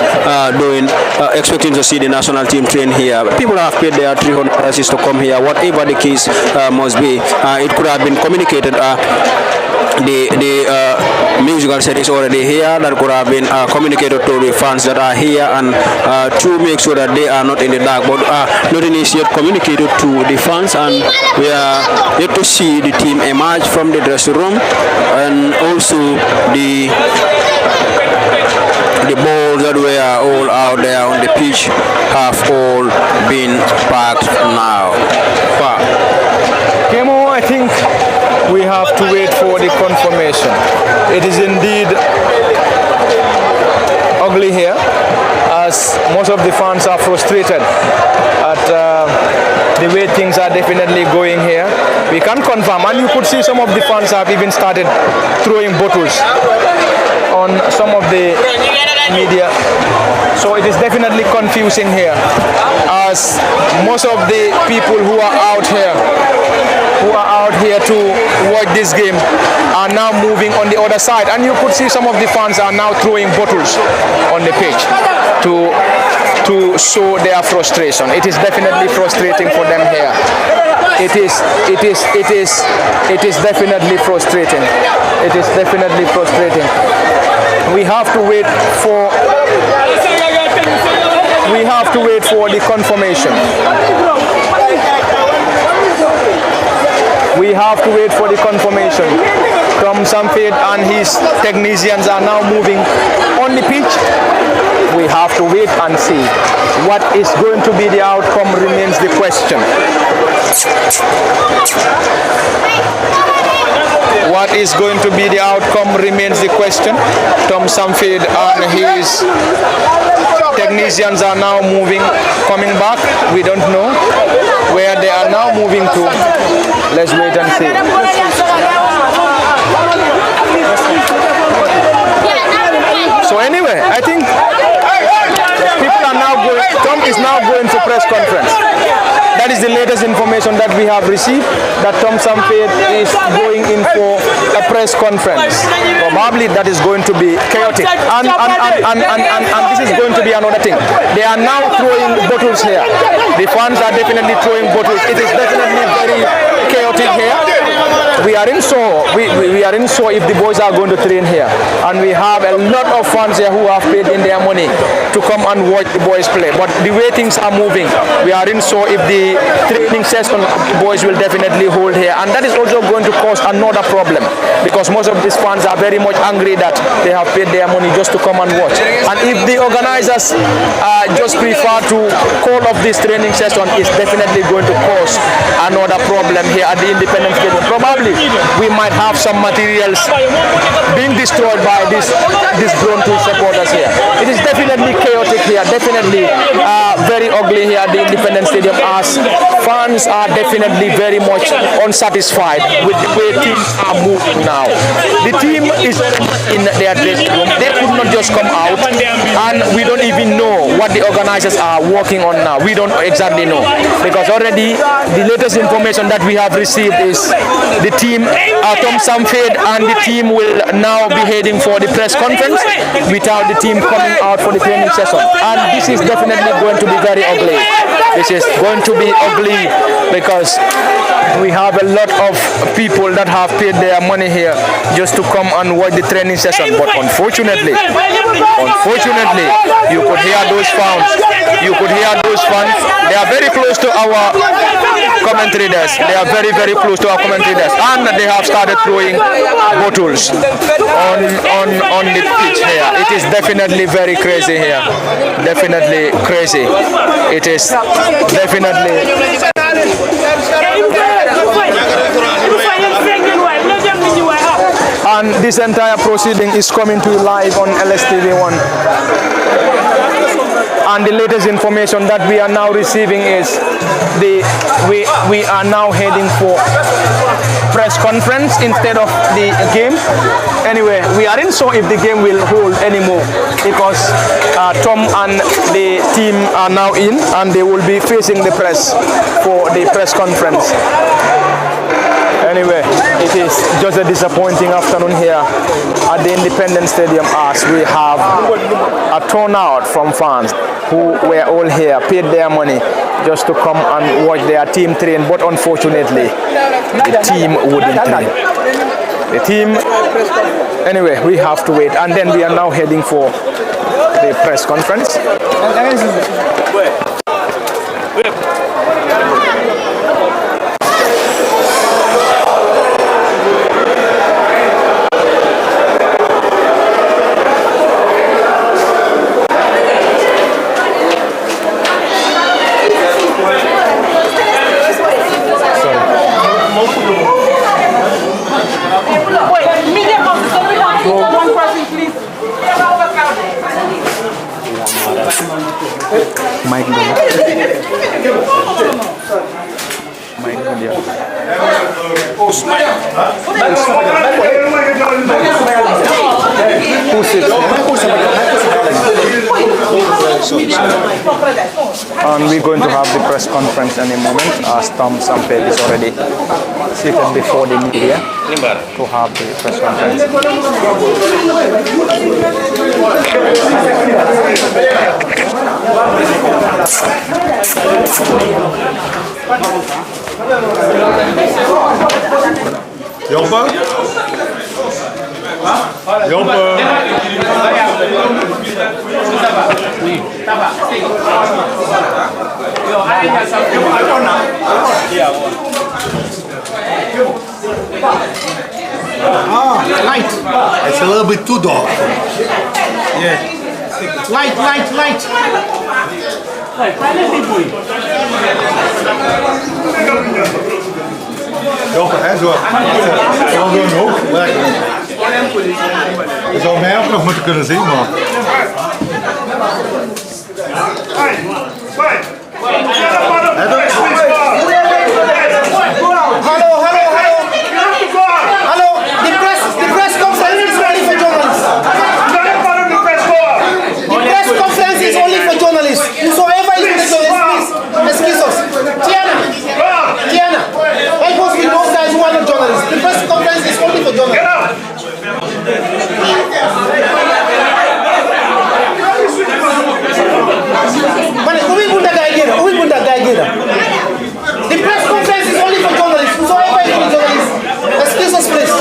S2: expecting to see the national team train here. People have paid their $300 to come here. Whatever the case must be, it could have been communicated. The musical set is already here. That could have been communicated to the fans that are here, and to make sure that they are not in the dark. But nothing is yet communicated to the fans, and we are yet to see the team emerge from the dressing room, and also the balls that were all out there on the pitch have all been packed now.
S1: Kemo, I think we have to wait for the confirmation. It is indeed ugly here, as most of the fans are frustrated at the way things are definitely going here. We can confirm, and you could see some of the fans have even started throwing bottles on some of the media. So it is definitely confusing here, as most of the people who are out here to watch this game are now moving on the other side, and you could see some of the fans are now throwing bottles on the pitch to show their frustration. It is definitely frustrating for them here. It is definitely frustrating. It is definitely frustrating. We have to wait for the confirmation. We have to wait for the confirmation. Tom Samford and his technicians are now moving on the pitch. We have to wait and see. What is going to be the outcome remains the question. question. What is going to be the outcome remains the question. Tom Samford and his technicians are now coming back. We don't know where they are now moving to. Let's wait and see. So anyway, I think people are now going, Tom is now going to press conference. That is the latest information that we have received, that Tom Samford is going in for a press conference. Probably that is going to be chaotic. And this is going to be another thing. They are now throwing bottles here. The fans are definitely throwing bottles. It is definitely very chaotic here. We are in sore. We are in sore if the boys are going to train here. And we have a lot of fans here who have paid in their money to come and watch the boys play. But the way things are moving, we are in sore if the training session boys will definitely hold here. And that is also going to cause another problem, because most of these fans are very much angry that they have paid their money just to come and watch. And if the organizers just prefer to call off this training session, it's definitely going to cause another problem here at the Independence Stadium. Probably we might have some materials being destroyed by these drone tool supporters here. It is definitely chaotic here, definitely very ugly here at the Independence Stadium, as fans are definitely very much unsatisfied with the way teams are moving now. The team is in their dressing room. They could not just come out, and we don't even know what the organizers are working on now. We don't exactly know, because already the latest information that we have received is the team, Tom Samford and the team will now be heading for the press conference without the team coming out for the training session. And this is definitely going to be very ugly. This is going to be ugly because we have a lot of people that have paid their money here just to come and watch the training session. But unfortunately, you could hear those fans. They are very close to our commentary desk. They are very, very close to our commentary desk, and they have started throwing bottles on the pitch here. It is definitely very crazy here. Definitely crazy. It is definitely. And this entire proceeding is coming to you live on LSTV1. And the latest information that we are now receiving is we are now heading for press conference instead of the game. Anyway, we aren't sure if the game will hold anymore, because Tom and the team are now in, and they will be facing the press for the press conference. Anyway, it is just a disappointing afternoon here at the Independence Stadium, as we have a turnout from fans who were all here, paid their money just to come and watch their team train. But unfortunately, the team wouldn't train. The team, anyway, we have to wait. And then we are now heading for the press conference. Mike dulu. Mike dulu dia. And we're going to have the press conference any moment, as Tom Samford is already seated before the media to have the press conference.
S6: Jumper? Jumper?
S4: Light. It's a little bit too dark. Yeah. Light.
S6: Joppe, hè, zo. Gewoon door een hoek. Lekker. Je zou mij ook nog moeten kunnen zien, man.
S7: Hallo, the press conference is only for journalists. The press conference is only for journalists. Whosoever is with the journalists, please, excuse us. Tiana, help us with those guys who are not journalists. The press conference is only for journalists. The press conference is only for journalists. Whosoever is with journalists, excuse us, please.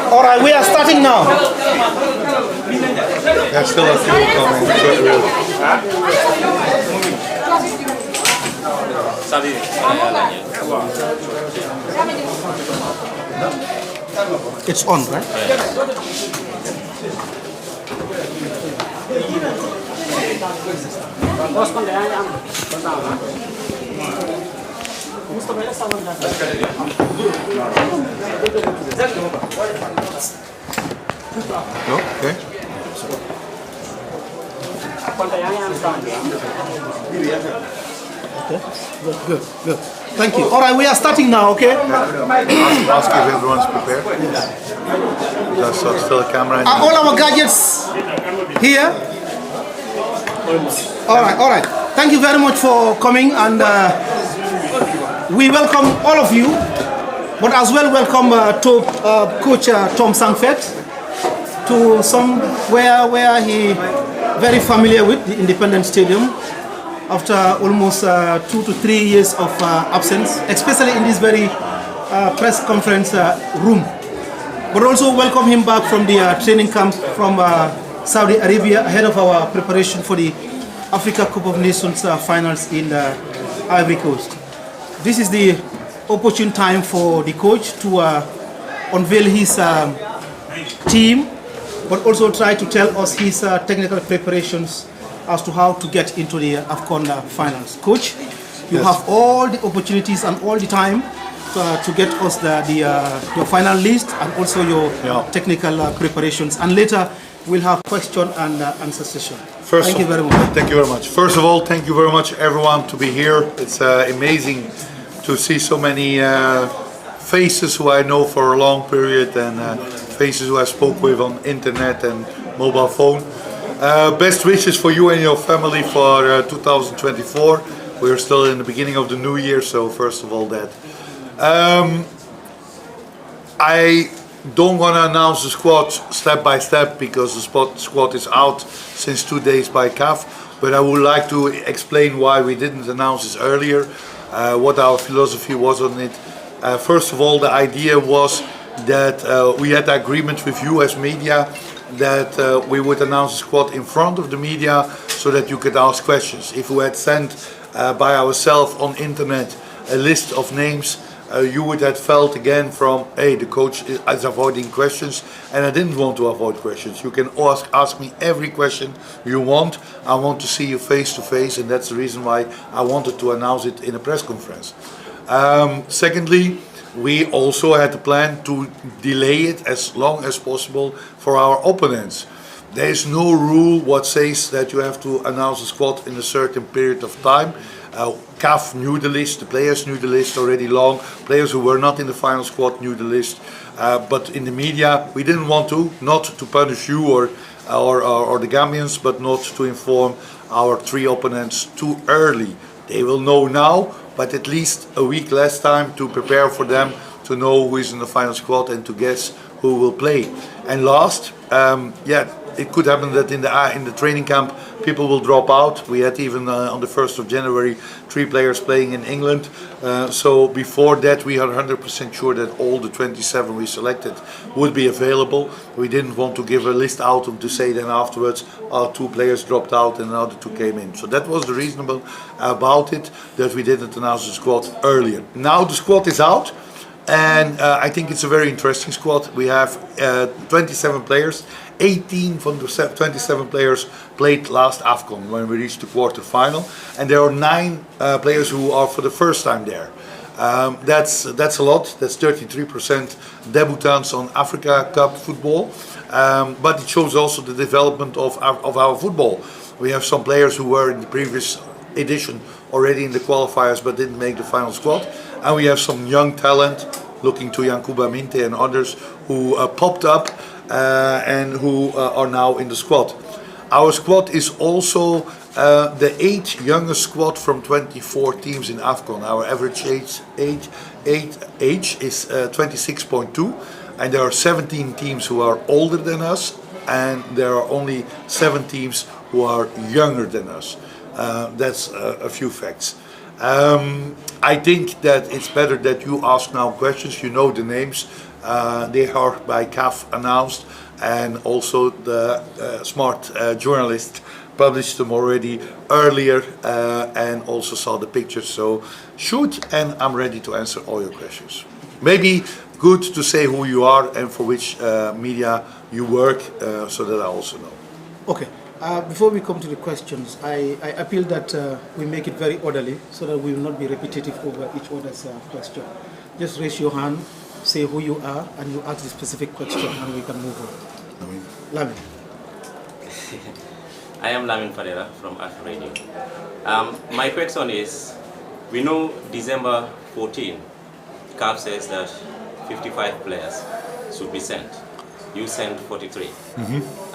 S7: All right, we are starting now.
S6: Ja, still a few coming.
S7: It's on, right?
S6: No? Okay.
S7: Good. Thank you. All right, we are starting now, okay?
S6: Ask if everyone's prepared. There's still a camera.
S7: Are all our gadgets here? All right. Thank you very much for coming, and we welcome all of you, but as well welcome Coach Tom Sangfet to somewhere where he very familiar with the Independent Stadium after almost 2 to 3 years of absence, especially in this very press conference room. But also welcome him back from the training camp from Saudi Arabia ahead of our preparation for the Africa Cup of Nations finals in Ivory Coast. This is the opportune time for the coach to unveil his team, but also try to tell us his technical preparations as to how to get into the AFCON finals. Coach, you have all the opportunities and all the time to get us your final list and also your technical preparations. And later we'll have question and answer session. Thank you very much.
S6: Thank you very much. First of all, thank you very much everyone to be here. It's amazing to see so many faces who I know for a long period and faces who I spoke with on internet and mobile phone. Best wishes for you and your family for 2024. We're still in the beginning of the new year, so first of all that. I don't want to announce the squad step by step because the squad is out since 2 days by CAF, but I would like to explain why we didn't announce this earlier, what our philosophy was on it. First of all, the idea was that we had agreement with you as media that we would announce the squad in front of the media so that you could ask questions. If we had sent by ourselves on internet a list of names, you would have felt again from, hey, the coach is avoiding questions, and I didn't want to avoid questions. You can ask me every question you want. I want to see you face to face, and that's the reason why I wanted to announce it in a press conference. Secondly, we also had a plan to delay it as long as possible for our opponents. There is no rule what says that you have to announce a squad in a certain period of time. CAF knew the list, the players knew the list already long. Players who were not in the final squad knew the list. But in the media, we didn't want to, not to punish you or the Gambians, but not to inform our 3 opponents too early. They will know now, but at least a week less time to prepare for them, to know who is in the final squad and to guess who will play. And last, it could happen that in the training camp people will drop out. We had even on the 1st of January 3 players playing in England. So before that we are 100% sure that all the 27 we selected would be available. We didn't want to give a list out to say then afterwards 2 players dropped out and another 2 came in. So that was the reasonable about it, that we didn't announce the squad earlier. Now the squad is out. And I think it's a very interesting squad. We have 27 players. 18 from the 27 players played last AFCON when we reached the quarter-final. And there are 9 players who are for the first time there. That's a lot. That's 33% debutants on Africa Cup football. But it shows also the development of our football. We have some players who were in the previous edition already in the qualifiers but didn't make the final squad. And we have some young talent, looking to Yankuba Minte and others, who popped up and who are now in the squad. Our squad is also the 8th youngest squad from 24 teams in AFCON. Our average age is 26.2, and there are 17 teams who are older than us, and there are only 7 teams who are younger than us. That's a few facts. I think that it's better that you ask now questions. You know the names. They are by CAF announced, and also the smart journalist published them already earlier and also saw the pictures. So shoot, and I'm ready to answer all your questions. Maybe good to say who you are and for which media you work, so that I also know.
S7: Okay. Before we come to the questions, I appeal that we make it very orderly so that we will not be repetitive over each other's question. Just raise your hand, say who you are, and you ask the specific question, and we can move on. Lamin.
S8: I am Lamin Fadera from Alpha Radio. My question is, we know December 14, CAF says that 55 players should be sent. You sent 43.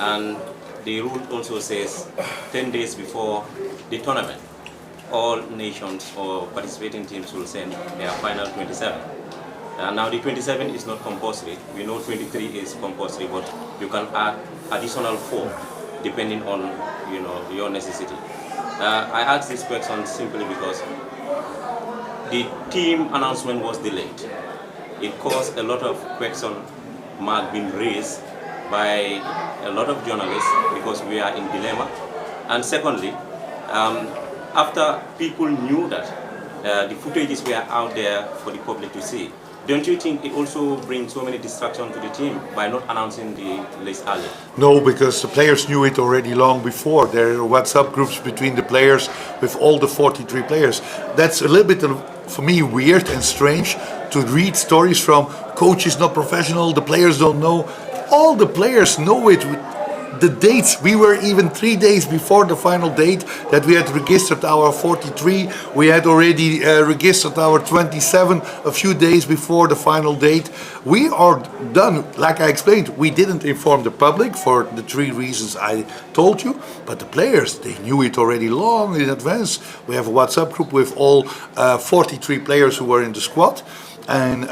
S8: And the rule also says 10 days before the tournament, all nations or participating teams will send their final 27. Now the 27 is not compulsory. We know 23 is compulsory, but you can add additional 4 depending on your necessity. I ask this question simply because the team announcement was delayed. It caused a lot of question mark being raised by a lot of journalists because we are in dilemma. And secondly, after people knew that the footages were out there for the public to see, don't you think it also brings so many distractions to the team by not announcing the list earlier?
S6: No, because the players knew it already long before. There are WhatsApp groups between the players with all the 43 players. That's a little bit, for me, weird and strange to read stories from coaches not professional, the players don't know. All the players know it. The dates, we were even 3 days before the final date that we had registered our 43. We had already registered our 27 a few days before the final date. We are done. Like I explained, we didn't inform the public for the 3 reasons I told you, but the players, they knew it already long in advance. We have a WhatsApp group with all 43 players who were in the squad. And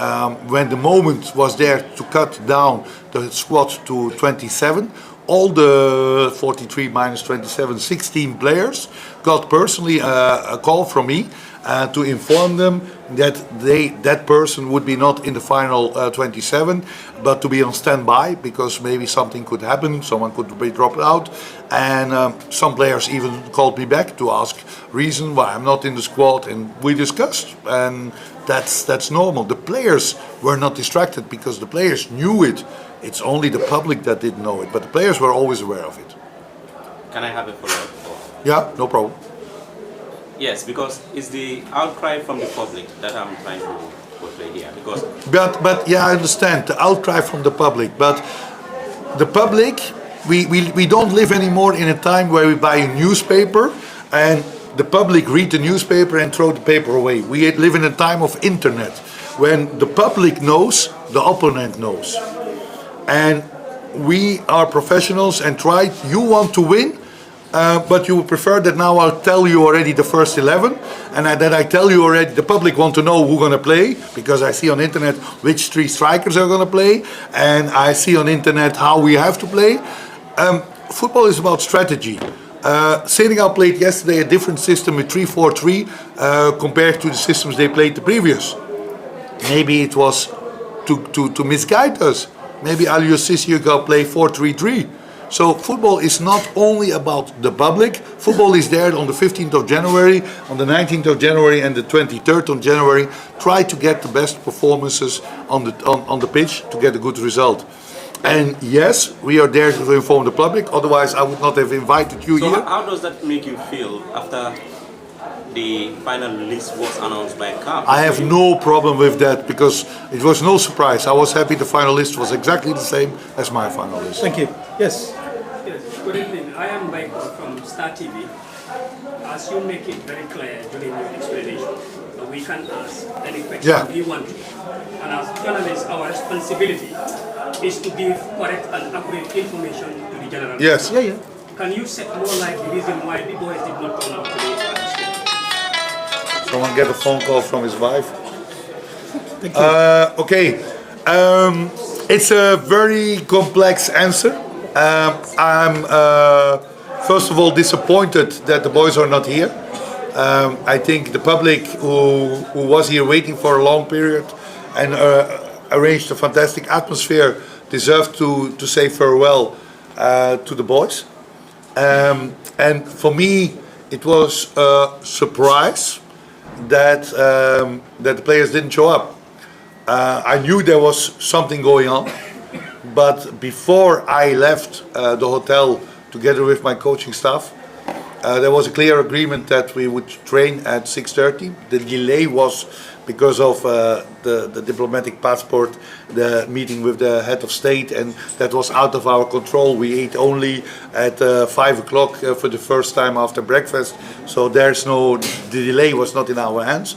S6: when the moment was there to cut down the squad to 27, all the 43 minus 27, 16 players got personally a call from me to inform them that that person would be not in the final 27, but to be on standby because maybe something could happen, someone could be dropped out, and some players even called me back to ask reason why I'm not in the squad, and we discussed, and that's normal. The players were not distracted because the players knew it. It's only the public that didn't know it, but the players were always aware of it.
S8: Can I have a follow-up?
S6: Yeah, no problem.
S8: Yes, because it's the outcry from the public that I'm trying to portray here. Because
S6: But yeah, I understand the outcry from the public, but the public, we don't live anymore in a time where we buy a newspaper and the public read the newspaper and throw the paper away. We live in a time of internet when the public knows, the opponent knows. And we are professionals and you want to win, but you prefer that now I'll tell you already the first 11, and that I tell you already, the public want to know who's going to play, because I see on internet which 3 strikers are going to play, and I see on internet how we have to play. Football is about strategy. Senegal played yesterday a different system with 3-4-3 compared to the systems they played the previous. Maybe it was to misguide us. Maybe Aliou Cissé will play 4-3-3. So football is not only about the public. Football is there on the 15th of January, on the 19th of January and the 23rd of January. Try to get the best performances on the pitch to get a good result. And yes, we are there to inform the public, otherwise I would not have invited you here.
S8: So how does that make you feel after the final list was announced by CAF?
S6: I have no problem with that because it was no surprise. I was happy the final list was exactly the same as my final list.
S7: Thank you. Yes.
S9: Yes, good evening. I am Michael from Star TV. As you make it very clear during your explanation, we can ask any question we want to. And as journalists, our responsibility is to give correct and accurate information to the general public.
S6: Yes.
S7: Yeah.
S9: Can you set more like the reason why the boys did not turn out today at the stadium?
S6: Someone get a phone call from his wife.
S7: Thank you.
S6: Okay. It's a very complex answer. I'm first of all disappointed that the boys are not here. I think the public who was here waiting for a long period and arranged a fantastic atmosphere deserved to say farewell to the boys. And for me, it was a surprise that the players didn't show up. I knew there was something going on, but before I left the hotel together with my coaching staff, there was a clear agreement that we would train at 6:30. The delay was because of the diplomatic passport, the meeting with the head of state, and that was out of our control. We ate only at 5 o'clock for the first time after breakfast, so the delay was not in our hands.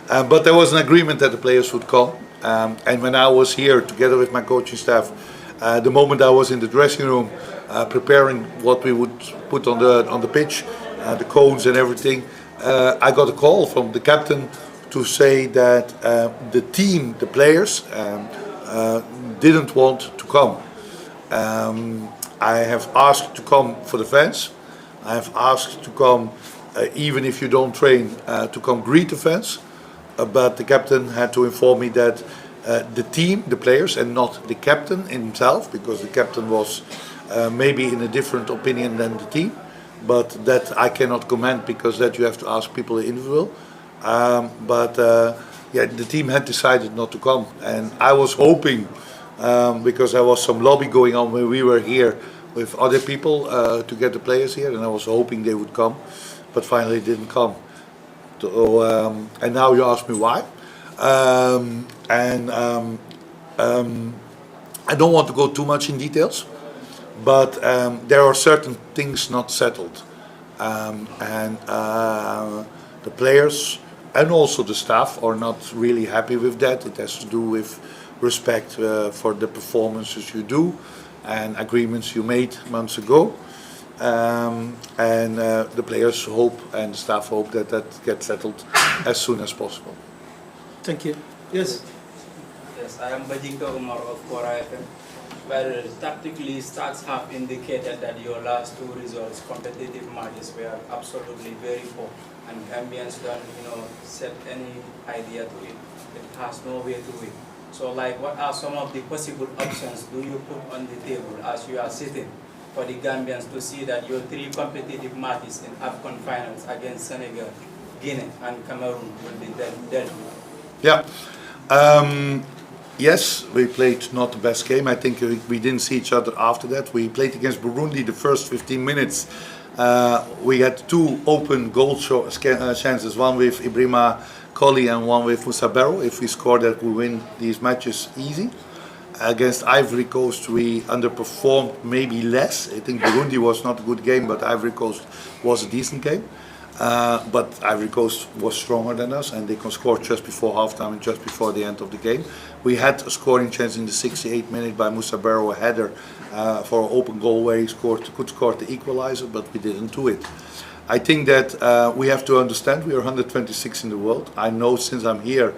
S6: But there was an agreement that the players would come. And when I was here together with my coaching staff, the moment I was in the dressing room preparing what we would put on the pitch, the cones and everything, I got a call from the captain to say that the team, the players, didn't want to come. I have asked to come for the fans. I have asked to come, even if you don't train, to come greet the fans. But the captain had to inform me that the team, the players, and not the captain himself, because the captain was maybe in a different opinion than the team, but that I cannot comment because that you have to ask people individual. The team had decided not to come, and I was hoping, because there was some lobby going on when we were here with other people to get the players here, and I was hoping they would come, but finally didn't come. So, and now you ask me why, I don't want to go too much in details, but there are certain things not settled, the players and also the staff are not really happy with that. It has to do with respect for the performances you do and agreements you made months ago. The players hope and the staff hope that gets settled as soon as possible.
S7: Thank you. Yes.
S10: Yes, I am Bajinka Umar of Kora FM. Well, tactically, stats have indicated that your last two results, competitive matches, were absolutely very poor, and Gambians don't, set any idea to it. It has no way to win. So, what are some of the possible options do you put on the table as you are sitting for the Gambians to see that your three competitive matches in AFCON finals against Senegal, Guinea, and Cameroon will be dealt with?
S6: Yeah. Yes, we played not the best game. I think we didn't see each other after that. We played against Burundi the first 15 minutes. We had two open goal chances, one with Ibrahima Colley and one with Moussa Barrow. If we score that, we win these matches easy. Against Ivory Coast, we underperformed maybe less. I think Burundi was not a good game, but Ivory Coast was a decent game. But Ivory Coast was stronger than us, and they can score just before halftime and just before the end of the game. We had a scoring chance in the 68th minute by Moussa Barrow, a header for an open goal where he could score the equalizer, but we didn't do it. I think that we have to understand we are 126 in the world. I know since I'm here,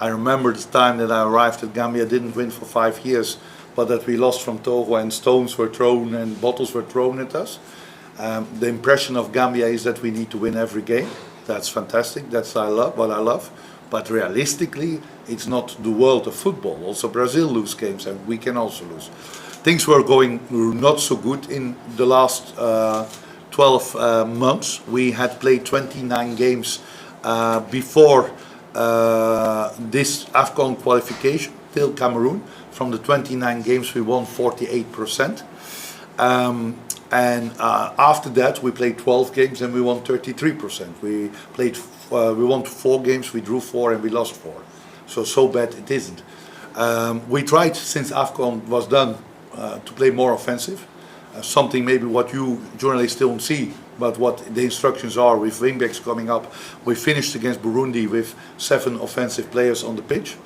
S6: I remember the time that I arrived at Gambia, didn't win for 5 years, but that we lost from Togo and stones were thrown and bottles were thrown at us. The impression of Gambia is that we need to win every game. That's fantastic. That's what I love. But realistically, it's not the world of football. Also, Brazil lose games, and we can also lose. Things were going not so good in the last 12 months. We had played 29 games before this AFCON qualification till Cameroon. From the 29 games, we won 48%. And after that, we played 12 games and we won 33%. We won 4 games, we drew 4, and we lost 4. So bad it isn't. We tried, since AFCON was done, to play more offensive. Something maybe what you journalists don't see, but what the instructions are with wingbacks coming up. We finished against Burundi with 7 offensive players on the pitch,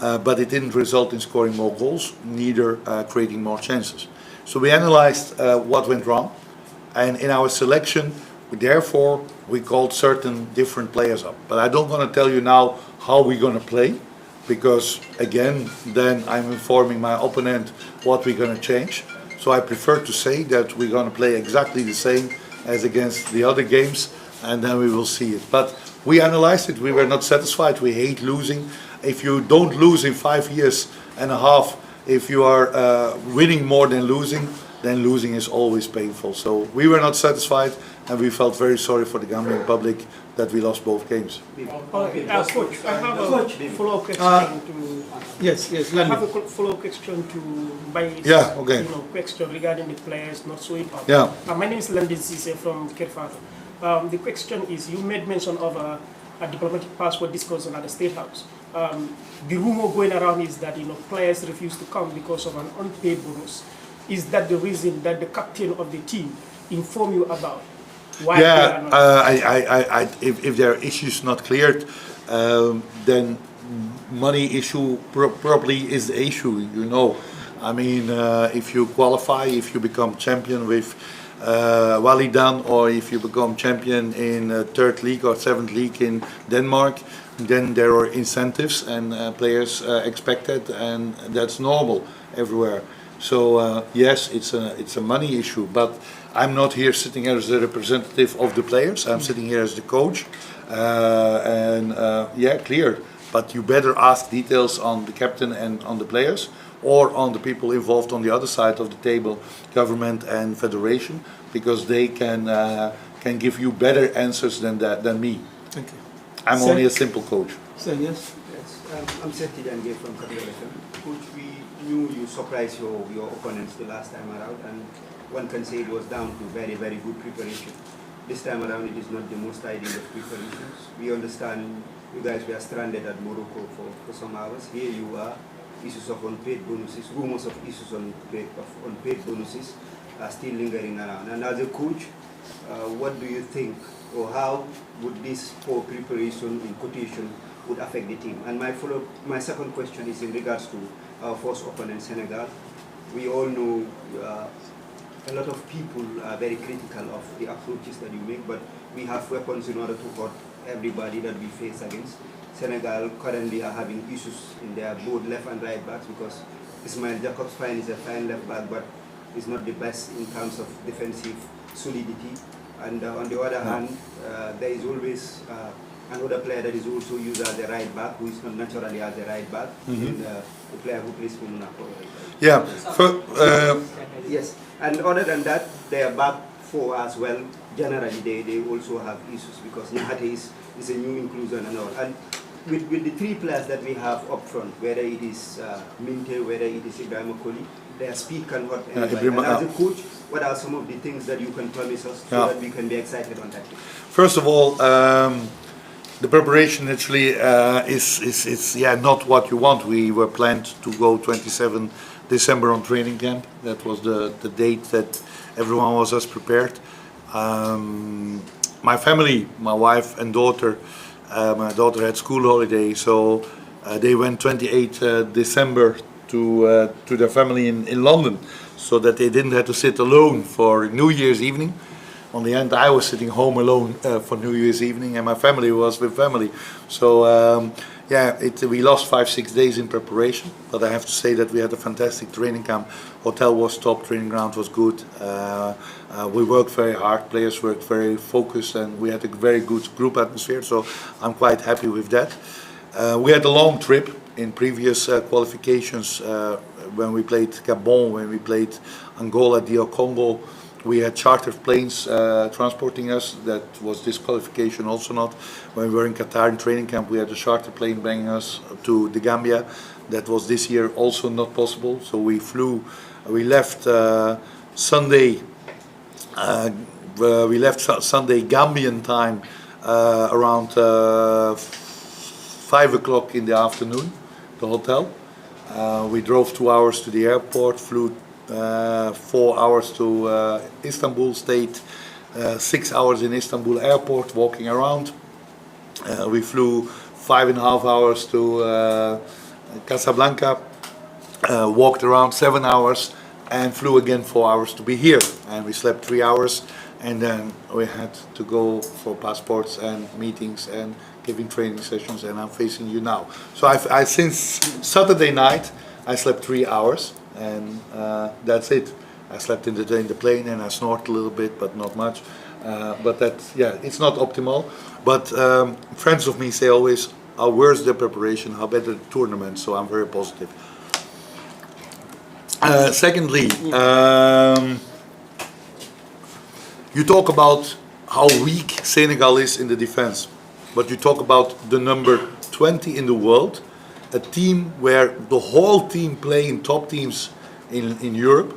S6: but it didn't result in scoring more goals, neither creating more chances. So we analyzed what went wrong, and in our selection, therefore, we called certain different players up. But I don't want to tell you now how we're going to play, because again, then I'm informing my opponent what we're going to change. So I prefer to say that we're going to play exactly the same as against the other games, and then we will see it. But we analyzed it, we were not satisfied, we hate losing. If you don't lose in 5 years and a half, if you are winning more than losing, then losing is always painful. So we were not satisfied, and we felt very sorry for the Gambian public that we lost both games.
S9: Okay, Coach, I have a follow-up question to...
S7: Yes,
S9: I have a follow-up question to Bay's question regarding the players not showing up.
S6: Yeah.
S9: My name is Landis Cisse from Kerfata. The question is, you made mention of a diplomatic passport discussion at the State House. The rumor going around is that players refuse to come because of an unpaid bonus. Is that the reason that the captain of the team informed you about? Why
S6: if there are issues not cleared, then money issue probably is the issue. I mean, if you qualify, if you become champion with Walidan, or if you become champion in 3rd league or 7th league in Denmark, then there are incentives and players expected, and that's normal everywhere. So yes, it's a money issue, but I'm not here sitting here as the representative of the players. I'm sitting here as the coach, yeah, clear. But you better ask details on the captain and on the players, or on the people involved on the other side of the table, government and federation, because they can give you better answers than me.
S7: Thank you.
S6: I'm only a simple coach.
S7: So yes.
S11: I'm Seti Dange from Capital FM. Coach, we knew you surprised your opponents the last time around, and one can say it was down to very, very good preparation. This time around, it is not the most ideal of preparations. We understand you guys were stranded at Morocco for some hours. Here you are, issues of unpaid bonuses, rumors of issues on unpaid bonuses are still lingering around. And as a coach, what do you think, or how would this poor preparation, in quotation, would affect the team? And my second question is in regards to our first opponent, Senegal. We all know a lot of people are very critical of the approaches that you make, but we have weapons in order to hurt everybody that we face against. Senegal currently are having issues in their both left and right backs, because Ismail Jacobs fine is a fine left back, but is not the best in terms of defensive solidity. And on the other hand, there is always another player that is also used as a right back, who is not naturally as a right back, and the player who plays for Monaco.
S6: Yeah.
S11: Yes. And other than that, their back four as well, generally they also have issues, because Nyahate is a new inclusion and all. And with the 3 players that we have up front, whether it is Minte, whether it is Ibrahim Okoli, their speed can hurt anybody. And as a coach, what are some of the things that you can promise us so that we can be excited on that?
S6: First of all, the preparation actually is not what you want. We were planned to go 27 December on training camp. That was the date that everyone was as prepared. My family, my wife and daughter, my daughter had school holiday, so they went 28 December to their family in London, so that they didn't have to sit alone for New Year's evening. on the end, I was sitting home alone for New Year's evening, and my family was with family. So yeah, we lost 5-6 days in preparation, but I have to say that we had a fantastic training camp. Hotel was top, training ground was good. We worked very hard, players worked very focused, and we had a very good group atmosphere, so I'm quite happy with that. We had a long trip in previous qualifications when we played Gabon, when we played Angola, DR Congo. We had chartered planes transporting us. That was disqualification also not. When we were in Qatar in training camp, we had a chartered plane bringing us to the Gambia. That was this year also not possible. So we left Sunday. We left Sunday Gambian time around 5 o'clock in the afternoon, the hotel. We drove 2 hours to the airport, flew 4 hours to Istanbul, stayed 6 hours in Istanbul airport walking around. We flew 5.5 hours to Casablanca, walked around 7 hours, and flew again 4 hours to be here. And we slept 3 hours, and then we had to go for passports and meetings and giving training sessions, and I'm facing you now. So I since Saturday night I slept 3 hours, and that's it. I slept in the plane, and I snored a little bit, but not much. But that, yeah, it's not optimal. But friends of me say always, how worse the preparation, how better the tournament. So I'm very positive. Secondly, you talk about how weak Senegal is in the defense, but you talk about the number 20 in the world, a team where the whole team play in top teams in Europe.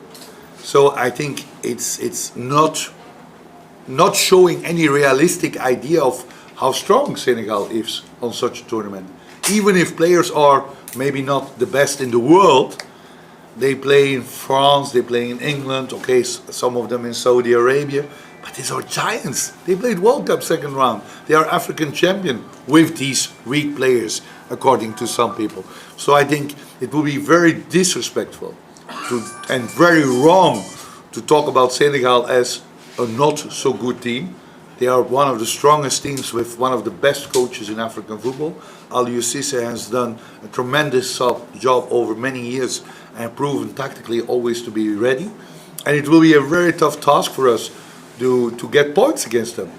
S6: So I think it's not showing any realistic idea of how strong Senegal is on such a tournament. Even if players are maybe not the best in the world, they play in France, they play in England, okay, some of them in Saudi Arabia, but these are giants. They played World Cup second round. They are African champion with these weak players, according to some people. So I think it would be very disrespectful and very wrong to talk about Senegal as a not so good team. They are one of the strongest teams with one of the best coaches in African football. Aliou Cissé has done a tremendous job over many years and proven tactically always to be ready. And it will be a very tough task for us to get points against them.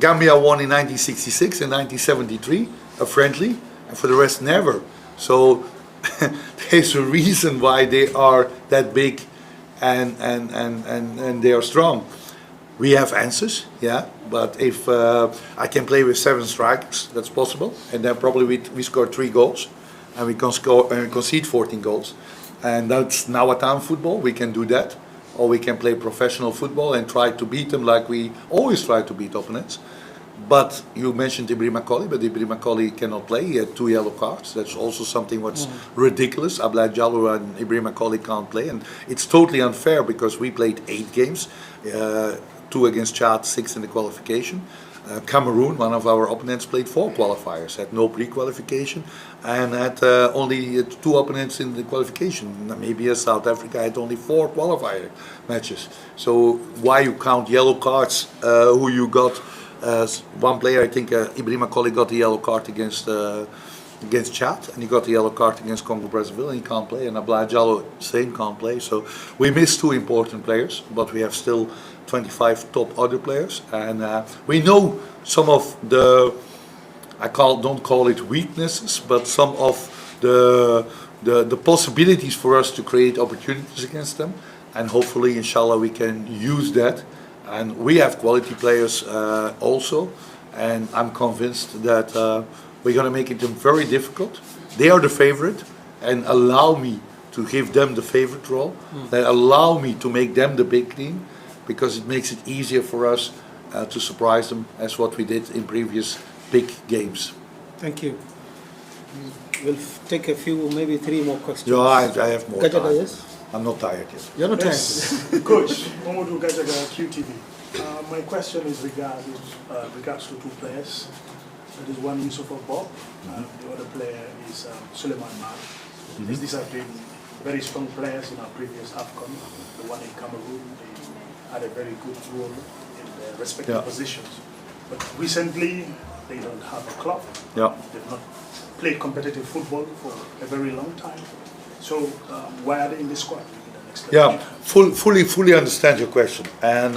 S6: Gambia won in 1966 and 1973, a friendly, and for the rest never. So there's a reason why they are that big and they are strong. We have answers, yeah, but if I can play with 7 strikers, that's possible, and then probably we score 3 goals, and we can score and concede 14 goals, and that's Nawatan football. We can do that, or we can play professional football and try to beat them like we always try to beat opponents. But you mentioned Ibrahima Colley, but Ibrahima Colley cannot play. He had 2 yellow cards. That's also something what's ridiculous. Abdoulaye Diallo and Ibrahima Colley can't play, and it's totally unfair because we played 8 games. 2 against Chad, 6 in the qualification. Cameroon, one of our opponents, played 4 qualifiers, had no pre-qualification, and had only 2 opponents in the qualification. Namibia, South Africa had only 4 qualifier matches. So why you count yellow cards? Who you got? One player, I think Ibrahima Colley got the yellow card against Chad, and he got the yellow card against Congo Brazzaville, and he can't play. And Abdoulaye Diallo, same, can't play. So we missed 2 important players, but we have still 25 top other players, and we know some of the, don't call it weaknesses, but some of the possibilities for us to create opportunities against them, and hopefully, inshallah, we can use that. And we have quality players also, and I'm convinced that we're going to make it very difficult. They are the favorite, and allow me to give them the favorite role. They allow me to make them the big team, because it makes it easier for us to surprise them, as what we did in previous big games.
S7: Thank you. We'll take a few, maybe 3 more questions.
S6: No, I have more
S7: Gajaga,
S6: time.
S7: yes?
S6: I'm not tired yet.
S7: You're not tired?
S12: Coach, Mamadou Gajaga, QTV. My question is regards to 2 players. There is one Yusuf Bob, the other player is Suleiman Mar. These have been very strong players in our previous AFCON, the one in Cameroon, the had a very good role in their respective positions. But recently, they don't have a club. They've not played competitive football for a very long time. So why are they in the squad?
S6: Fully understand your question. And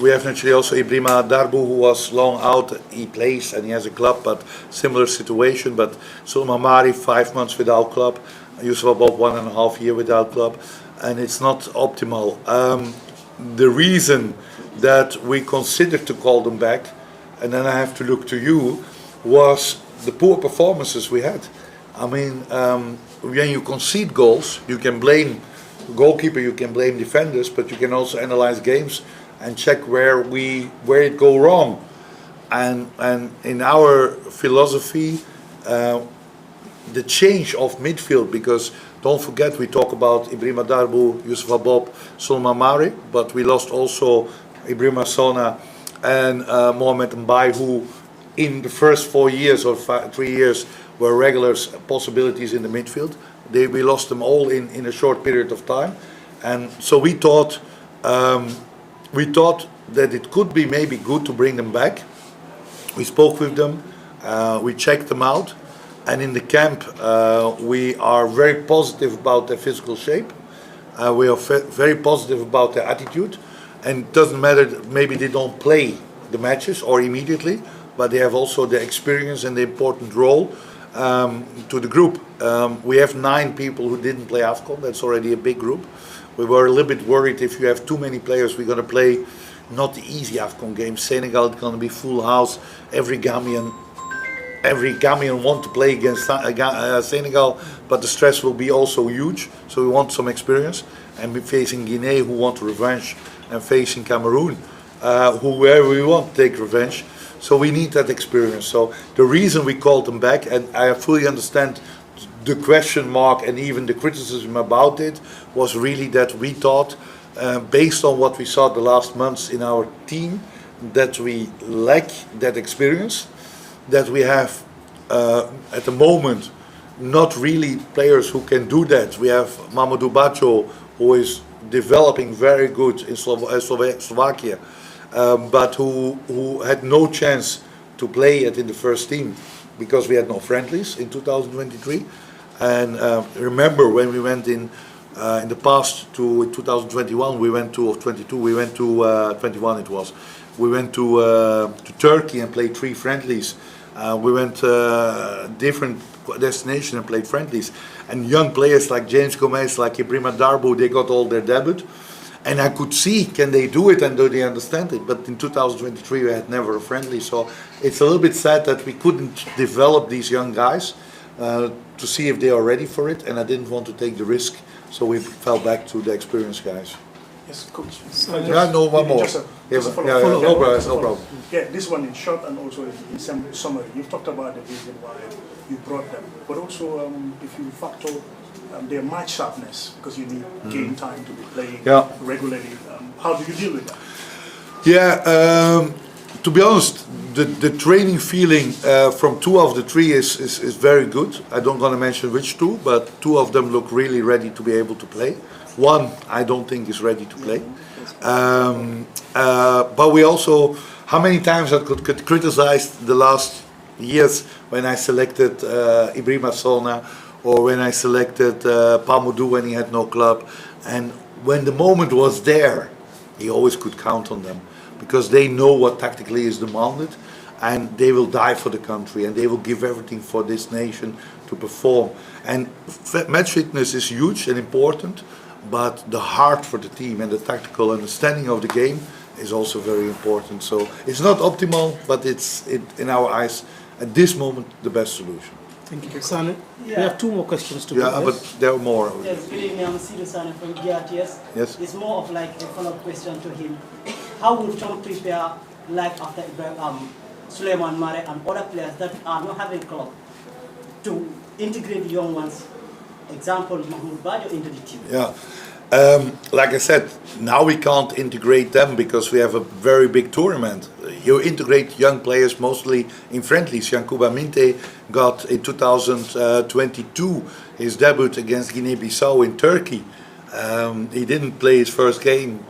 S6: we have naturally also Ibrima Darbu, who was long out. He plays and he has a club, but similar situation. But Sulma Mari, 5 months without club. Yusuf about 1.5 years without club. And it's not optimal. The reason that we considered to call them back, and then I have to look to you, was the poor performances we had. I mean, when you concede goals, you can blame the goalkeeper, you can blame defenders, but you can also analyze games and check where it go wrong. And in our philosophy, the change of midfield, because don't forget we talk about Ibrima Darbu, Yusuf Abob, Solma Mari, but we lost also Ibrima Sona and Mohamed Mbai, who in the first 4 years or 3 years were regular possibilities in the midfield. We lost them all in a short period of time, and so we thought that it could be maybe good to bring them back. We spoke with them, we checked them out, and in the camp we are very positive about their physical shape. We are very positive about their attitude, and it doesn't matter that maybe they don't play the matches or immediately, but they have also the experience and the important role to the group. We have 9 people who didn't play AFCON. That's already a big group. We were a little bit worried if you have too many players, we're going to play not the easy AFCON game. Senegal is going to be full house. Every Gambian want to play against Senegal, but the stress will be also huge. So we want some experience. And we're facing Guinea, who want revenge, and facing Cameroon, whoever we want to take revenge. So we need that experience. So the reason we called them back, and I fully understand the question mark and even the criticism about it, was really that we thought, based on what we saw the last months in our team, that we lack that experience, that we have at the moment not really players who can do that. We have Mamadou Bacho, who is developing very good in Slovakia, but who had no chance to play it in the first team because we had no friendlies in 2023. And remember when we went in the past to 2021, we went to 22, we went to 21 it was. We went to Turkey and played 3 friendlies. We went different destinations and played friendlies. And young players like James Gomez, like Ibrima Darbu, they got all their debut. And I could see, can they do it and do they understand it? But in 2023 we had never a friendly. So it's a little bit sad that we couldn't develop these young guys to see if they are ready for it. And I didn't want to take the risk. So we fell back to the experienced guys.
S12: Yes, coach.
S6: No, one more. No problem.
S12: Yeah, this one in short and also in summary. You've talked about the reason why you brought them, but also if you factor their match sharpness, because you need game time to be playing regularly. How do you deal with that?
S6: Yeah, to be honest, the training feeling from 2 of the 3 is very good. I don't want to mention which 2, but 2 of them look really ready to be able to play. 1 I don't think is ready to play. But we also, how many times I could criticize the last years when I selected Ibrima Sona, or when I selected Pamoudou when he had no club, and when the moment was there, he always could count on them, because they know what tactically is demanded, and they will die for the country, and they will give everything for this nation to perform. And match fitness is huge and important, but the heart for the team and the tactical understanding of the game is also very important. So it's not optimal, but it's in our eyes at this moment the best solution.
S7: Thank you, Sane. We have 2 more questions to go.
S6: Yeah, but there are more.
S13: Yes, good evening. I'm Sido Sane from GRTS.
S6: Yes.
S13: It's more of like a follow-up question to him. How will Tom prepare, like after Suleiman Mare and other players that are not having club, to integrate the young ones? Example, Mahmoud Bajo into the team.
S6: Yeah. Like I said, now we can't integrate them because we have a very big tournament. You integrate young players mostly in friendlies. Yankuba Minte got in 2022 his debut against Guinea-Bissau in Turkey. He didn't play his first game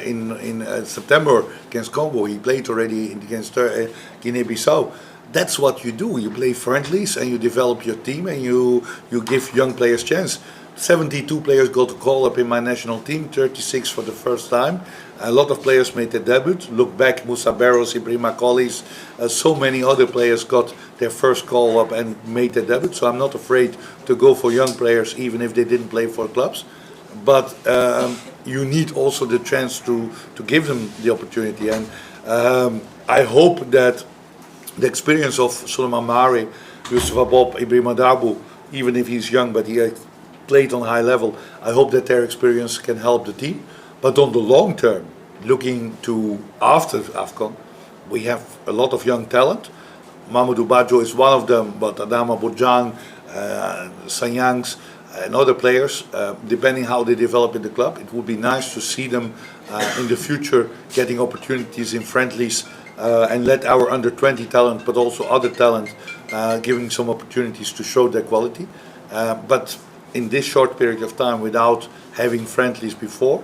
S6: in September against Congo. He played already against Guinea-Bissau. That's what you do. You play friendlies and you develop your team and you give young players chance. 72 players got a call up in my national team, 36 for the first time. A lot of players made their debut. Look back, Moussa Barros, Ibrahima Collis, so many other players got their first call up and made their debut. So I'm not afraid to go for young players, even if they didn't play for clubs. But you need also the chance to give them the opportunity. And I hope that the experience of Suleiman Mare, Yusuf Abob, Ibrahima Darbu, even if he's young, but he played on a high level, I hope that their experience can help the team. But on the long term, looking to after AFCON, we have a lot of young talent. Mamadou Badjo is one of them, but Adama Bojang, Sanyangs, and other players, depending how they develop in the club, it would be nice to see them in the future getting opportunities in friendlies and let our under 20 talent, but also other talent, giving some opportunities to show their quality. But in this short period of time, without having friendlies before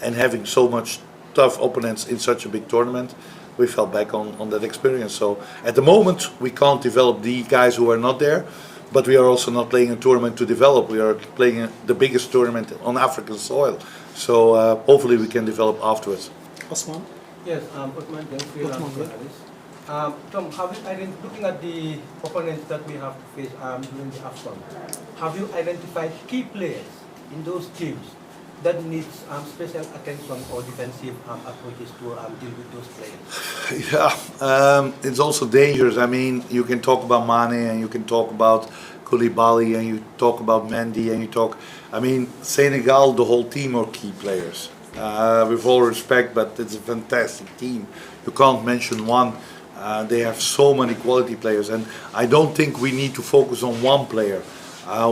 S6: and having so much tough opponents in such a big tournament, we fell back on that experience. So at the moment, we can't develop the guys who are not there. But we are also not playing a tournament to develop. We are playing the biggest tournament on African soil. So hopefully we can develop afterwards.
S14: Osman?
S15: Yes, Osman, Tom, looking at the opponents that we have to face during the AFCON, have you identified key players in those teams that needs special attention or defensive approaches to deal with those players?
S6: Yeah, it's also dangerous. I mean, you can talk about Mane and you can talk about Koulibaly and you talk about Mendy and you talk... I mean, Senegal, the whole team are key players. With all respect, but it's a fantastic team. You can't mention one. They have so many quality players and I don't think we need to focus on one player.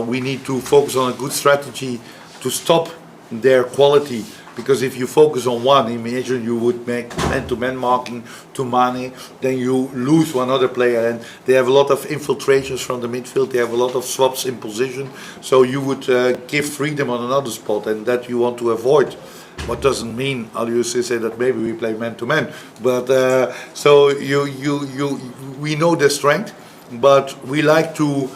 S6: We need to focus on a good strategy to stop their quality, because if you focus on one, imagine you would make man-to-man marking to Mane, then you lose one other player, and they have a lot of infiltrations from the midfield, they have a lot of swaps in position, so you would give freedom on another spot, and that you want to avoid. What doesn't mean, I'll usually say that maybe we play man-to-man, but so we know their strength, but we like to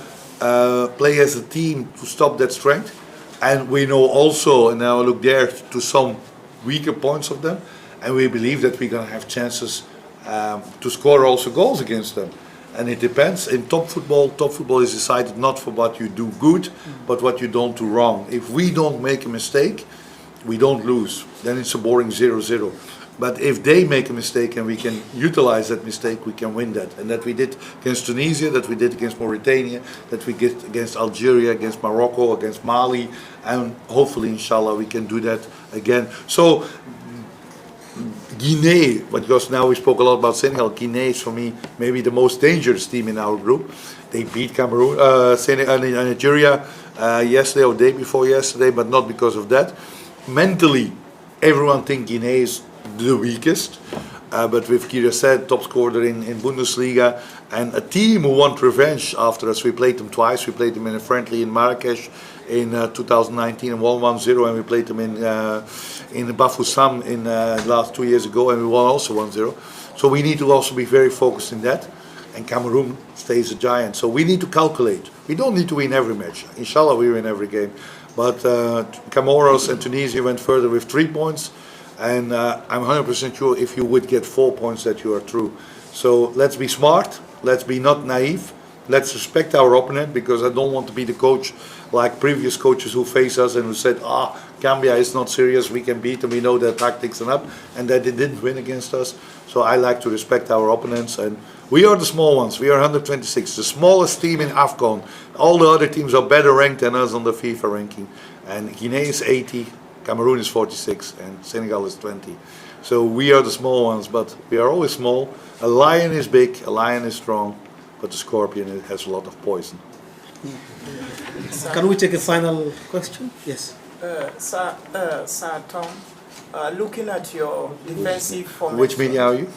S6: play as a team to stop that strength. And we know also, and now look there to some weaker points of them, and we believe that we're going to have chances to score also goals against them. And it depends. In top football is decided not for what you do good, but what you don't do wrong. If we don't make a mistake, we don't lose. Then it's a boring 0-0. But if they make a mistake and we can utilize that mistake, we can win that. And that we did against Tunisia, that we did against Mauritania, that we did against Algeria, against Morocco, against Mali, and hopefully, inshallah, we can do that again. So, Guinea, because now we spoke a lot about Senegal, Guinea is for me maybe the most dangerous team in our group. They beat Cameroon, Nigeria yesterday or day before yesterday, but not because of that. Mentally, everyone thinks Guinea is the weakest, but with Kira said, top scorer in Bundesliga, and a team who want revenge after us. We played them twice. We played them in a friendly in Marrakesh in 2019 and won 1-0, and we played them in Bafoussam in last 2 years ago, and we won also 1-0. So we need to also be very focused in that, and Cameroon stays a giant. So we need to calculate. We don't need to win every match. Inshallah, we win every game. But Comoros and Tunisia went further with 3 points. And I'm 100% sure if you would get 4 points that you are through. So let's be smart, let's be not naive, let's respect our opponent, because I don't want to be the coach like previous coaches who face us and who said, Gambia is not serious, we can beat them, we know their tactics and that they didn't win against us. So I like to respect our opponents, and we are the small ones, we are 126, the smallest team in AFCON. All the other teams are better ranked than us on the FIFA ranking. And Guinea is 80. Cameroon is 46 and Senegal is 20. So we are the small ones, but we are always small. A lion is big, a lion is strong, but the scorpion has a lot of poison.
S14: Can we take a final question? Yes.
S16: Sir Tom, looking at your defensive formation.
S6: Which media are you?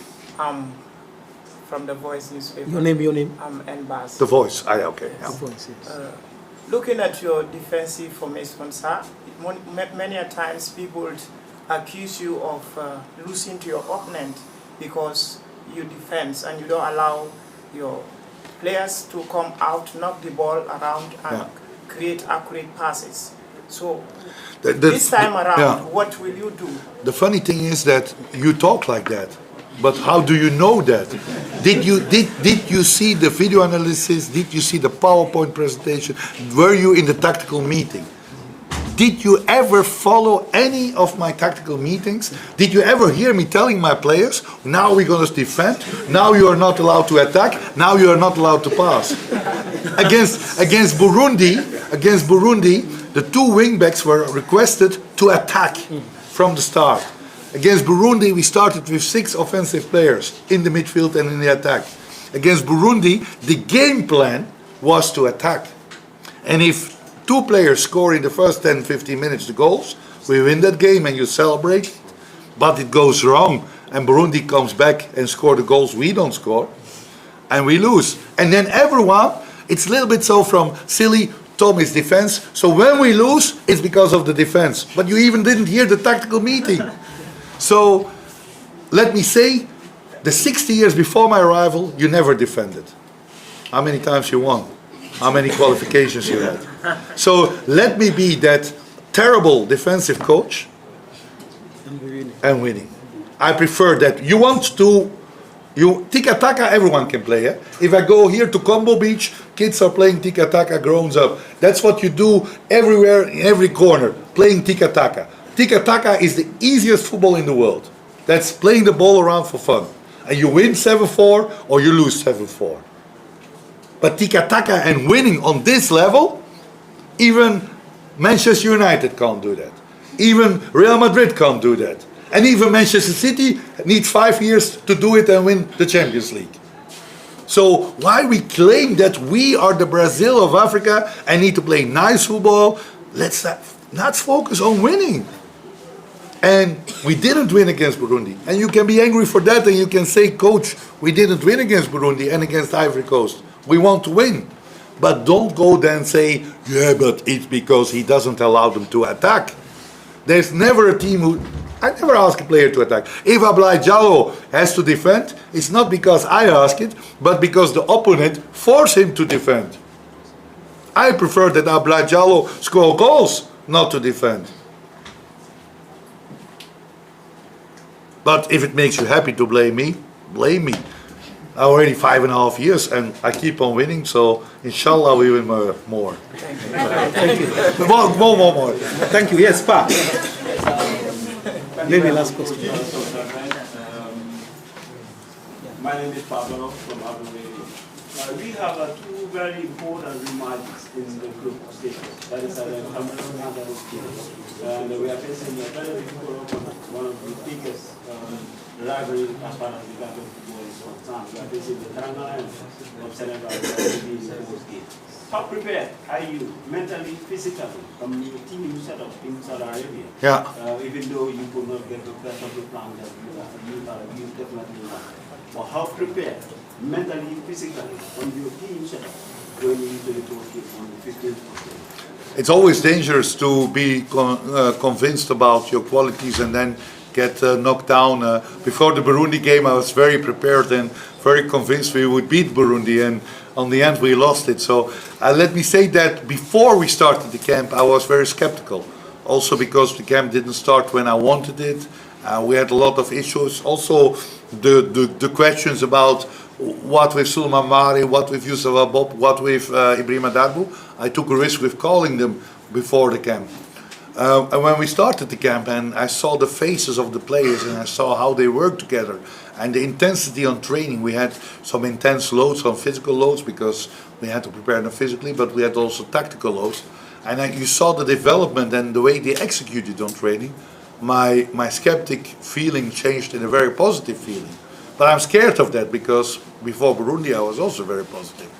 S16: From The Voice newspaper.
S14: Your name?
S16: Nbas.
S6: The Voice. Okay. Yeah.
S14: The Voice, yes.
S16: looking at your defensive formation, sir, many a times people accuse you of losing to your opponent because you defend and you don't allow your players to come out, knock the ball around and create accurate passes. So this time around, what will you do?
S6: The funny thing is that you talk like that, but how do you know that? Did you see the video analysis? Did you see the PowerPoint presentation? Were you in the tactical meeting? Did you ever follow any of my tactical meetings? Did you ever hear me telling my players, now we're going to defend, now you are not allowed to attack, now you are not allowed to pass? Against Burundi, the two wingbacks were requested to attack from the start. Against Burundi, we started with 6 offensive players in the midfield and in the attack. Against Burundi, the game plan was to attack. And if 2 players score in the first 10-15 minutes the goals, we win that game and you celebrate. But it goes wrong and Burundi comes back and score the goals we don't score and we lose. And then everyone, it's a little bit so from silly Tommy's defense. So when we lose, it's because of the defense. But you even didn't hear the tactical meeting. So let me say, the 60 years before my arrival, you never defended. How many times you won? How many qualifications you had? So let me be that terrible defensive coach and winning. I prefer that. You want to, tiki-taka everyone can play. Eh? If I go here to Combo Beach, kids are playing tiki-taka, grown up. That's what you do everywhere, in every corner, playing tiki-taka. Tiki-taka is the easiest football in the world. That's playing the ball around for fun. And you win 7-4 or you lose 7-4. But tiki-taka and winning on this level, even Manchester United can't do that. Even Real Madrid can't do that. And even Manchester City needs 5 years to do it and win the Champions League. So why we claim that we are the Brazil of Africa and need to play nice football, let's focus on winning. And we didn't win against Burundi. And you can be angry for that and you can say, coach, we didn't win against Burundi and against Ivory Coast. We want to win. But don't go then and say, yeah, but it's because he doesn't allow them to attack. There's never a team who... I never ask a player to attack. If Ablaye Diallo has to defend, it's not because I ask it, but because the opponent force him to defend. I prefer that Ablaye Diallo score goals, not to defend. But if it makes you happy to blame me, blame me. Already 5.5 years and I keep on winning, so inshallah we win more.
S14: Thank you.
S6: More.
S14: Thank you. Yes, Pa. Maybe last question.
S17: My name is Pablo from Abu we have 2 very important remarks in the group stage. That is Cameroon and that is Kenya. And we are facing a very difficult opponent, one of the biggest rivalry as far as the Gambian football is concerned. We are facing the Teranga Lions of Senegal in the fourth game. How prepared are you mentally, physically, from your team you set up in Saudi Arabia?
S6: Yeah.
S17: Even though you could not get the best of the plan that you definitely want. But how prepared, mentally, physically, from your team set up going into the fourth game on the 15th of April?
S6: It's always dangerous to be convinced about your qualities and then get knocked down. Before the Burundi game, I was very prepared and very convinced we would beat Burundi, and on the end we lost it. So let me say that before we started the camp, I was very skeptical. Also because the camp didn't start when I wanted it. We had a lot of issues. Also the questions about what with Sulman Mari, what with Yusuf Abob, what with Ibrahima Darbu. I took a risk with calling them before the camp. And when we started the camp and I saw the faces of the players and I saw how they worked together and the intensity on training, we had some intense loads, some physical loads because we had to prepare them physically, but we had also tactical loads. And you saw the development and the way they executed on training. My skeptic feeling changed in a very positive feeling. But I'm scared of that because before Burundi I was also very positive.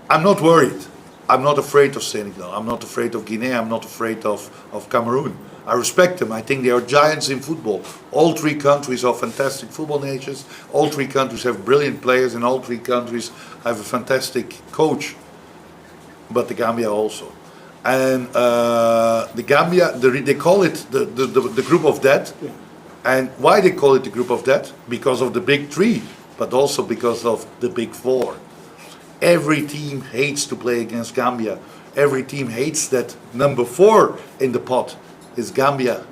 S6: I'm not worried. I'm not afraid of Senegal. I'm not afraid of Guinea. I'm not afraid of Cameroon. I respect them. I think they are giants in football. All 3 countries are fantastic football nations. All 3 countries have brilliant players and all 3 countries have a fantastic coach. but the Gambia also. And the Gambia, they call it the group of death. And why they call it the group of death? Because of the big three, but also because of the big four. Every team hates to play against Gambia. Every team hates that number 4 in the pot is Gambia.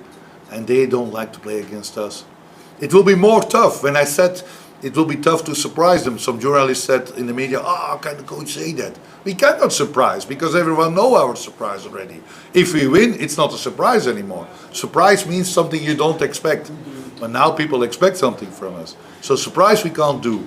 S6: And they don't like to play against us. It will be more tough. When I said it will be tough to surprise them, some journalists said in the media, how can the coach say that? We cannot surprise because everyone knows our surprise already. If we win, it's not a surprise anymore. Surprise means something you don't expect. But now people expect something from us. So surprise we can't do.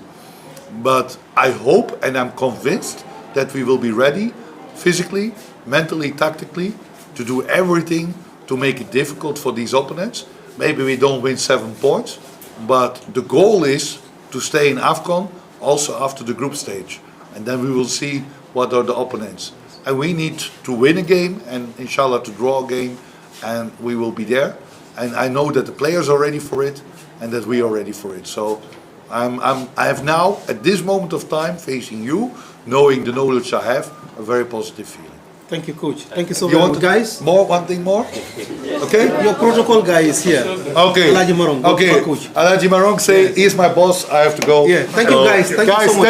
S6: But I hope and I'm convinced that we will be ready physically, mentally, tactically to do everything to make it difficult for these opponents. Maybe we don't win 7 points, but the goal is to stay in AFCON also after the group stage. And then we will see what are the opponents. And we need to win a game and inshallah to draw a game, and we will be there. And I know that the players are ready for it and that we are ready for it. So I have now, at this moment of time, facing you, knowing the knowledge I have, a very positive feeling.
S14: Thank you, Coach. Thank you so much, guys.
S6: One thing more? Okay?
S14: Your protocol guy is here.
S6: Okay.
S14: Alaji Marong.
S6: Okay. Alaji Marong say, he's my boss, I have to go.
S14: Yeah. Thank you, guys. Thank you so much.